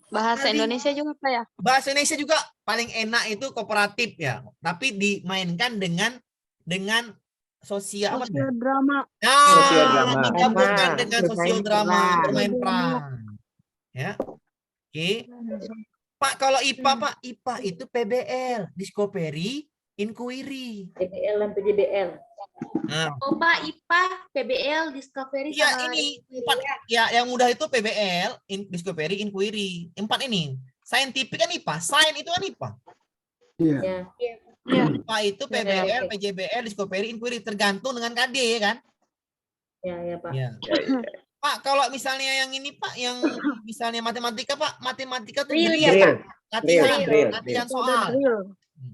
Bahasa Indonesia juga Pak ya? Bahasa Indonesia juga paling enak itu kooperatif ya, tapi dimainkan dengan sosial apa? drama. Digabungkan dengan sosial drama, bermain peran. Ya. Oke. Pak, kalau IPA Pak, IPA itu PBL, Discovery, Inquiry. PBL dan PJBL. Nah, Oh Pak, IPA, PBL, Discovery ya sama ini empat ya yang mudah itu PBL, Discovery, Inquiry. Empat ini. Saintifik kan IPA, sains itu kan IPA. Iya. IPA itu PBL, PJBL, Discovery, Inquiry tergantung dengan KD kan? Ya Pak. Ya. Pak, kalau misalnya yang ini Pak, yang misalnya matematika Pak, matematika tuh Real drill, ya, Pak? latihan soal.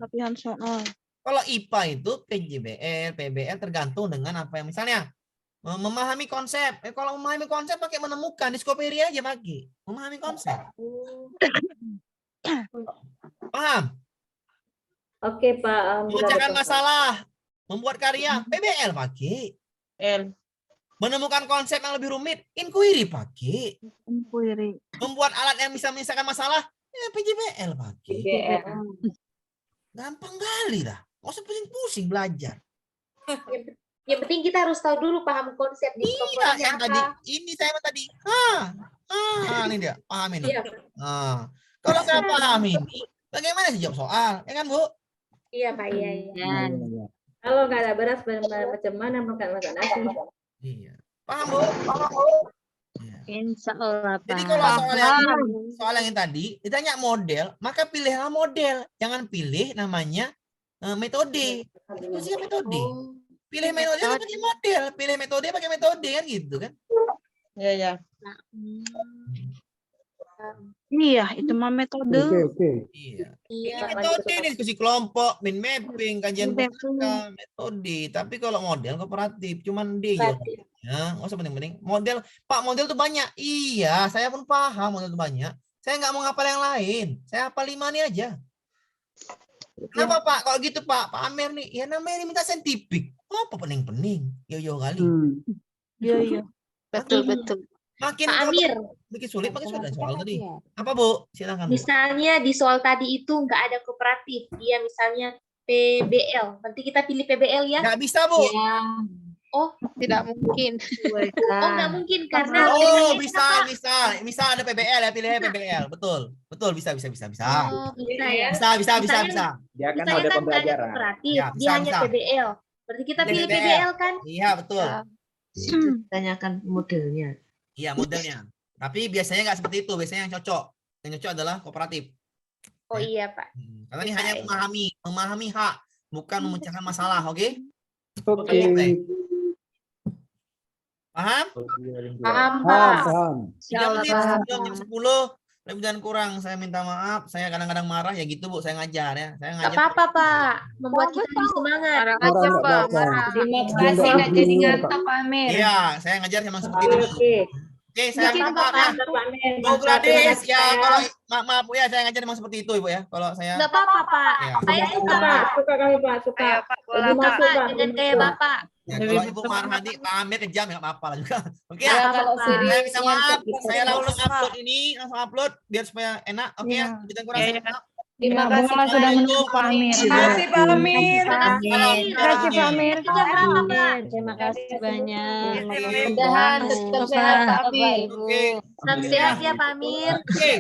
Latihan soal. Kalau IPA itu PJBL, PBL tergantung dengan apa yang misalnya memahami konsep. Kalau memahami konsep pakai menemukan, Discovery aja pakai. Memahami konsep. Paham? Oke Pak. Memecahkan masalah, membuat karya, PBL pakai. Menemukan konsep yang lebih rumit, Inquiry pakai. Membuat alat yang bisa menyelesaikan masalah, PJBL pakai. Gampang kali lah. Nggak usah pusing-pusing belajar. Yang penting kita harus tahu dulu paham konsep di Iya, yang tadi. Ini saya tadi. Ini dia. Paham ini. Iya. Kalau saya paham ini, bagaimana sih jawab soal? Ya kan, Bu? Iya Pak, iya. Kalau nggak ada beras, macam mana makan nasi? Iya. Paham, Bu? Insya Allah Pak. Jadi kalau soal yang tadi ditanya model, maka pilihlah model. Jangan pilih namanya metode. Itu sih metode. Pilih metode pakai model, pilih metode pakai metode kan gitu kan? Iya. Iya, itu mah metode. Iya. Ini metode nih, diskusi kelompok, mind mapping, kajian pustaka, metode. Tapi kalau model kooperatif, cuman dia. Ya, nggak usah penting-penting. Model, Pak, model tuh banyak. Iya, saya pun paham model tuh banyak. Saya nggak mau ngapal yang lain. Saya hafal 5 nih aja. Kenapa Pak? Kalau gitu Pak Amir nih, ya namanya minta saintifik. Apa pening-pening? Yo kali. Iya. Betul. Makin Pak Amir. Bikin sulit pakai soal tadi. Apa Bu? Silakan. Bu. Misalnya di soal tadi itu nggak ada kooperatif. Dia misalnya PBL. Nanti kita pilih PBL ya. Nggak bisa Bu. Ya. Oh, Tidak mungkin. oh nggak mungkin karena Bisa ada PBL ya, pilihnya PBL. Betul, bisa. Oh, bisa ya. Bisa. Dia kan Misalnya ada kan nggak ada pembelajaran. kooperatif, Ya, dia hanya PBL. Berarti kita pilih PBL kan? Iya, betul. Tanyakan modelnya. Iya, modelnya. Tapi biasanya nggak seperti itu. Biasanya yang cocok. Yang cocok adalah kooperatif. Oh iya Pak. Karena ini hanya memahami hak, bukan memecahkan masalah. Oke? Paham? Paham Pak. 3 menit sebelum jam 10. Lebih dan kurang, saya minta maaf. Saya kadang-kadang marah ya gitu Bu. Saya ngajar ya. Saya Nggak ngajar. apa-apa Pak. Membuat kita lebih semangat. Terima kasih nggak jadi ngantuk Pak Amir. Iya, saya ngajar memang seperti itu. Oke, saya minta maaf ya. Bu Gladys, ya kalau maaf Bu ya, saya ngajar memang seperti itu Ibu ya. Kalau saya Nggak apa-apa Pak. Ya. Saya suka Pak. Suka kami Pak, suka. Ayo Pak, bola Lebih Pak. masuk, Pak. Dengan gaya Bapak. Ya, kalau Ibu marah nanti Pak Amir kejam ya nggak apa-apa lah juga. Oke Ya, ya. kalau Saya serius minta maaf, saya langsung Pak. upload ini, langsung upload biar supaya enak. Oke ya, lebih dan kurang. Terima kasih sudah menunggu Pak Amir. Terima kasih Pak Amir. Terima kasih Pak Amir. Itu jam berapa Pak? Terima kasih banyak. Mudah-mudahan tetap sehat Pak Amir. Oke. Salam sehat ya Pak Amir. Oke.